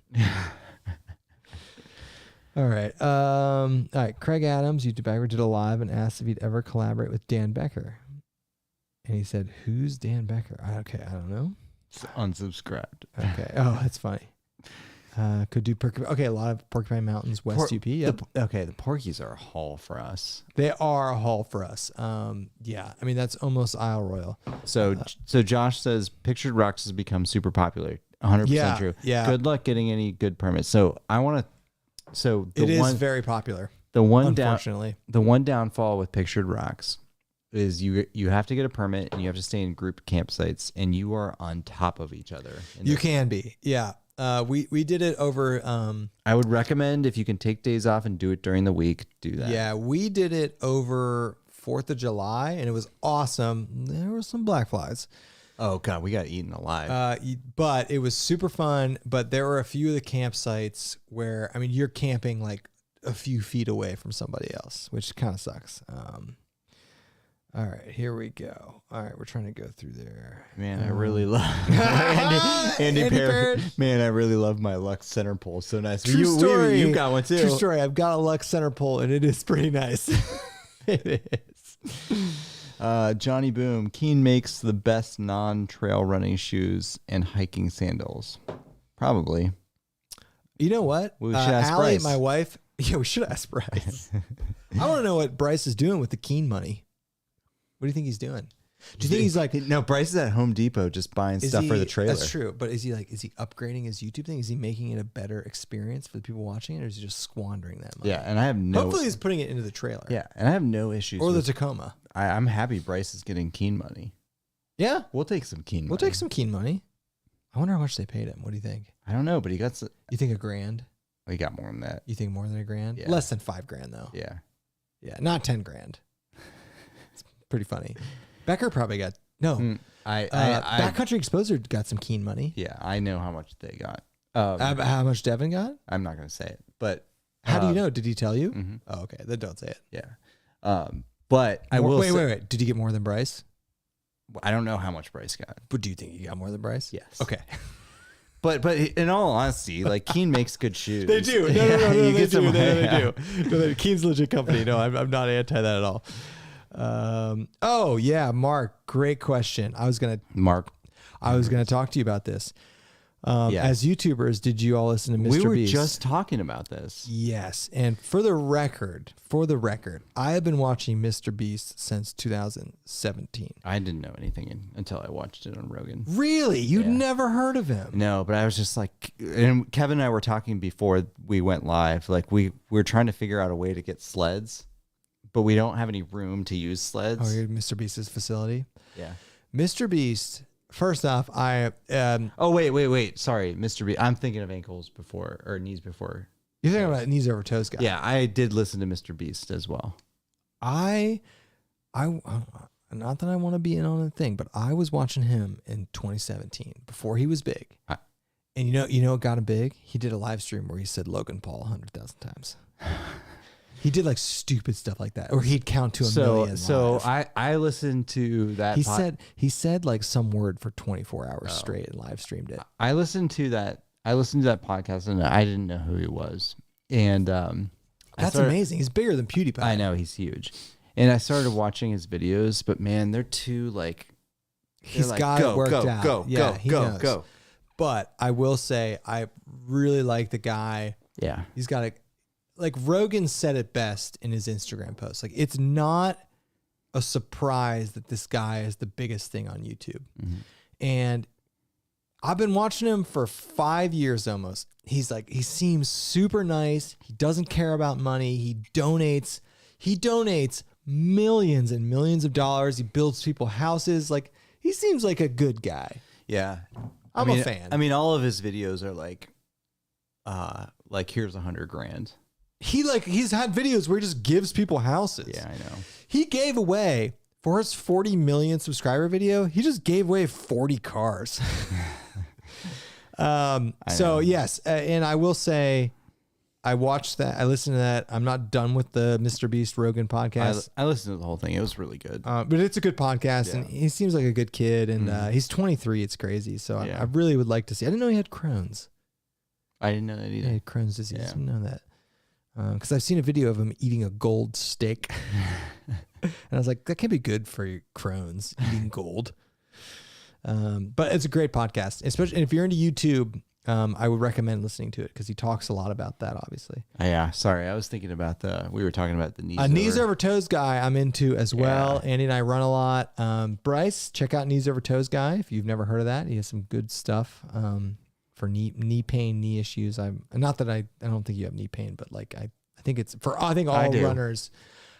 All right. All right. Craig Adams, YouTube bagger, did a live and asked if he'd ever collaborate with Dan Becker. And he said, "Who's Dan Becker?" Okay, I don't know. It's unsubscribed. Okay. Oh, that's funny. Could do okay. A lot of Porcupine Mountains, West UP. Yep. The Porkies are a haul for us. They are a haul for us. Yeah. I mean, that's almost Isle Royal. So Josh says Pictured Rocks has become super popular. 100% true. Yeah. Good luck getting any good permits. So I want to. So it is very popular. Unfortunately, the one downfall with Pictured Rocks is you have to get a permit and you have to stay in group campsites and you are on top of each other. You can be. Yeah. We did it over. I would recommend if you can take days off and do it during the week, do that. Yeah, we did it over 4th of July, and it was awesome. There were some black flies. Oh God, we got eaten alive. But it was super fun. But there were a few of the campsites where, I mean, you're camping like a few feet away from somebody else, which kind of sucks. All right, here we go. All right, we're trying to go through there. Man, I really love Andy Parrott. Man, I really love my Lux center pole. So nice. True story. You got one too. True story. I've got a Lux center pole, and it is pretty nice. It is. Johnny Boom. Keen makes the best non-trail running shoes and hiking sandals. Probably. You know what? We should ask Allie, Bryce. my wife. Yeah, we should ask Bryce. I want to know what Bryce is doing with the Keen money. What do you think he's doing? Do you think he's like, no, Bryce is at Home Depot just buying stuff for the trailer. That's true. But is he upgrading his YouTube thing? Is he making it a better experience for the people watching it, or is he just squandering that money? Yeah, and I have no. Hopefully he's putting it into the trailer. Yeah, and I have no issues. Or the Tacoma. I'm happy Bryce is getting Keen money. Yeah. We'll take some Keen money. We'll take some Keen money. I wonder how much they paid him. What do you think? I don't know, but he got. You think $1,000? He got more than that. You think more than $1,000? Yeah. Less than $5,000 though. Yeah. Yeah, not $10,000. It's pretty funny. Becker probably got Backcountry Exposure got some Keen money. Yeah, I know how much they got. How much Devin got? I'm not gonna say it, but how do you know? Did he tell you? Mm-hmm. Oh, okay. Then don't say it. Yeah. But I will. Wait. Did he get more than Bryce? I don't know how much Bryce got. But do you think he got more than Bryce? Yes. Okay. But in all honesty, like Keen makes good shoes. They do. No, You they get some. do. They do. No, Keen's a legit company. No, I'm not anti that at all. Oh yeah, Mark, great question. I was gonna talk to you about this. As YouTubers, did you all listen to Mr. Beast? We were just talking about this. Yes, and for the record, I have been watching Mr. Beast since 2017. I didn't know anything until I watched it on Rogan. Really? You'd never heard of him? No, but I was just like, and Kevin and I were talking before we went live. Like we were trying to figure out a way to get sleds, but we don't have any room to use sleds. Oh, you're at Mr. Beast's facility? Yeah. Mr. Beast, first off, wait. Sorry, Mr. Beast. I'm thinking of ankles before or knees before. You're thinking about knees over toes guy. Yeah, I did listen to Mr. Beast as well. I not that I want to be in on the thing, but I was watching him in 2017 before he was big. And you know what got him big? He did a live stream where he said Logan Paul 100,000 times. He did like stupid stuff like that, or he'd count to a million. So live. I listened to that. He said like some word for 24 hours straight and live streamed it. I listened to that podcast and I didn't know who he was. And that's amazing. He's bigger than PewDiePie. I know, he's huge. And I started watching his videos, but man, they're too like he's got it worked out. Go. But I will say I really like the guy. Yeah. He's got a like Rogan said it best in his Instagram post. Like, it's not a surprise that this guy is the biggest thing on YouTube. Mm-hmm. And I've been watching him for 5 years almost. He seems super nice. He doesn't care about money. He donates millions and millions of dollars. He builds people houses. Like, he seems like a good guy. Yeah. I'm a fan. I mean, all of his videos are like here's $100,000. He's had videos where he just gives people houses. Yeah, I know. He gave away, for his 40 million subscriber video, he just gave away 40 cars. So yes, and I will say, I watched that. I listened to that. I'm not done with the Mr. Beast Rogan podcast. I listened to the whole thing. It was really good. But it's a good podcast, and he seems like a good kid, and he's 23. It's crazy. So I really would like to see. I didn't know he had Crohn's. I didn't know that either. Yeah, he had Crohn's disease. I didn't know that. Because I've seen a video of him eating a gold steak. And I was like, that can't be good for your Crohn's, eating gold. But it's a great podcast, especially if you're into YouTube. I would recommend listening to it because he talks a lot about that, obviously. Yeah, sorry. I was thinking about we were talking about the knees over toes guy I'm into as well. Andy and I run a lot. Bryce, check out Knees Over Toes guy if you've never heard of that. He has some good stuff for knee pain, knee issues. Not that I don't think you have knee pain, but like I think all runners.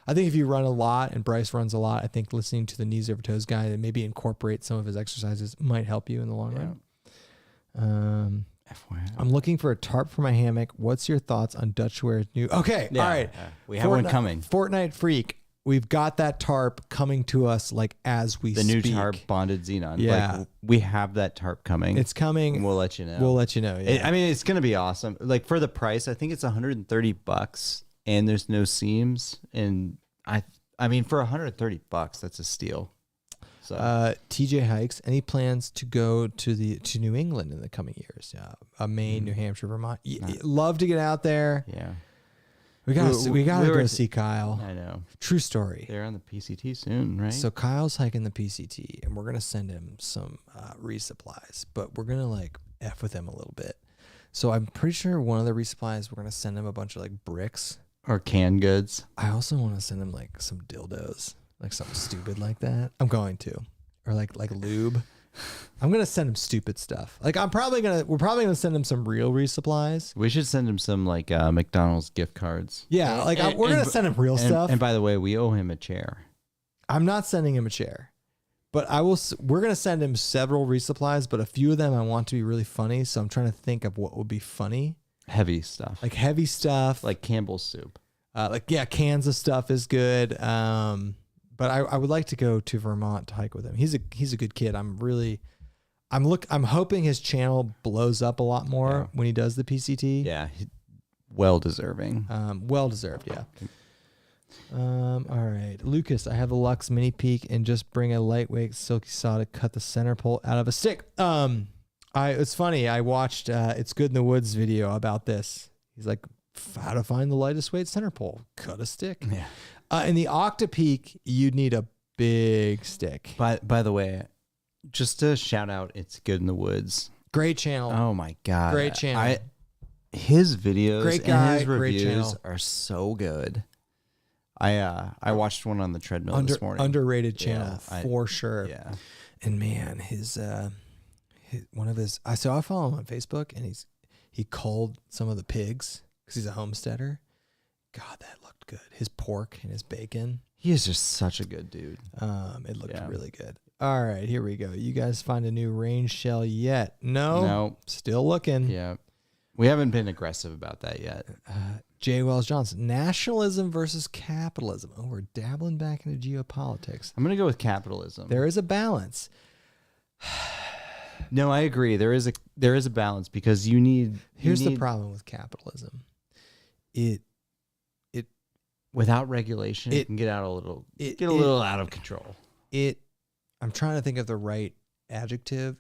I think if you run a lot and Bryce runs a lot, I think listening to the Knees Over Toes guy and maybe incorporate some of his exercises might help you in the long run. I'm looking for a tarp for my hammock. What's your thoughts on Dutchware's new? Okay, all right. We have one coming. Fortnite Freak. We've got that tarp coming to us like as we speak. The new tarp bonded xenon. Yeah. Like, we have that tarp coming. It's coming. We'll let you know. Yeah. I mean, it's going to be awesome. Like for the price, I think it's $130 and there's no seams. And I mean, for $130, that's a steal. So. TJ hikes. Any plans to go to New England in the coming years? Maine, New Hampshire, Vermont. Love to get out there. Yeah, we gotta go see Kyle. I know. True story. They're on the PCT soon, right? So Kyle's hiking the PCT, and we're gonna send him some resupplies, but we're gonna like f with him a little bit. So I'm pretty sure one of the resupplies we're gonna send him a bunch of like bricks or canned goods. I also want to send him like some dildos. Like something stupid like that. I'm going to. Or like lube. I'm going to send him stupid stuff. Like we're probably going to send him some real resupplies. We should send him some like McDonald's gift cards. Yeah. Like we're going to send him real stuff. And by the way, we owe him a chair. I'm not sending him a chair, but we're going to send him several resupplies, but a few of them I want to be really funny. So I'm trying to think of what would be funny. Heavy stuff. Like heavy stuff. Like Campbell's soup. Cans of stuff is good. But I would like to go to Vermont to hike with him. He's a good kid. I'm hoping his channel blows up a lot more when he does the PCT. Yeah, well deserving. Well deserved. Yeah. All right, Lucas. I have the Lux Mini Peak and just bring a lightweight silky saw to cut the center pole out of a stick. It's funny. I watched It's Good in the Woods video about this. He's like, how to find the lightest weight center pole? Cut a stick. Yeah. In the Octopeak, you'd need a big stick. By the way, just to shout out, It's Good in the Woods. Great channel. Oh my God. Great channel. His videos great guy, and his reviews great channel. are so good. I watched one on the treadmill this morning. Underrated channel for sure. Yeah. And man, I follow him on Facebook, and he culled some of the pigs because he's a homesteader. God, that looked good. His pork and his bacon. He is just such a good dude. It looked really good. All right, here we go. You guys find a new range shell yet? No. Still looking. Yeah. We haven't been aggressive about that yet. J. Wells Johnson. Nationalism versus capitalism. Oh, we're dabbling back into geopolitics. I'm going to go with capitalism. There is a balance. No, I agree. There is a balance because Here's the problem with capitalism. Without regulation, it can get a little out of control. I'm trying to think of the right adjective.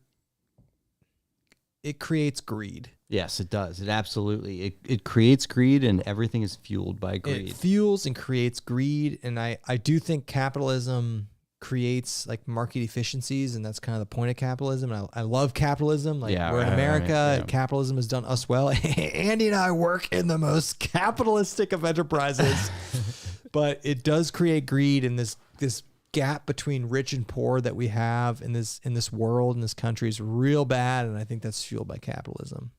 It creates greed. Yes, it does. It absolutely. It creates greed, and everything is fueled by greed. It fuels and creates greed, and I do think capitalism creates like market efficiencies, and that's kind of the point of capitalism. And I love capitalism. Like we're in America, and capitalism has done us well. Andy and I work in the most capitalistic of enterprises, but it does create greed and this gap between rich and poor that we have in this world, in this country is real bad, and I think that's fueled by capitalism.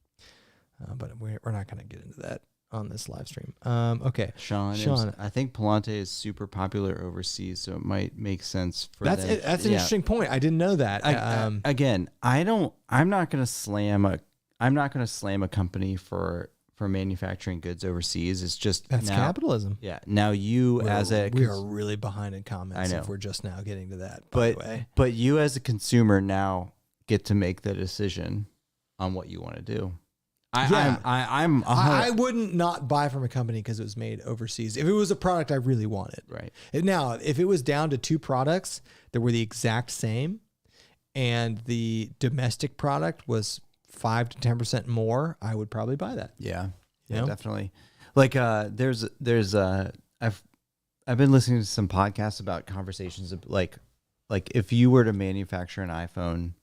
But we're not going to get into that on this live stream. Okay. Sean, I think Palante is super popular overseas, so it might make sense for that's them. That's an interesting point. I didn't know that. I'm not going to slam a company for manufacturing goods overseas. It's just capitalism. Yeah. Now we are really behind in comments. I know. If we're just now getting to that. By the way, but you as a consumer now get to make the decision on what you want to do. I wouldn't not buy from a company because it was made overseas. If it was a product I really wanted. Right. Now, if it was down to 2 products that were the exact same and the domestic product was 5 to 10% more, I would probably buy that. Yeah. You Yeah, know? definitely. Like there's I've been listening to some podcasts about conversations of like if you were to manufacture an iPhone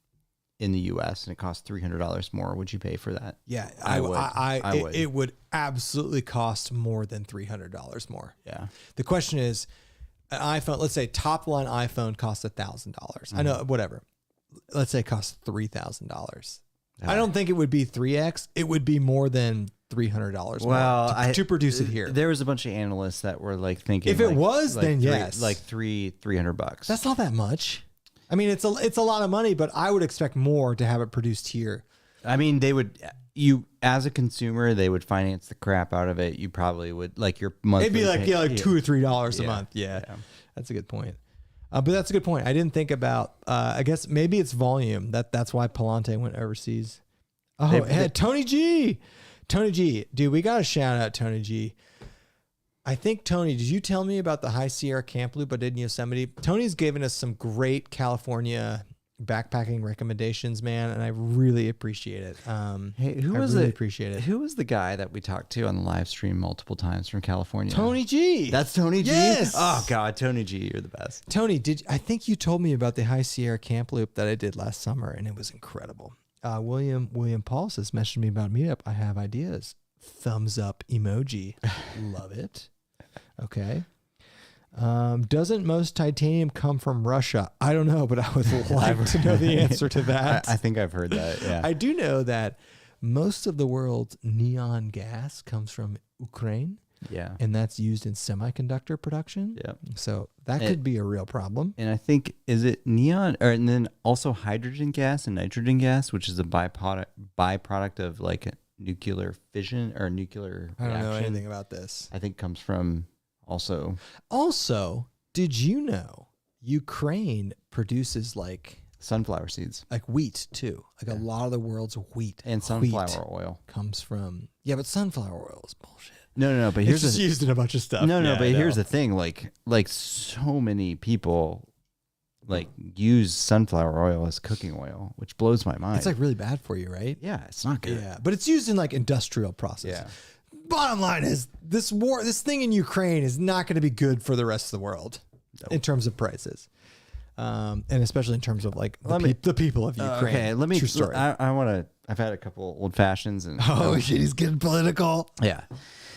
in the US and it costs $300 more, would you pay for that? Yeah, I would. I would. It would absolutely cost more than $300 more. Yeah. The question is, an iPhone, let's say top line iPhone costs $1,000. I know, whatever. Let's say it costs $3,000. I don't think it would be 3x. It would be more than $300 more to produce it here. There was a bunch of analysts that were like thinking if it was, then yes, like $300. That's not that much. I mean, it's a lot of money, but I would expect more to have it produced here. I mean, you as a consumer, they would finance the crap out of it. You probably would like your monthly. It'd be like $2 or $3 a month. Yeah, that's a good point. But that's a good point. I didn't think about. I guess maybe it's volume. That's why Palante went overseas. Oh, Tony G. Tony G. Dude, we got to shout out Tony G. I think, Tony, did you tell me about the High Sierra Camp Loop I did in Yosemite? Tony's given us some great California backpacking recommendations, man, and I really appreciate it. Appreciate it. Who was the guy that we talked to on the live stream multiple times from California? Tony G. That's Tony G? Yes. Oh, God, Tony G, you're the best. Tony, I think you told me about the High Sierra Camp Loop that I did last summer, and it was incredible. William Paul says, messaged me about meetup. I have ideas. Thumbs up emoji. Love it. Okay. Doesn't most titanium come from Russia? I don't know, but I would like to know the answer to that. I think I've heard that. Yeah. I do know that most of the world's neon gas comes from Ukraine. Yeah. And that's used in semiconductor production. Yeah. So that could be a real problem. And I think, is it neon and then also hydrogen gas and nitrogen gas, which is a byproduct of like nuclear fission or nuclear reaction. I don't know anything about this. I think comes from Also, did you know Ukraine produces like sunflower seeds, like wheat too? Like a lot of the world's wheat and sunflower oil comes from. Yeah, but sunflower oil is bullshit. No. But here's it's just used in a bunch of stuff. No. But here's the thing: like so many people like use sunflower oil as cooking oil, which blows my mind. It's like really bad for you, right? Yeah, it's not good. Yeah, but it's used in like industrial processes. Yeah. Bottom line is this thing in Ukraine is not going to be good for the rest of the world in terms of prices, and especially in terms of like the people of Ukraine. Okay, let me. True story. I want to. I've had a couple old fashions and shit, he's getting political. Yeah.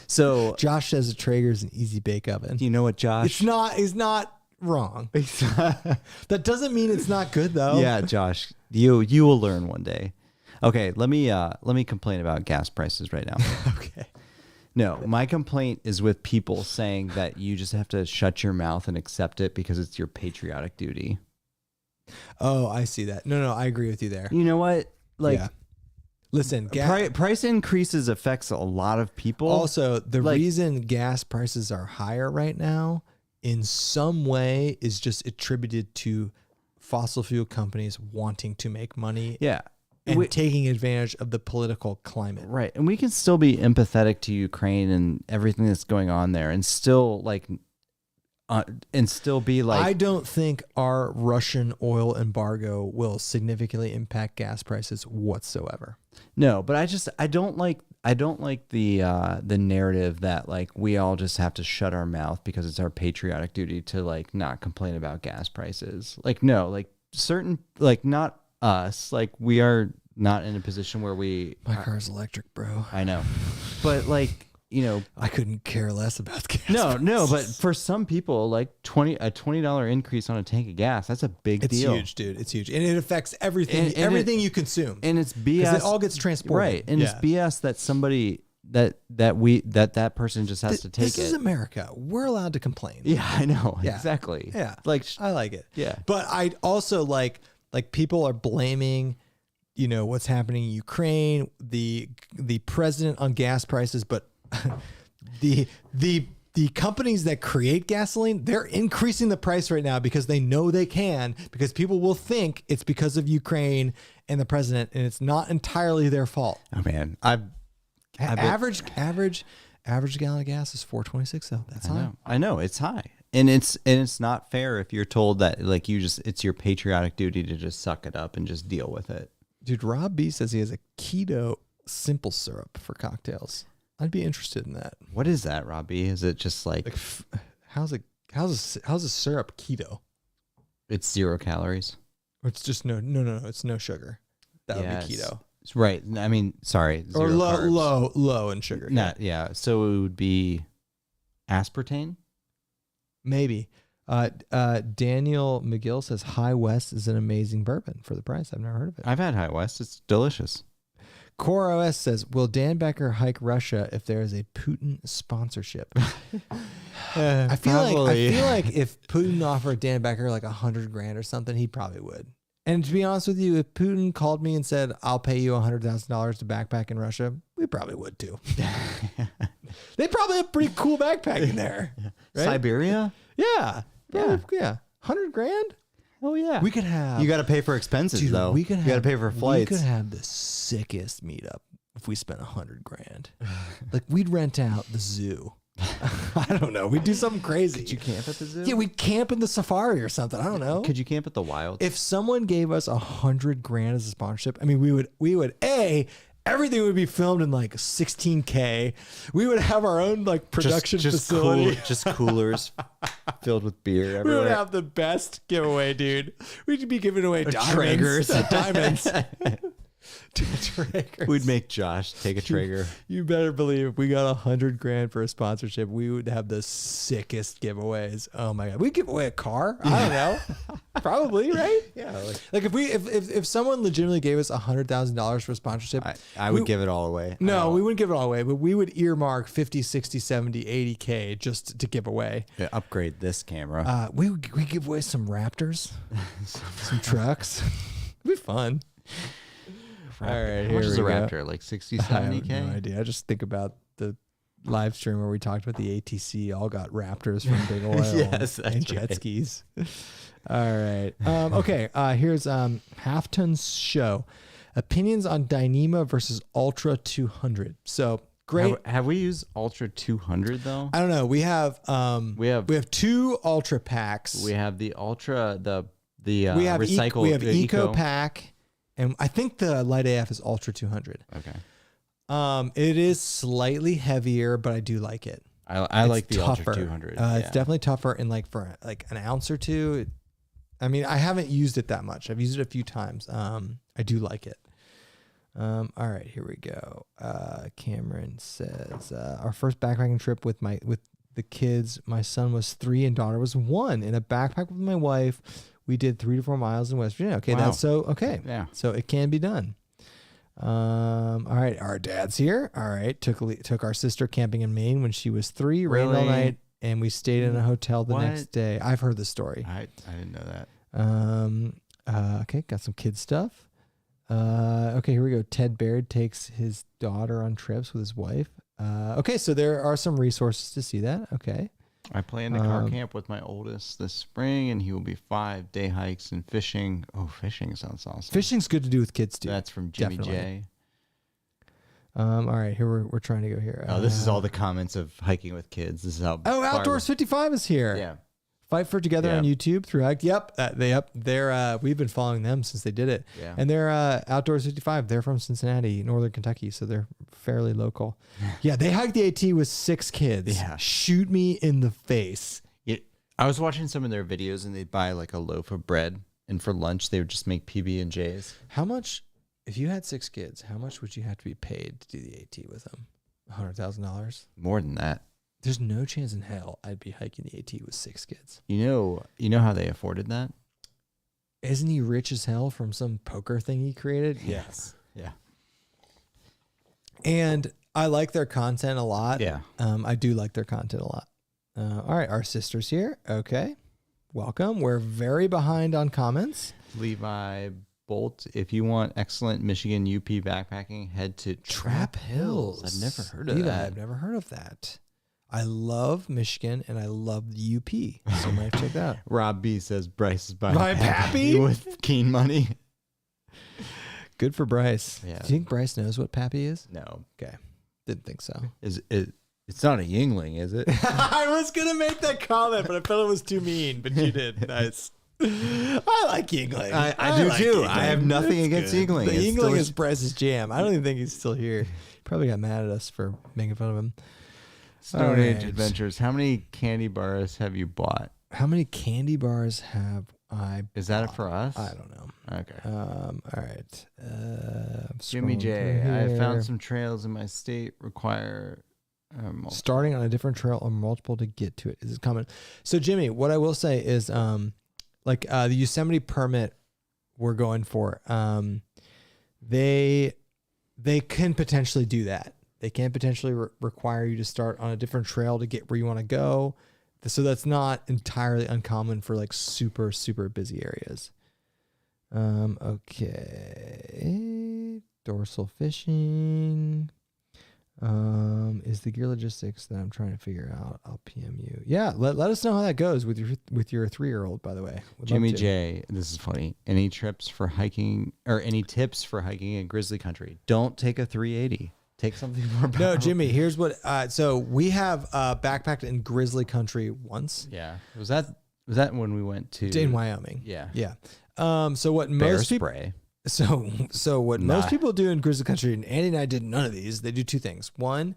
So Josh says a Traeger's an easy bake oven. You know what, Josh? It's not. He's not wrong. That doesn't mean it's not good though. Yeah, Josh, you will learn one day. Okay, let me complain about gas prices right now. Okay. No, my complaint is with people saying that you just have to shut your mouth and accept it because it's your patriotic duty. Oh, I see that. No, I agree with you there. You know what? Like, listen, price increases affects a lot of people. Also, the reason gas prices are higher right now in some way is just attributed to fossil fuel companies wanting to make money. Yeah. And taking advantage of the political climate. Right. And we can still be empathetic to Ukraine and everything that's going on there and still be like, I don't think our Russian oil embargo will significantly impact gas prices whatsoever. No, but I don't like the narrative that like we all just have to shut our mouth because it's our patriotic duty to like not complain about gas prices. Like, no, like certain, like not us, like we are not in a position where my car's electric, bro. I know, but like, you know, I couldn't care less about gas. No, but for some people, like a $20 increase on a tank of gas, that's a big deal. It's huge, dude. It's huge, and it affects everything. Everything you consume, and it's BS. It all gets transported, right? And it's BS that somebody that person just has to take it. This is America. We're allowed to complain. Yeah, I know. Yeah. Exactly. Yeah, like I like it. Yeah, but I also like people are blaming, you know, what's happening in Ukraine, the president on gas prices, but the the companies that create gasoline, they're increasing the price right now because they know they can, because people will think it's because of Ukraine and the president, and it's not entirely their fault. Oh man, average gallon of gas is $4.26 though. That's high. I know it's high. And it's not fair if you're told that like it's your patriotic duty to just suck it up and just deal with it. Dude, Rob B says he has a keto simple syrup for cocktails. I'd be interested in that. What is that, Robbie? Is it just like how's a syrup keto? It's 0 calories. Or it's just no, it's no sugar. That would be keto. Right. I mean, sorry. Or low in sugar. Yeah. So it would be aspartame? Maybe. Daniel McGill says High West is an amazing bourbon for the price. I've never heard of it. I've had High West. It's delicious. Core OS says, will Dan Becker hike Russia if there is a Putin sponsorship? I feel like if Putin offered Dan Becker like $100,000 or something, he probably would. And to be honest with you, if Putin called me and said, I'll pay you $100,000 to backpack in Russia, we probably would too. They probably have pretty cool backpacking there. Right? Siberia? Yeah. Yeah. $100,000? Oh yeah. We could have. You got to pay for expenses though. You got to pay for flights. We could have the sickest meetup if we spent $100,000. Like we'd rent out the zoo. I don't know. We'd do something crazy. Could you camp at the zoo? Yeah, we'd camp in the safari or something. I don't know. Could you camp at the wild? If someone gave us $100,000 as a sponsorship, I mean, we would everything would be filmed in like 16K. We would have our own like production facility. Just coolers filled with beer everywhere. We would have the best giveaway, dude. We'd be giving away diamonds. Diamonds. Traegers. We'd make Josh take a Traeger. You better believe if we got $100,000 for a sponsorship, we would have the sickest giveaways. Oh my God. We'd give away a car. I don't know. Probably, right? Yeah. Like if someone legitimately gave us $100,000 for a sponsorship, I would give it all away. No, we wouldn't give it all away, but we would earmark 50, 60, 70, 80K just to give away. Yeah, upgrade this camera. We give away some Raptors, some trucks. It'd be fun. All right, how much is a go. Raptor? Like 60, 70K? I have no idea. I just think about the live stream where we talked about the ATC all got Raptors from Big Oil and jet skis. All right. Okay. Here's Halfton's show. Opinions on Dyneema versus Ultra 200. So great. Have we used Ultra 200 though? I don't know. We have two Ultra packs. We have the Ultra, the we have recycle. We have Eco Pack. And I think the Light AF is Ultra 200. Okay. It is slightly heavier, but I do like it. I like the tougher. Ultra 200. It's definitely tougher, and like for like an ounce or two. I mean, I haven't used it that much. I've used it a few times. I do like it. All right, here we go. Cameron says our first backpacking trip with the kids. My son was 3 and daughter was 1 in a backpack with my wife. We did 3 to 4 miles in West Virginia. Okay, wow. Okay. Yeah. So it can be done. All right, our dad's here. All right, took our sister camping in Maine when she was 3. Rained all night, and we stayed in a hotel the next day. I've heard the story. I didn't know that. Okay, got some kid stuff. Okay, here we go. Ted Baird takes his daughter on trips with his wife. Okay, so there are some resources to see that. Okay. I plan to car camp with my oldest this spring, and he will be 5 day hikes and fishing. Oh, fishing sounds awesome. Fishing's good to do with kids too. That's from Jimmy Definitely. J. All right, here we're trying to go here. Oh, this is all the comments of hiking with kids. This is how. Oh, Outdoors 55 is here. Yeah. Fight for It Together on YouTube through hike. Yep, they're we've been following them since they did it. Yeah. And they're Outdoors 55. They're from Cincinnati, Northern Kentucky, so they're fairly local. Yeah, they hiked the AT with 6 kids. Yeah. Shoot me in the face. I was watching some of their videos, and they'd buy like a loaf of bread, and for lunch they would just make PB&Js. How much, if you had 6 kids, how much would you have to be paid to do the AT with them? $100,000? More than that. There's no chance in hell I'd be hiking the AT with 6 kids. You know how they afforded that? Isn't he rich as hell from some poker thing he created? Yes. Yeah. And I like their content a lot. Yeah. I do like their content a lot. All right, our sister's here. Okay. Welcome. We're very behind on comments. Levi Bolt, if you want excellent Michigan UP backpacking, head to Trap Hills. I've never heard of Levi, that. I've never heard of that. I love Michigan and I love the UP. So I might have to check that out. Rob B says Bryce is buying Buying Pappy? with Keen money. Good for Bryce. Yeah. Do you think Bryce knows what Pappy is? No. Okay. Didn't think so. Is it? It's not a Yingling, is it? I was going to make that comment, but I felt it was too mean, but you did. Nice. I like Yingling. I do like too. Yingling. I have nothing It's against good. Yingling. The It's Yingling is Bryce's jam. I don't even think he's still here. He probably got mad at us for making fun of him. Stone Age Alright. Adventures. How many candy bars have you bought? How many candy bars have I Is that for us? I don't know. Okay. All right. Jimmy scrolling J. through I here. found some trails in my state require. Starting on a different trail or multiple to get to it. Is it common? So Jimmy, what I will say is, like the Yosemite permit we're going for, they can potentially do that. They can potentially require you to start on a different trail to get where you want to go. So that's not entirely uncommon for like super, super busy areas. Okay. Dorsal fishing. Is the gear logistics that I'm trying to figure out. I'll PM you. Yeah. Let us know how that goes with your 3-year-old, by the way. Would love Jimmy to. J. This is funny. Any tips for hiking in grizzly country? Don't take a 380. Take something more powerful. No, Jimmy, here's what, so we have, backpacked in grizzly country once. Yeah. Was that when we went to In Wyoming. Yeah. Yeah. So what Bear most people, spray. So what Nah. most people do in grizzly country, and Andy and I did none of these. They do two things. One,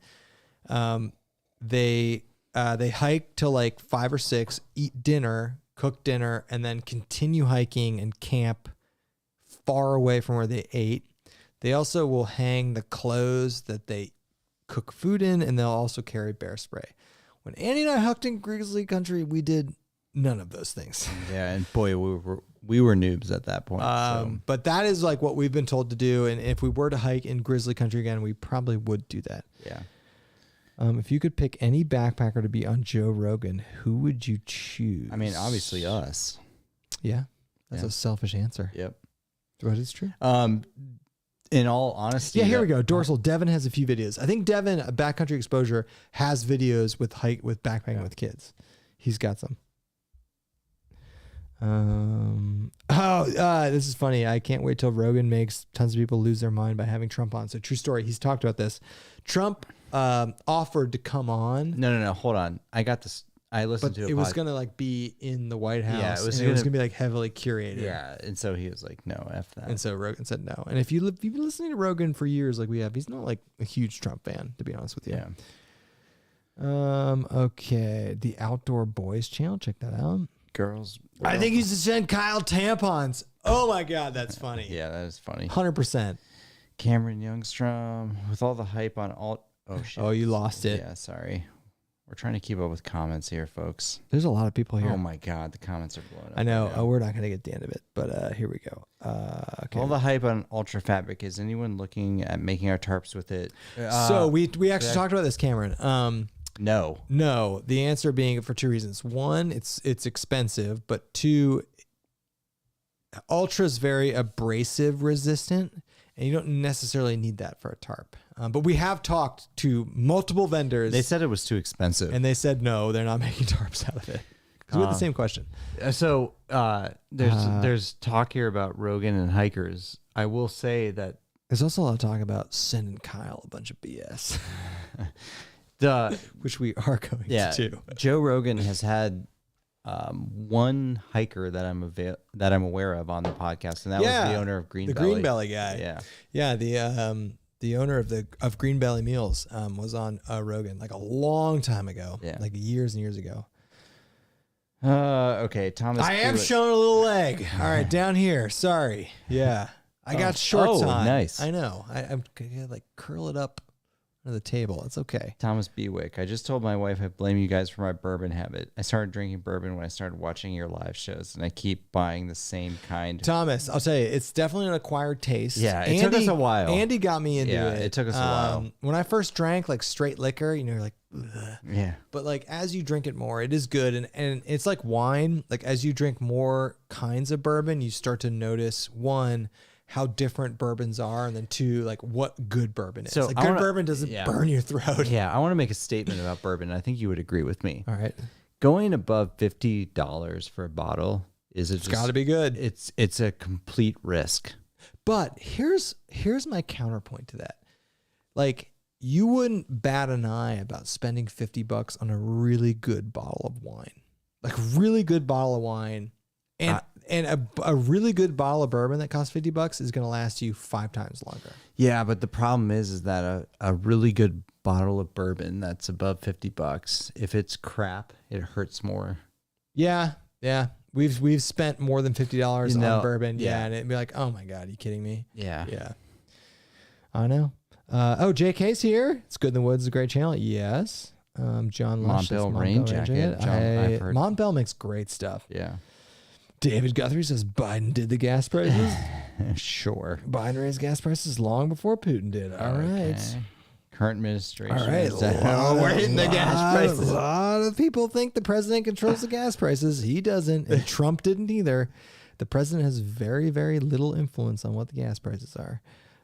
they hike till like 5 or 6, eat dinner, cook dinner, and then continue hiking and camp far away from where they ate. They also will hang the clothes that they cook food in, and they'll also carry bear spray. When Andy and I hiked in grizzly country, we did none of those things. Yeah, and boy, we were noobs at that point. But that is like what we've been told to do. And if we were to hike in grizzly country again, we probably would do that. Yeah. If you could pick any backpacker to be on Joe Rogan, who would you choose? I mean, obviously us. Yeah. That's Yeah. a selfish answer. Yep. But it's true. In all honesty. Yeah, here we go. Dorsal. Devin has a few videos. I think Devin, Backcountry Exposure, has videos with backpacking with kids. He's got some. This is funny. I can't wait till Rogan makes tons of people lose their mind by having Trump on. So true story. He's talked about this. Trump offered to come on. No. Hold on. I got this. I listened to it was going to like be in the White House. Yeah, it was going to be like heavily curated. Yeah, and so he was like, "No, f that." And so Rogan said no. And if you've been listening to Rogan for years, like we have, he's not like a huge Trump fan, to be honest with you. Yeah. Okay. The Outdoor Boys channel. Check that out. Girls. I think he's to send Kyle tampons. Oh my God, that's funny. Yeah, that is funny. 100%. Cameron Youngstrom with all the hype on alt. Oh shit. Oh, you lost it. Yeah, sorry. We're trying to keep up with comments here, folks. There's a lot of people here. Oh my God, the comments are blowing up. I know. right now. We're not going to get to the end of it, but here we go. Okay. All the hype on Ultra Fabric. Is anyone looking at making our tarps with it? So we actually talked about this, Cameron. No. No, the answer being for two reasons. One, it's expensive, but two, Ultra's very abrasive resistant, and you don't necessarily need that for a tarp. But we have talked to multiple vendors. They said it was too expensive. And they said no, they're not making tarps out of it. Because we had the same question. So there's talk here about Rogan and hikers. I will say that There's also a lot of talk about sending Kyle a bunch of BS, which we are going to do. Joe Rogan has had one hiker that I'm aware of on the podcast, and that was the owner of Green the Belly. Green Belly guy. Yeah. The owner of Green Belly Meals was on Rogan like a long time ago, like years and years ago. Okay, Thomas. I am showing a little leg. All right, down here. Sorry. Yeah, I got shorts on. Nice. I know. I'm gonna like curl it up under the table. It's okay. Thomas Bewick. I just told my wife I blame you guys for my bourbon habit. I started drinking bourbon when I started watching your live shows, and I keep buying the same kind. Thomas, I'll tell you, it's definitely an acquired taste. Yeah, it took us a while. Andy got me into it. It took us a while. When I first drank like straight liquor, you're like, ugh. Yeah. But like as you drink it more, it is good, and it's like wine. Like as you drink more kinds of bourbon, you start to notice one, how different bourbons are, and then 2, like what good bourbon is. So Like I good wanna- bourbon doesn't yeah. burn your throat. Yeah, I want to make a statement about bourbon. I think you would agree with me. All right. Going above $50 for a bottle is It's got to be good. It's a complete risk. But here's my counterpoint to that. Like, you wouldn't bat an eye about spending $50 on a really good bottle of wine. Like, really good bottle of wine. And a really good bottle of bourbon that costs $50 is going to last you 5 times longer. Yeah, but the problem is that a really good bottle of bourbon that's above $50, if it's crap, it hurts more. Yeah. We've spent more than $50 on bourbon. Yeah. And it'd be like, oh my God, are you kidding me? Yeah. Yeah. I know. JK's here. It's Good in the Woods, a great channel. Yes. John Lush. Montbell Rain Jacket. I've heard. Montbell makes great stuff. Yeah. David Guthrie says Biden did the gas prices. Sure. Biden raised gas prices long before Putin did. All right. Current administration. All right. We're hitting the gas prices. A lot of people think the president controls the gas prices. He doesn't. And Trump didn't either. The president has very, very little influence on what the gas prices are.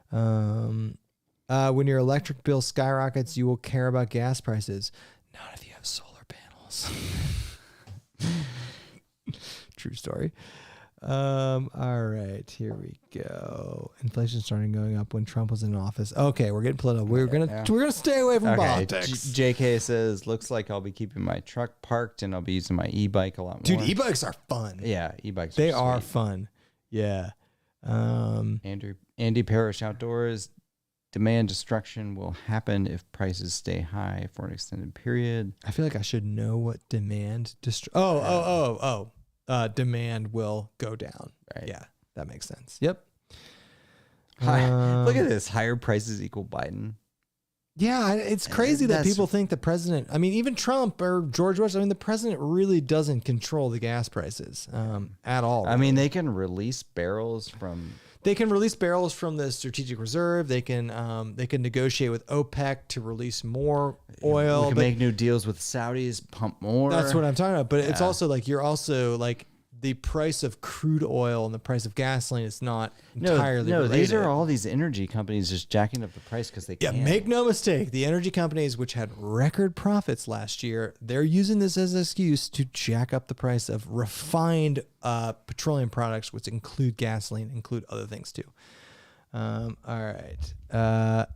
When your electric bill skyrockets, you will care about gas prices. Not if you have solar panels. True story. All right, here we go. Inflation started going up when Trump was in office. Okay, we're getting political. We're gonna stay away from politics. JK says, looks like I'll be keeping my truck parked and I'll be using my e-bike a lot more. Dude, e-bikes are fun. Yeah, e-bikes. They are fun. Yeah. Andy Parrish Outdoors. Demand destruction will happen if prices stay high for an extended period. I feel like I should know what demand demand will go down. Right. Yeah, that makes sense. Yep. Look at this. Higher prices equal Biden. Yeah, it's crazy that people think the president, I mean, even Trump or George Bush, I mean, the president really doesn't control the gas prices at all. I mean, they can release barrels from... They can release barrels from the strategic reserve. They can negotiate with OPEC to release more oil. We can make new deals with Saudis, pump more. That's what I'm talking about. But it's also like you're also like the price of crude oil and the price of gasoline is not entirely related. These are all these energy companies just jacking up the price because they can. Yeah, make no mistake. The energy companies, which had record profits last year, they're using this as an excuse to jack up the price of refined petroleum products, which include gasoline, include other things too. All right.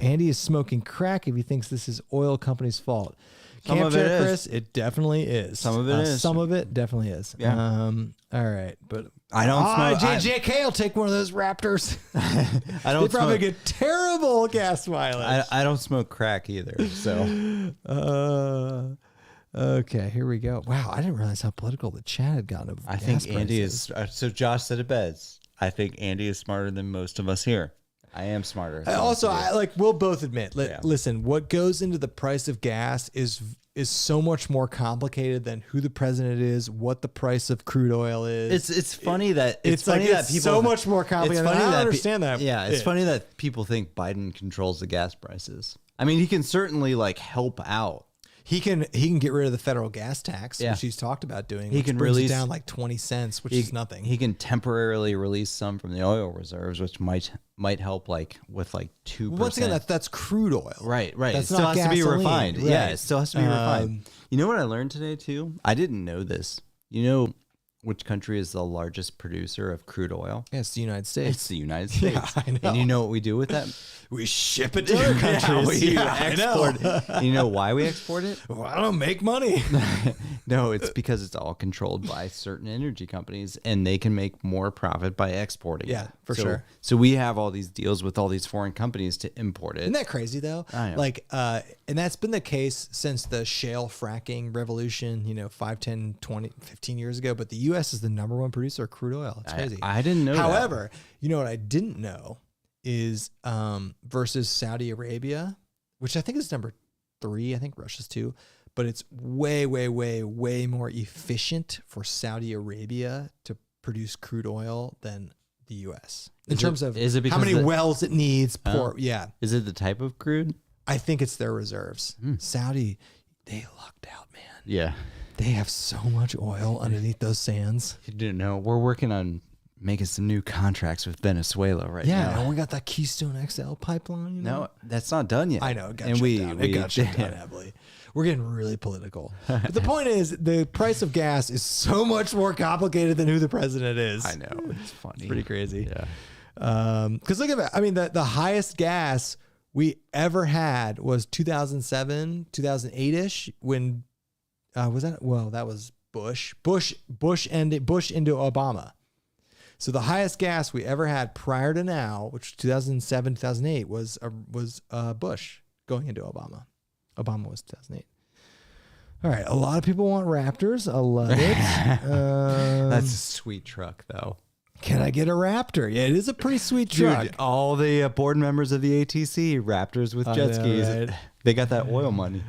Andy is smoking crack if he thinks this is oil company's fault. Some of it is. Chris, it definitely is. Some of it is. Some of it definitely is. Yeah. All right, but I don't smoke. JK will take one of those Raptors. I don't. They probably get terrible gas mileage. I don't smoke crack either. So. Okay, here we go. Wow, I didn't realize how political the chat had gotten. I think Andy is. So Josh said it best. I think Andy is smarter than most of us here. I am smarter. We'll both admit. Listen, what goes into the price of gas is so much more complicated than who the president is, what the price of crude oil is. It's funny that it's so much more complicated. I don't understand that. Yeah, it's funny that people think Biden controls the gas prices. I mean, he can certainly help out. He can get rid of the federal gas tax, which he's talked about doing. He can brings release it down like 20 cents, which is nothing. He can temporarily release some from the oil reserves, which might help with 2%. Once again, that's crude oil. Right. That's it still not has to be gasoline. refined. Right. Yeah, it still has to be refined. You know what I learned today too? I didn't know this. You know which country is the largest producer of crude oil? Yeah, it's the United States. It's the United States. Yeah, I know. And you know what we do with that? We ship it to other countries. Export it. You know why we export it? Well, I don't make money. No, it's because it's all controlled by certain energy companies, and they can make more profit by exporting. Yeah, for sure. So we have all these deals with all these foreign companies to import it. Isn't that crazy though? I know. And that's been the case since the shale fracking revolution, 5, 10, 20, 15 years ago. But the U.S. is the number one producer of crude oil. It's crazy. I didn't know that. However, you know what I didn't know is versus Saudi Arabia, which I think is number 3. I think Russia's 2. But it's way, way, way, way more efficient for Saudi Arabia to produce crude oil than the U.S. in terms of how many wells it needs. Yeah. Is it the type of crude? I think it's their reserves. Saudi, they lucked out, man. Yeah. They have so much oil underneath those sands. You didn't know. We're working on making some new contracts with Venezuela right now. Yeah, and we got that Keystone XL pipeline. You know? No, that's not done yet. I know. It got shut down. It got shut down heavily. We're getting really political. But the point is, the price of gas is so much more complicated than who the president is. I know. It's funny. It's pretty crazy. Yeah. Because look at that. I mean, the highest gas we ever had was 2007, 2008-ish when was that? Well, that was Bush into Obama. So the highest gas we ever had prior to now, which was 2007, 2008, was Bush going into Obama. Obama was 2008. All right. A lot of people want Raptors. I love it. That's a sweet truck, though. Can I get a Raptor? Yeah, it is a pretty sweet truck. Dude, all the board members of the ATC, Raptors with jet skis, right? They got that oil money.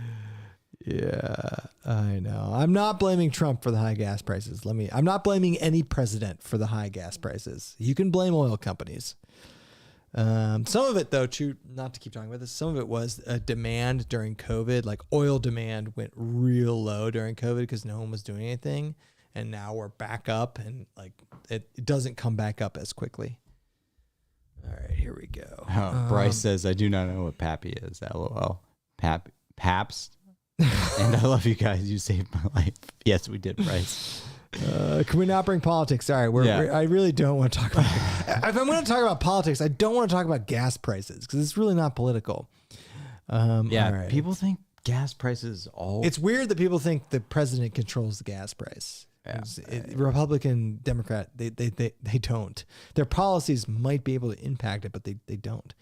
Yeah, I know. I'm not blaming Trump for the high gas prices. I'm not blaming any president for the high gas prices. You can blame oil companies. Some of it, though, not to keep talking about this, some of it was a demand during COVID. Like oil demand went real low during COVID because no one was doing anything. And now we're back up and like it doesn't come back up as quickly. All right, here we go. Oh, Bryce says, I do not know what Pappy is. LOL. Pabst. And I love you guys. You saved my life. Yes, we did, Bryce. Can we not bring politics? Sorry, I really don't want to talk about if I'm going to talk about politics, I don't want to talk about gas prices because it's really not political. Right. People think gas prices It's weird that people think the president controls the gas price. Yeah. Republican, Democrat, they don't. Their policies might be able to impact it, but they don't.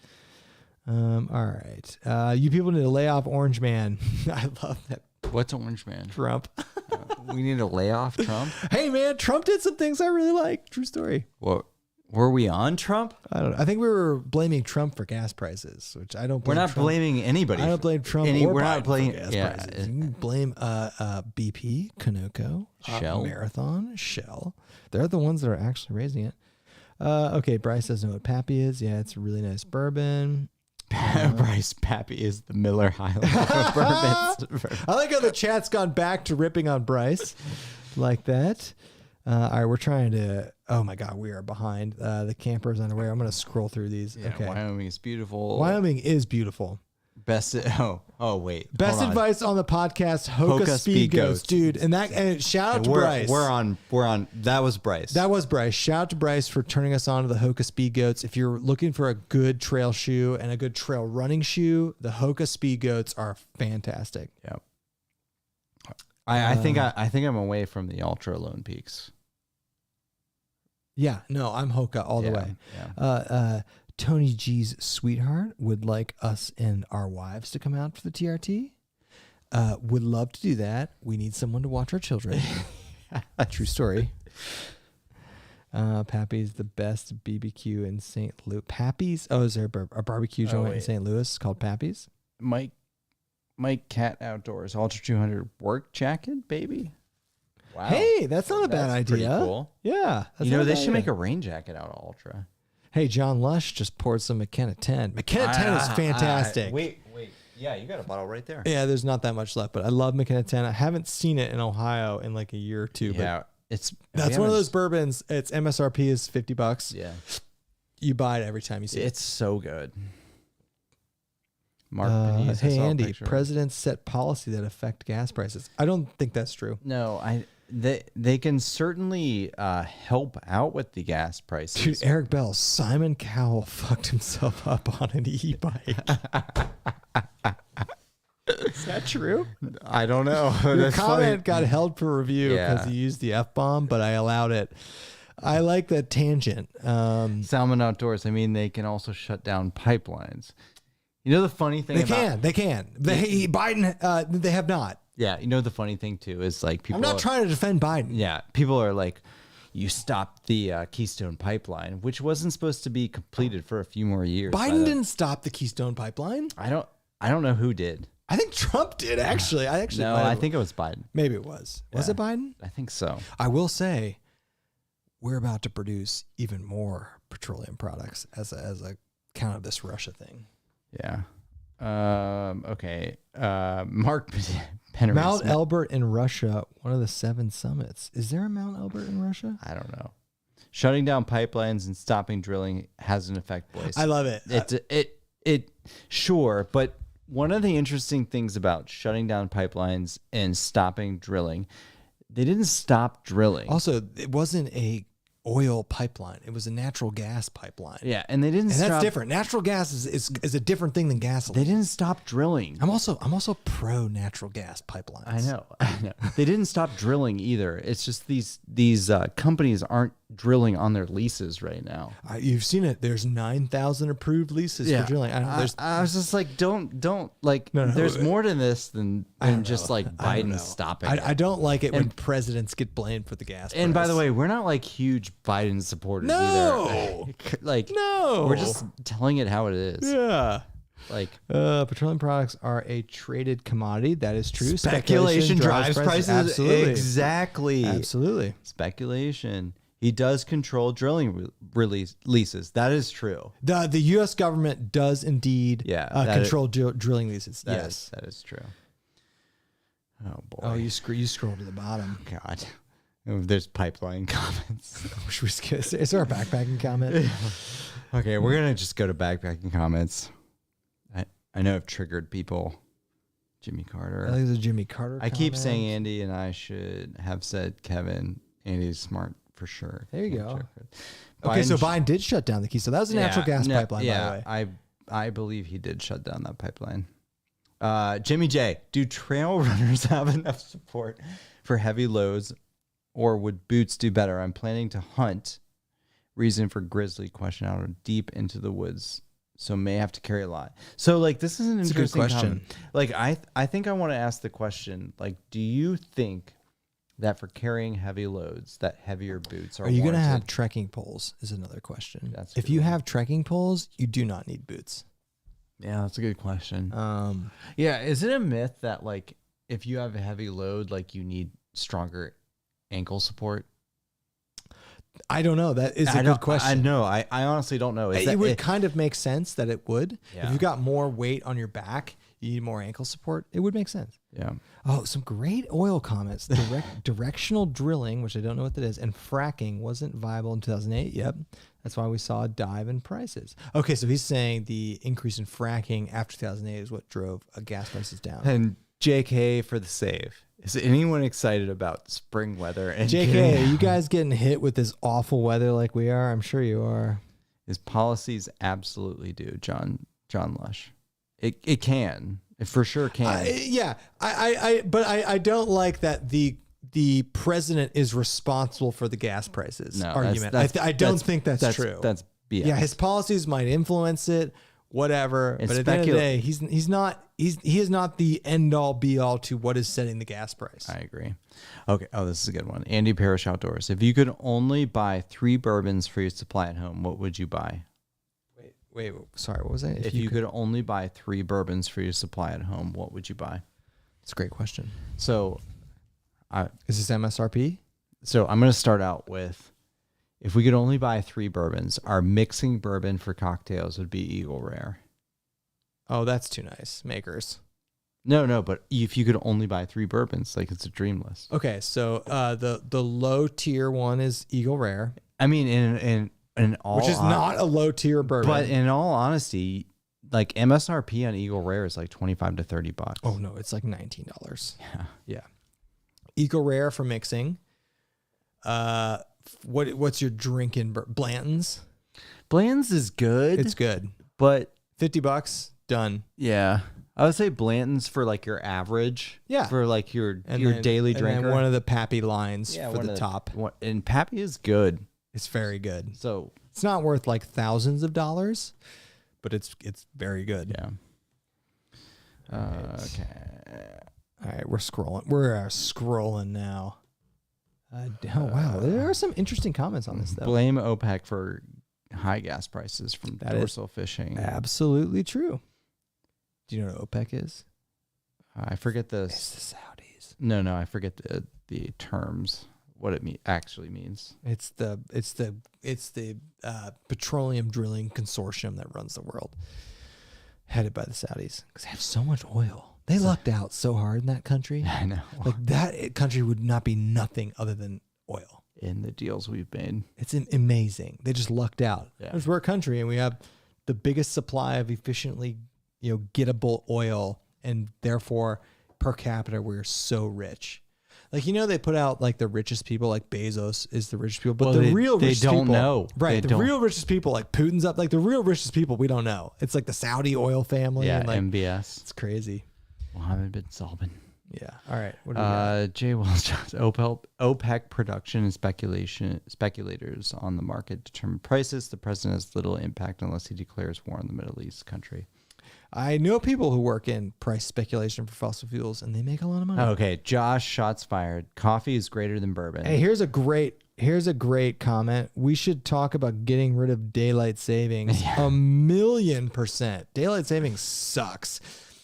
All right. You people need to lay off Orange Man. I love that. What's Orange Man? Trump. We need to lay off Trump? Hey, man, Trump did some things I really like. True story. What? Were we on Trump? I don't know. I think we were blaming Trump for gas prices, which I don't blame. We're not Trump. blaming anybody. I don't blame Trump or we're Biden not blaming for gas prices. You can blame BP, Conoco, Shell, Marathon, Shell. They're the ones that are actually raising it. Okay, Bryce doesn't know what Pappy is. Yeah, it's a really nice bourbon. Bryce Pappy is the Miller High bourbon. I like how the chat's gone back to ripping on Bryce like that. All right, we're trying to. Oh my God, we are behind. The camper's underway. I'm going to scroll through these. Yeah, okay. Wyoming is beautiful. Wyoming is beautiful. Best. Wait. Best advice on the podcast. Hoka Speed Goats, dude. And shout out to Bryce. We're on. That was Bryce. Shout out to Bryce for turning us on to the Hoka Speed Goats. If you're looking for a good trail shoe and a good trail running shoe, the Hoka Speed Goats are fantastic. Yep. I think I'm away from the Ultra Lone Peaks. Yeah, no, I'm Hoka all the way. Yeah. Tony G's sweetheart would like us and our wives to come out for the TRT. Would love to do that. We need someone to watch our children. True story. Pappy's the best BBQ in St. Louis. Pappy's? Oh, is there a barbecue joint in St. Louis called Pappy's? Mike Cat Outdoors Ultra 200 work jacket, baby. Wow. Hey, that's not a bad idea. Pretty cool. Yeah. They should make a rain jacket out of Ultra. Hey, John Lush just poured some McKenna 10. McKenna 10 is fantastic. Wait. Yeah, you got a bottle right there. Yeah, there's not that much left, but I love McKenna 10. I haven't seen it in Ohio in like a year or two. Yeah, but that's one of those bourbons. Its MSRP is $50. Yeah. You buy it every time you see it. It's so good. Mark Benitez, hey, Andy, presidents set policy that affect gas prices. I don't think that's true. No, They can certainly help out with the gas prices. Dude, Eric Bell, Simon Cowell fucked himself up on an e-bike. Is that true? I don't know. Your comment got held for review because he used the F-bomb, but I allowed it. I like that tangent. Salmon Outdoors, I mean, they can also shut down pipelines. You know the funny thing They can. Biden, they have not. Yeah, you know the funny thing too is like people. I'm not trying to defend Biden. Yeah, people are like, you stopped the Keystone Pipeline, which wasn't supposed to be completed for a few more years. Biden didn't stop the Keystone Pipeline. I don't know who did. I think Trump did actually. I think it was Biden. Maybe it was. Was it Biden? I think so. I will say, we're about to produce even more petroleum products as a count of this Russia thing. Yeah. Okay. Mark Pennery. Mount Elbert in Russia, one of the 7 summits. Is there a Mount Elbert in Russia? I don't know. Shutting down pipelines and stopping drilling has an effect, boys. I love it. It sure, but one of the interesting things about shutting down pipelines and stopping drilling, they didn't stop drilling. Also, it wasn't a oil pipeline. It was a natural gas pipeline. Yeah, and they didn't And stop. that's different. Natural gas is a different thing than gasoline. They didn't stop drilling. I'm also pro natural gas pipelines. I know. They didn't stop drilling either. It's just these companies aren't drilling on their leases right now. You've seen it. There's 9,000 approved leases for drilling. I was just like, don't like. No, there's more to this than just like Biden stopping. I don't like it when presidents get blamed for the gas. And by price. the way, we're not like huge Biden supporters No! either. Like, No! we're just telling it how it is. Yeah. Like, petroleum products are a traded commodity. That is true. speculation drives prices. Absolutely. Exactly. Absolutely. Speculation. He does control drilling leases. That is true. The U.S. government does indeed control drilling leases. Yes. That is true. Oh, boy. Oh, you scroll to the bottom. God. There's pipeline comments. Should we skip? Is there a backpacking comment? Okay, we're going to just go to backpacking comments. I know I've triggered people. Jimmy Carter. I think it's a Jimmy Carter I keep comment. saying Andy, and I should have said Kevin. Andy's smart for sure. There you go. Biden Okay, so Biden did shut down the Keystone. That was a natural gas pipeline, by the way. I believe he did shut down that pipeline. Jimmy J, do trail runners have enough support for heavy loads, or would boots do better? I'm planning to hunt. Reason for grizzly question out deep into the woods, so may have to carry a lot. So like this is an interesting question. comment. Like I think I want to ask the question, like, do you think that for carrying heavy loads that heavier boots are you going to warranted? have trekking poles is another question. That's a if good you one. have trekking poles, you do not need boots. Yeah, that's a good question. Yeah, is it a myth that like if you have a heavy load, like you need stronger ankle support? I don't know. That is a good question. I know. I honestly don't know. It would kind of make sense that it would. Yeah. If you've got more weight on your back, you need more ankle support. It would make sense. Yeah. Oh, some great oil comments. Directional drilling, which I don't know what that is, and fracking wasn't viable in 2008. Yep. That's why we saw a dive in prices. Okay, so he's saying the increase in fracking after 2008 is what drove gas prices down. And JK for the save. Is anyone excited about spring weather? And JK, are you guys getting hit with this awful weather like we are? I'm sure you are. His policies absolutely do, John Lush. It can. It for sure can. But I don't like that the president is responsible for the gas prices argument. I don't think that's true. That's BS. Yeah, his policies might influence it, whatever. But at the end of the day, he is not the end all be all to what is setting the gas price. I agree. Okay. Oh, this is a good one. Andy Parrish Outdoors. If you could only buy 3 bourbons for your supply at home, what would you buy? Wait, sorry, what was that? If you could only buy 3 bourbons for your supply at home, what would you buy? It's a great question. So, Is this MSRP? So I'm going to start out with, if we could only buy 3 bourbons, our mixing bourbon for cocktails would be Eagle Rare. Oh, that's too nice. Makers. No, but if you could only buy 3 bourbons, like it's a dream list. Okay, so the low tier one is Eagle Rare. I mean, in all, which is not a low tier bourbon. But in all honesty, like MSRP on Eagle Rare is like $25 to $30. Oh no, it's like $19. Yeah. Eagle Rare for mixing. What's your drinking? Blanton's. Blanton's is good. It's good, but $50 done. Yeah, I would say Blanton's for like your average. Yeah, for like your daily drinker. And then one of the Pappy lines for the top. And Pappy is good. It's very good. So it's not worth like thousands of dollars, but it's very good. Yeah. Okay. All right, we're scrolling. We're scrolling now. Oh wow, there are some interesting comments on this though. Blame OPEC for high gas prices from dorsal fishing. Absolutely true. Do you know what OPEC is? I forget the Saudis. No, I forget the terms. What it actually means. It's the petroleum drilling consortium that runs the world, headed by the Saudis, because they have so much oil. They lucked out so hard in that country. I know. Like that country would not be nothing other than oil. in the deals we've made. It's amazing. They just lucked out. Yeah. Because we're a country and we have the biggest supply of efficiently, gettable oil, and therefore per capita we're so rich. Like, they put out like the richest people, like Bezos is the richest people, but the real richest people, they don't know. Right? The real richest people, like Putin's up, like the real richest people, we don't know. It's like the Saudi oil family. Yeah, and like, MBS. It's crazy. Mohammed bin Salman. Yeah. All right. What do we got? Jay Wells, OPEC production and speculators on the market determine prices. The president has little impact unless he declares war on the Middle East country. I know people who work in price speculation for fossil fuels, and they make a lot of money. Okay, Josh, shots fired. Coffee is greater than bourbon. Hey, here's a great comment. We should talk about getting rid of daylight savings. 1,000,000%. Daylight savings sucks.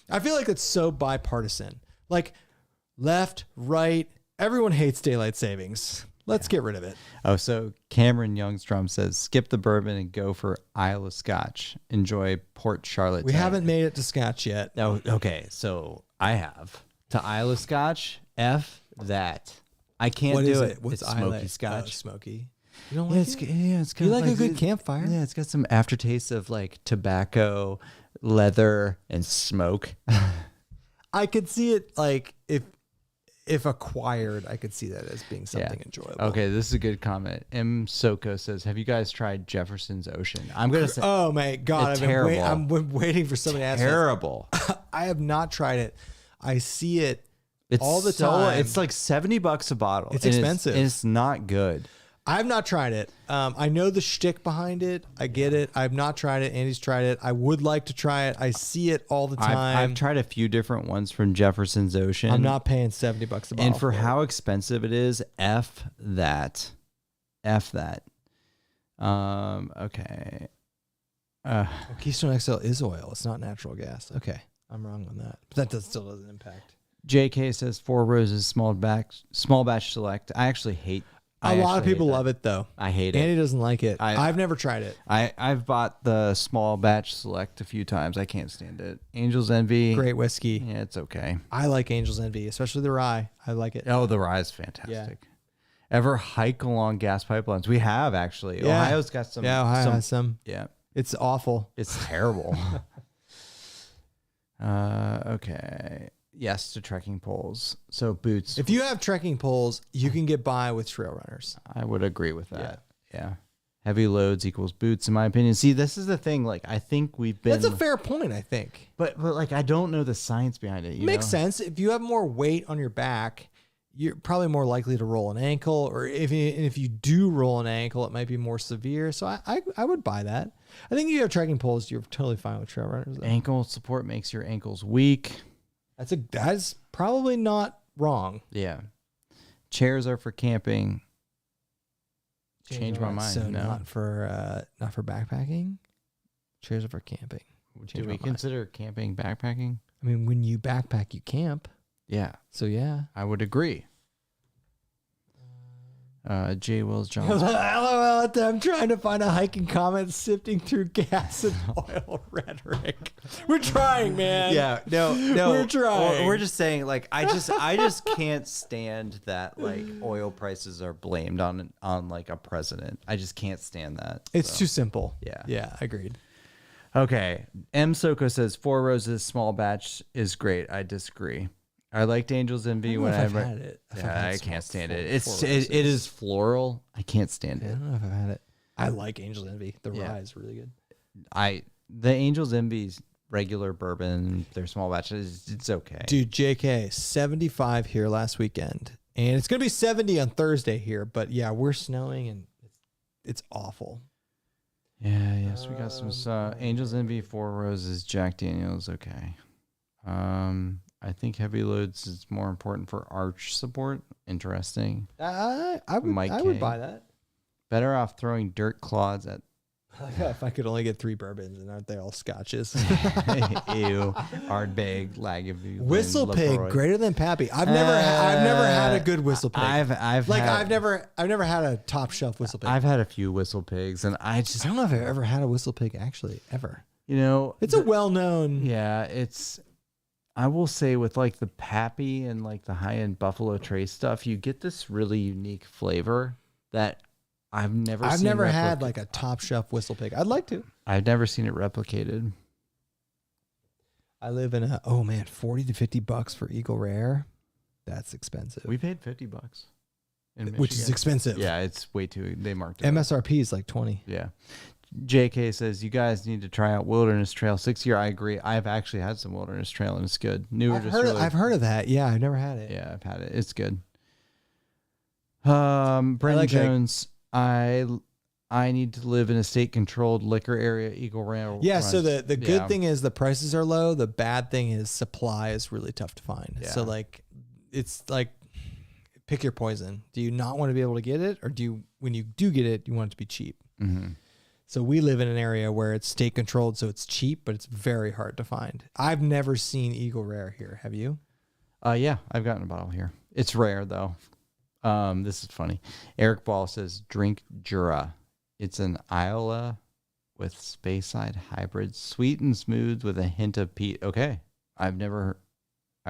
I feel like it's so bipartisan. Like left, right, everyone hates daylight savings. Let's get rid of it. Oh, so Cameron Youngstrom says, skip the bourbon and go for Isla Scotch. Enjoy Port Charlotte. We haven't made it to Scotch yet. No, okay, so I have. To Isla Scotch, F that. I can't do it. What's it's Isla? smoky Scotch. Smoky. You don't like it? It's You like a good campfire? Yeah, it's got some aftertaste of like tobacco, leather, and smoke. I could see it like if acquired, I could see that as being something enjoyable. Okay, this is a good comment. M. Soko says, have you guys tried Jefferson's Ocean? I'm going to say, oh my God, it's terrible. I'm waiting for somebody to ask. Terrible. I have not tried it. I see it It's all the time. It's like $70 a bottle. It's expensive. It's not good. I've not tried it. I know the shtick behind it. I get it. I've not tried it. Andy's tried it. I would like to try it. I see it all the time. I've tried a few different ones from Jefferson's Ocean. I'm not paying $70 a bottle. And for how expensive it is, F that. Okay. Keystone XL is oil. It's not natural gas. Okay. I'm wrong on that. But that still doesn't impact. JK says Four Roses small batch select. I actually hate. A lot of people love it though. I hate it. Andy doesn't like it. I've never tried it. I've bought the small batch select a few times. I can't stand it. Angel's Envy. Great whiskey. Yeah, it's okay. I like Angel's Envy, especially the rye. I like it. Oh, the rye is fantastic. Yeah. Ever hike along gas pipelines? We have actually. Yeah. Ohio's got some. Yeah, Ohio has some. Yeah. It's awful. It's terrible. Okay. Yes to trekking poles. So boots. If you have trekking poles, you can get by with trail runners. I would agree with that. Yeah. Heavy loads equals boots, in my opinion. See, this is the thing. Like, I think we've been. That's a fair point, I think. But like, I don't know the science behind it. Makes sense. If you have more weight on your back, you're probably more likely to roll an ankle. Or if you do roll an ankle, it might be more severe. So I would buy that. I think if you have trekking poles, you're totally fine with trail runners. Though. Ankle support makes your ankles weak. That's probably not wrong. Yeah. Chairs are for camping. Change my mind. So no. not for backpacking. Chairs are for camping. Do we consider camping backpacking? I mean, when you backpack, you camp. Yeah. So yeah. I would agree. J. Wills Johnson. LOL, I'm trying to find a hiking comment sifting through gas and oil rhetoric. We're trying, man. Yeah, no. We're trying. We're just saying, like, I just can't stand that, like, oil prices are blamed on like a president. I just can't stand that. It's too simple. Yeah. Yeah, agreed. Okay. M. Soko says Four Roses small batch is great. I disagree. I liked Angel's Envy when I've had it. I can't stand it. It is floral. I can't stand I it. don't know if I've had it. I like Angel's Envy. The rye is really good. The Angel's Envy's regular bourbon, their small batches, it's okay. Dude, JK, 75 here last weekend. And it's going to be 70 on Thursday here. But yeah, we're snowing and it's awful. Yeah, yes, we got some Angel's Envy, Four Roses, Jack Daniels, okay. I think heavy loads is more important for arch support. Interesting. I would buy that. Better off throwing dirt clods at. If I could only get 3 bourbons, and aren't they all scotches? Ew. Ardbeg, Lagavulin, Whistle pig, LaCroix. Greater than Pappy. I've never had a good whistle pig. I've never had a top shelf whistle pig. I've had a few whistle pigs, and I don't know if I've ever had a whistle pig actually ever. You know, it's a well-known. Yeah, it's. I will say with like the Pappy and like the high-end Buffalo Trace stuff, you get this really unique flavor. that I've never had like a top shelf whistle pig. I'd like to. I've never seen it replicated. I live in 40 to $50 for Eagle Rare. That's expensive. We paid $50 which is expensive. Yeah, it's way too. They marked it up. MSRP is like 20. Yeah. JK says you guys need to try out Wilderness Trail 6 year. I agree. I've actually had some Wilderness Trail and it's good. I've heard of that. Yeah, I've never had it. Yeah, I've had it. It's good. Brandon Jones, I need to live in a state controlled liquor area. Eagle Rare. Yeah. So the good thing is the prices are low. The bad thing is supply is really tough to find. Yeah. So like, it's like, pick your poison. Do you not want to be able to get it, or when you do get it, you want it to be cheap? Mm-hmm. So we live in an area where it's state controlled, so it's cheap, but it's very hard to find. I've never seen Eagle Rare here. Have you? Yeah, I've gotten a bottle here. It's rare though. This is funny. Eric Ball says drink Jura. It's an Islay with Speyside hybrid, sweet and smooth with a hint of peat. Okay, I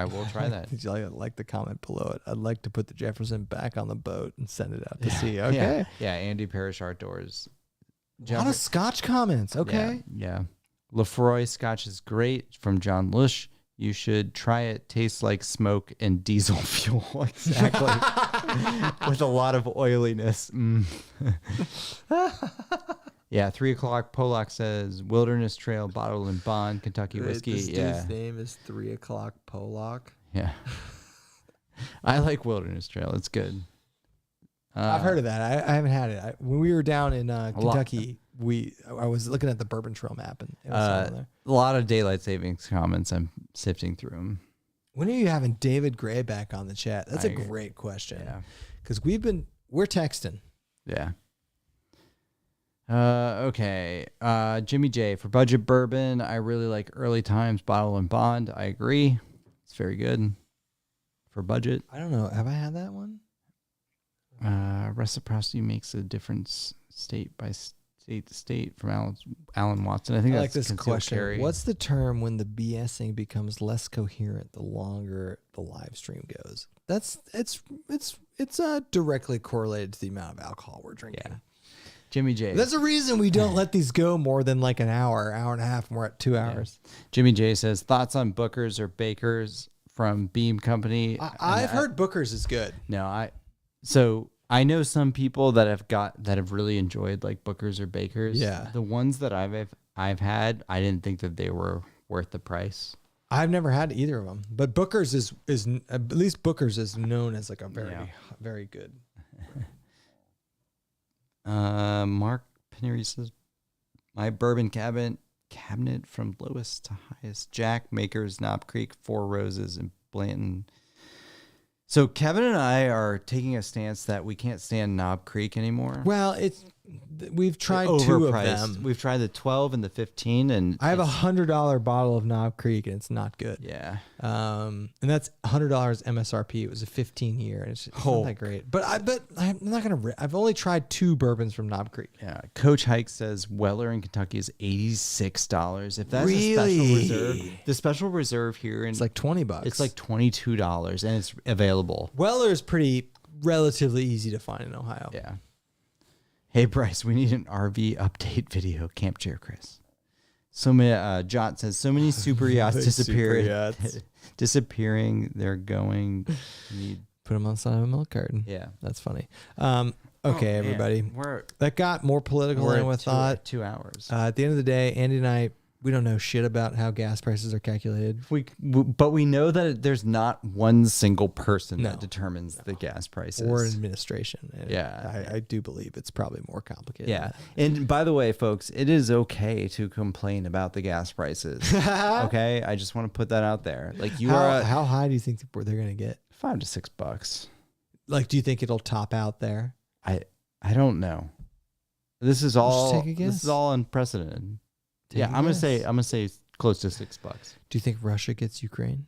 will try that. Did you like the comment below it? I'd like to put the Jefferson back on the boat and send it out to sea. Okay. Yeah. Andy Parrish Outdoors. A lot of Scotch comments. Okay. Yeah. Lefroy Scotch is great from John Lush. You should try it. Tastes like smoke and diesel fuel. Exactly. With a lot of oiliness. Yeah. 3 o'clock. Polak says Wilderness Trail bottled in Bond, Kentucky whiskey. This dude's name is 3 o'clock Polak. Yeah. I like Wilderness Trail. It's good. I've heard of that. I haven't had it. When we were down in Kentucky, I was looking at the Bourbon Trail map, and it was there. A lot of daylight savings comments. I'm sifting through them. When are you having David Gray back on the chat? That's a great question. Yeah, because we're texting. Yeah. Okay. Jimmy J, for budget bourbon, I really like Early Times Bottle and Bond. I agree. It's very good for budget. I don't know. Have I had that one? Reciprocity makes a difference state by state to state from Alan Watson. I think I that's like this question. Carry. What's the term when the BSing becomes less coherent the longer the live stream goes? It's directly correlated to the amount of alcohol we're drinking. Yeah. Jimmy J. That's the reason we don't let these go more than like an hour and a half, and we're at 2 hours. Yeah. Jimmy J says thoughts on Booker's or Baker's from Beam Company. I've heard Booker's is good. So I know some people that have really enjoyed like Booker's or Baker's. Yeah. The ones that I've had, I didn't think that they were worth the price. I've never had either of them, but Booker's is at least Booker's is known as like a very good. Mark Pinnery says my bourbon cabinet from lowest to highest. Jack Makers, Knob Creek, Four Roses, and Blanton. So Kevin and I are taking a stance that we can't stand Knob Creek anymore. Well, we've tried two of them. We've tried the 12 and the 15, and I have $100 bottle of Knob Creek, and it's not good. Yeah. And that's $100 MSRP. It was a 15-year, and it's not that great. But I'm not gonna. I've only tried 2 bourbons from Knob Creek. Yeah. Coach Hike says Weller in Kentucky is $86. If that's really? a special reserve, the special reserve here It's like $20. It's like $22, and it's available. Weller is relatively easy to find in Ohio. Yeah. Hey Bryce, we need an RV update video. Camp Chair Chris. So many. Jot says so many super yachts disappearing. They're going. Put them on the side of a milk carton. Yeah, that's funny. Okay, everybody. That got more political than we thought. 2 hours. At the end of the day, Andy and I, we don't know shit about how gas prices are calculated. But we know that there's not one single person that determines the gas prices. Or administration. And yeah. I do believe it's probably more complicated. Yeah. And by the way, folks, it is okay to complain about the gas prices. Okay? I just want to put that out there. Like how high do you think they're going to get? $5 to $6. Like, do you think it'll top out there? I don't know. This is all take a guess. This is all unprecedented. I'm gonna say close to $6. Do you think Russia gets Ukraine?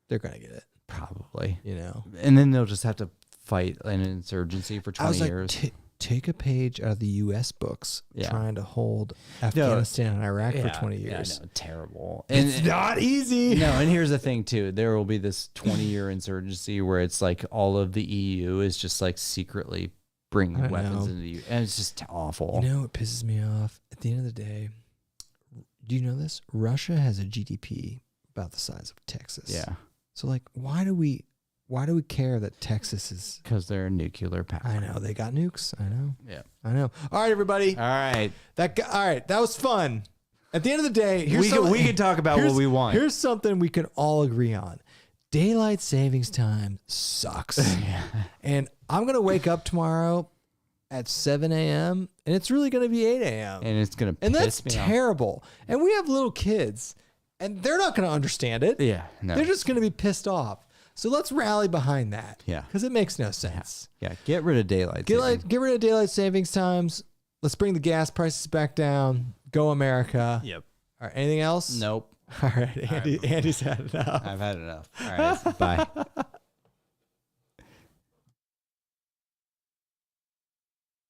They're gonna get it, probably. And then they'll just have to fight an insurgency for 20 years. Take a page out of the U.S. books trying to hold Afghanistan and Iraq for 20 years. Yeah, no, terrible. And it's not easy. No, and here's the thing too: there will be this 20-year insurgency where it's like all of the EU is just like secretly bring I weapons know. into you, and it's just awful. You know what pisses me off? At the end of the day, do you know this? Russia has a GDP about the size of Texas. Yeah, So like, why do we care that Texas is? because they're a nuclear power. I know they got nukes. I know. Yeah. I know. All right, everybody. All right. All right. That was fun. At the end of the day, We can talk about what we want. Here's something we can all agree on. Daylight savings time sucks. And I'm going to wake up tomorrow at 7 a.m. and it's really going to be 8 a.m. And it's going to And that's piss me off. terrible. And we have little kids and they're not going to understand it. Yeah. No. They're just going to be pissed off. So let's rally behind that. Yeah. Because it makes no sense. Yeah. Get rid of daylight. savings. Get rid of daylight savings times. Let's bring the gas prices back down. Go America. Yep. All right. Anything else? Nope. All right. Andy's had enough. I've had enough. All right. Bye.